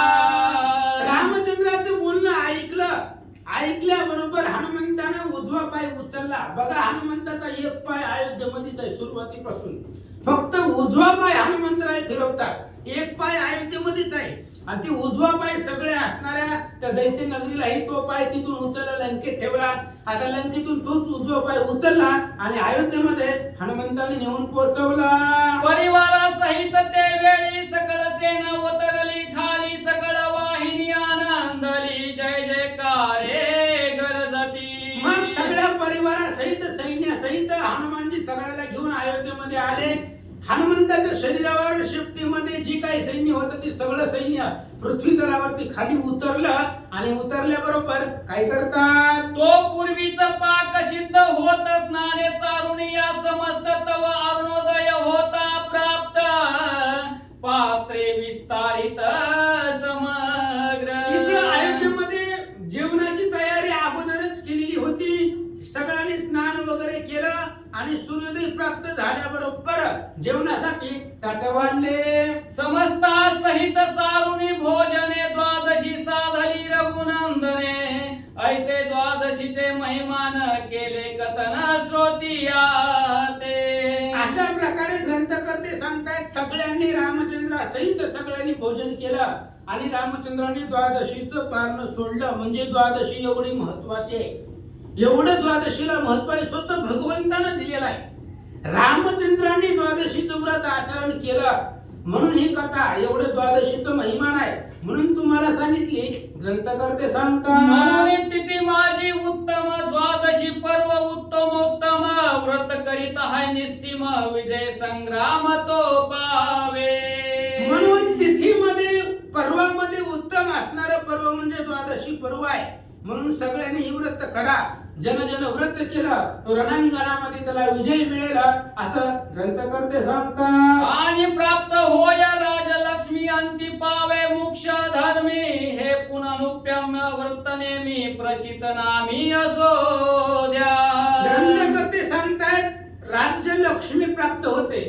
Speaker 3: रामचंद्राचं बोलणं ऐकल्याबरोबर हनुमंतानं उजवा पाय उचलला. बघा, हनुमंताचा एक पाय अयोध्येमध्येच आहे सुरुवातीपासून. फक्त उजवा पाय हनुमंतराय फिरवतात, एक पाय अयोध्येमध्येच आहे आणि ती उजवा पाय सगळे असणाऱ्या त्या दैत्य नगरीलाही तो पाय तिथून उचलला, लंकेत ठेवला. आता लंकेतून तोच उजवा पाय उचलला आणि अयोध्येमध्ये हनुमंताने नेऊन पोहोचवला.
Speaker 1: परिवारासहित ते वेळी सकळ सेना उतरली खाली, सकळ वाहिनी आनंदली जय जयकारे गरजती.
Speaker 3: मग सगळ्या परिवारासहित सैन्यासहित हनुमानजी सगळ्याला घेऊन अयोध्येमध्ये आले. हनुमंताच्या शरीरावर शेपटीमध्ये जी काही सैन्य होतं ते सगळं सैन्य पृथ्वी तलावरती खाली उतरलं आणि उतरल्याबरोबर काय करतात,
Speaker 1: तो पूर्वीच पाक सिद्ध होत स्नाने सारुणी या समस्त तव अरुणोदय होता प्राप्त पात्रे विस्तारित समग्र.
Speaker 3: इकडं अयोध्येमध्ये जेवणाची तयारी अगोदरच केलेली होती. सगळ्यांनी स्नान वगैरे केलं आणि सूर्योदय प्राप्त झाल्याबरोबर जेवणासाठी ताट वाढले.
Speaker 1: समस्ता सहित सारुणी भोजने द्वादशी साधली रघुनंदने ऐसे द्वादशीचे महिमान केले कथन श्रोतिया ते.
Speaker 3: अशा प्रकारे ग्रंथकर्ते सांगतायत सगळ्यांनी रामचंद्रासहित सगळ्यांनी भोजन केलं आणि रामचंद्राने द्वादशीचं पारण सोडलं. म्हणजे द्वादशी एवढी महत्वाची आहे, एवढं द्वादशीला महत्व आहे, स्वतः भगवंतानं दिलेलं आहे. रामचंद्राने द्वादशीचं व्रत आचरण केलं म्हणून ही कथा एवढं द्वादशीचं महिमान आहे. म्हणून तुम्हाला सांगितली, ग्रंथकर्ते सांगतात,
Speaker 1: म्हणून तिथी माझी उत्तम द्वादशी पर्व उत्तमोत्तम व्रत करीत आहे निस्सीम विजय संग्राम तो पावे.
Speaker 3: म्हणून तिथीमध्ये पर्वामध्ये उत्तम असणारं पर्व म्हणजे द्वादशी पर्व आहे. म्हणून सगळ्यांनी ही व्रत करा. जन व्रत केलं तो रणांगणामध्ये त्याला विजय मिळेल असं ग्रंथकर्ते सांगतात.
Speaker 1: आणि प्राप्त होय राजलक्ष्मी अंती पावे मोक्ष धर्मी हे पुनरुप्यम व्रत नेमी प्रचित नामी असो द्या.
Speaker 3: ग्रंथकर्ते सांगतायत राज्य लक्ष्मी प्राप्त होते.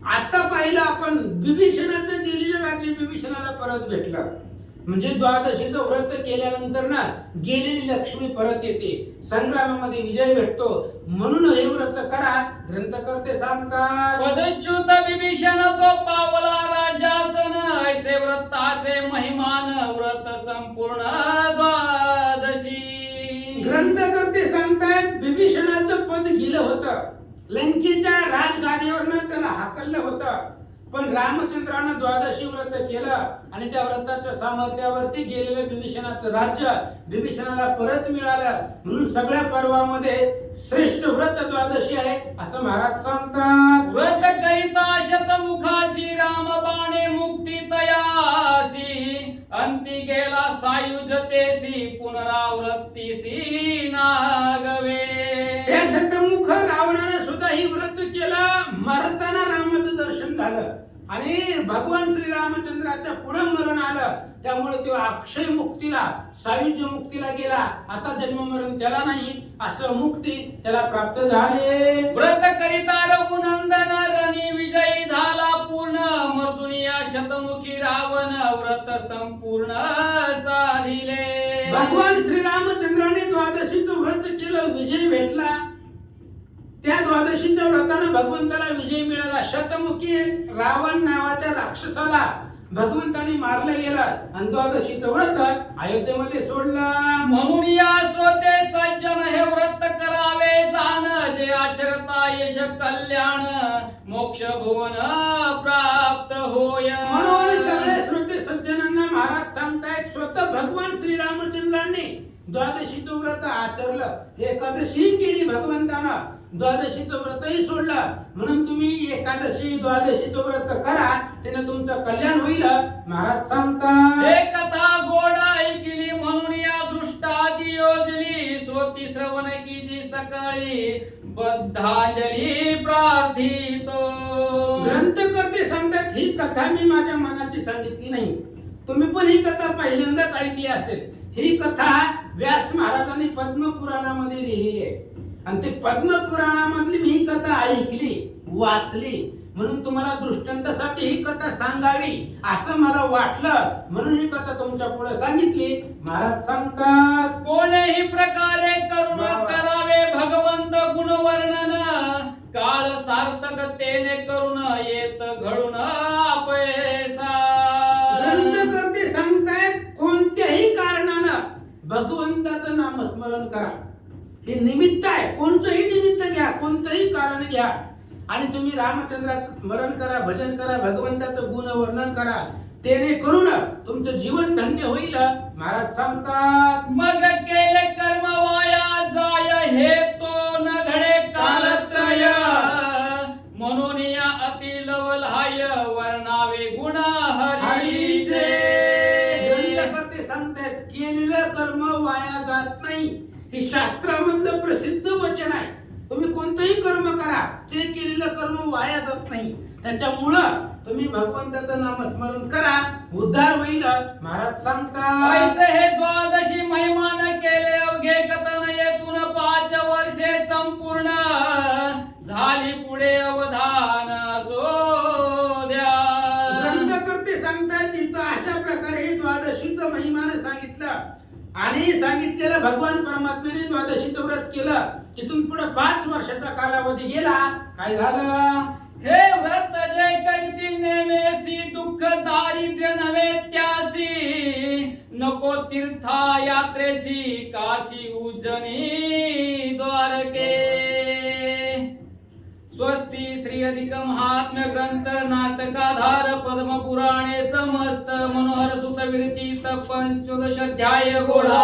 Speaker 3: आता पाहिलं आपण विभीषणाचं गेलेलं राज्य विभीषणाला परत भेटलं. म्हणजे द्वादशीचं व्रत केल्यानंतर ना गेलेली लक्ष्मी परत येते, संग्रामामध्ये विजय भेटतो. म्हणून हे व्रत करा. ग्रंथकर्ते सांगतात,
Speaker 1: पदच्युत विभीषण तो पावला राजासन ऐसे व्रताचे महिमान व्रत संपूर्ण द्वादशी.
Speaker 3: ग्रंथकर्ते सांगतायत विभीषणाचं पद गेलं होतं, लंकेच्या राजगादीवरनं त्याला हाकललं होतं. पण रामचंद्रानं द्वादशी व्रत केलं आणि त्या व्रताच्या सामर्थ्यावरती गेलेलं विभीषणाचं राज्य विभीषणाला परत मिळालं. म्हणून सगळ्या पर्वामध्ये श्रेष्ठ व्रत द्वादशी आहे असं महाराज सांगतात.
Speaker 1: व्रत करिता शतमुखाशी राम बाणे मुक्ती तयासी अंती गेला सायुजतेसी पुनरावृत्तीसी नागवे.
Speaker 3: त्या शतमुख रावणाने सुद्धा ही व्रत केलं. मरताना रामाचं दर्शन झालं आणि भगवान श्री रामचंद्राच्या पुढे मरण आलं. त्यामुळे तो अक्षय मुक्तीला सायुज्य मुक्तीला गेला. आता जन्म मरण त्याला नाही, असं मुक्ती त्याला प्राप्त झाले.
Speaker 1: व्रत करिता रघुनंदन रणी विजयी झाला पूर्ण मर्दुनिया शतमुखी रावण व्रत संपूर्ण साधिले.
Speaker 3: भगवान श्री रामचंद्राने द्वादशीचं व्रत केलं, विजय भेटला. त्या द्वादशी द्वादशीच्या व्रतानं भगवंताला विजय मिळाला. शतमुखी रावण नावाच्या राक्षसाला भगवंताने मारलं गेलं आणि द्वादशीचं व्रत अयोध्येमध्ये सोडलं.
Speaker 1: म्हणून या श्रोते सज्जन हे व्रत करावे जाण, जे आचरता यश कल्याण मोक्ष भुवन प्राप्त होय.
Speaker 3: म्हणून सगळे श्रोते सज्जनांना महाराज सांगतायत, स्वतः भगवान श्रीरामचंद्रांनी द्वादशीचं व्रत आचरलं, एकादशी केली भगवंतानं, द्वादशीचं व्रतही सोडलं. म्हणून तुम्ही एकादशी द्वादशीचं व्रत करा, त्याने तुमचं कल्याण होईल. महाराज सांगतात,
Speaker 1: हे कथा गोड ऐकली म्हणून या दृष्टादी योजली, श्रोती श्रवण कीजी सकाळी बद्धांजली प्रार्थितो.
Speaker 3: ग्रंथकर्ते सांगतात, ही कथा मी माझ्या मनाची सांगितली नाही, तुम्ही पण ही कथा पहिल्यांदाच ऐकली असेल. ही कथा व्यास महाराजांनी पद्मपुराणामध्ये लिहिलेली आहे आणि ते पद्मपुराणामधली मी ही कथा ऐकली, वाचली, म्हणून तुम्हाला दृष्टांतासाठी ही कथा सांगावी असं मला वाटलं, म्हणून ही कथा तुमच्या पुढे सांगितली. महाराज सांगतात,
Speaker 1: कोणीही प्रकारे करुण करावे भगवंत गुणवर्णन, काळ सार्थकतेने करून येत घडून अपयसा.
Speaker 3: ग्रंथकर्ते सांगतायत, कोणत्याही कारणानं भगवंताचं नामस्मरण करा. हे निमित्त आहे, कोणतंही निमित्त घ्या, कोणतंही कारण घ्या आणि तुम्ही रामचंद्राचं स्मरण करा, भजन करा, भगवंताचं गुण वर्णन करा, त्याने करून तुमचं जीवन धन्य होईल. महाराज सांगतात,
Speaker 1: मग केले कर्म वाया जाय, हे तो न घडे कालत्रय, म्हणून या अति लवलाय वर्णावे गुण हरीचे.
Speaker 3: ग्रंथकर्ते सांगतात, केलेलं कर्म वाया जात नाही, हे शास्त्रामधलं प्रसिद्ध वचन आहे. तुम्ही कोणतंही कर्म करा, ते केलेलं कर्म वाया जात नाही. त्याच्यामुळं तुम्ही भगवंताचं नामस्मरण करा, उद्धार होईल. महाराज सांगतात,
Speaker 1: ऐसे हे द्वादशी महिमान केले अवघे कथन, येथून 5 वर्षे संपूर्ण झाली पुढे अवधान सोद्या.
Speaker 3: ग्रंथकर्ते सांगतात, तिथं अशा प्रकारे हे द्वादशीचं महिमानं सांगितलं आणि सांगितलेलं भगवान परमात्म्याने द्वादशीचं व्रत केलं. तिथून पुढे 5 वर्षाचा कालावधी गेला. काय झालं?
Speaker 1: हे व्रत जे करीती नेमेसी, दुःख दारिद्र्य नव्हे त्यासी, नको तीर्था यात्रेसी, काशी उज्जनी द्वारके. स्वस्ति श्री अधिक महात्म्य ग्रंथ नाटकाधार पद्मपुराणे समस्त मनोहर सुत विरचित 15 अध्याय गोळा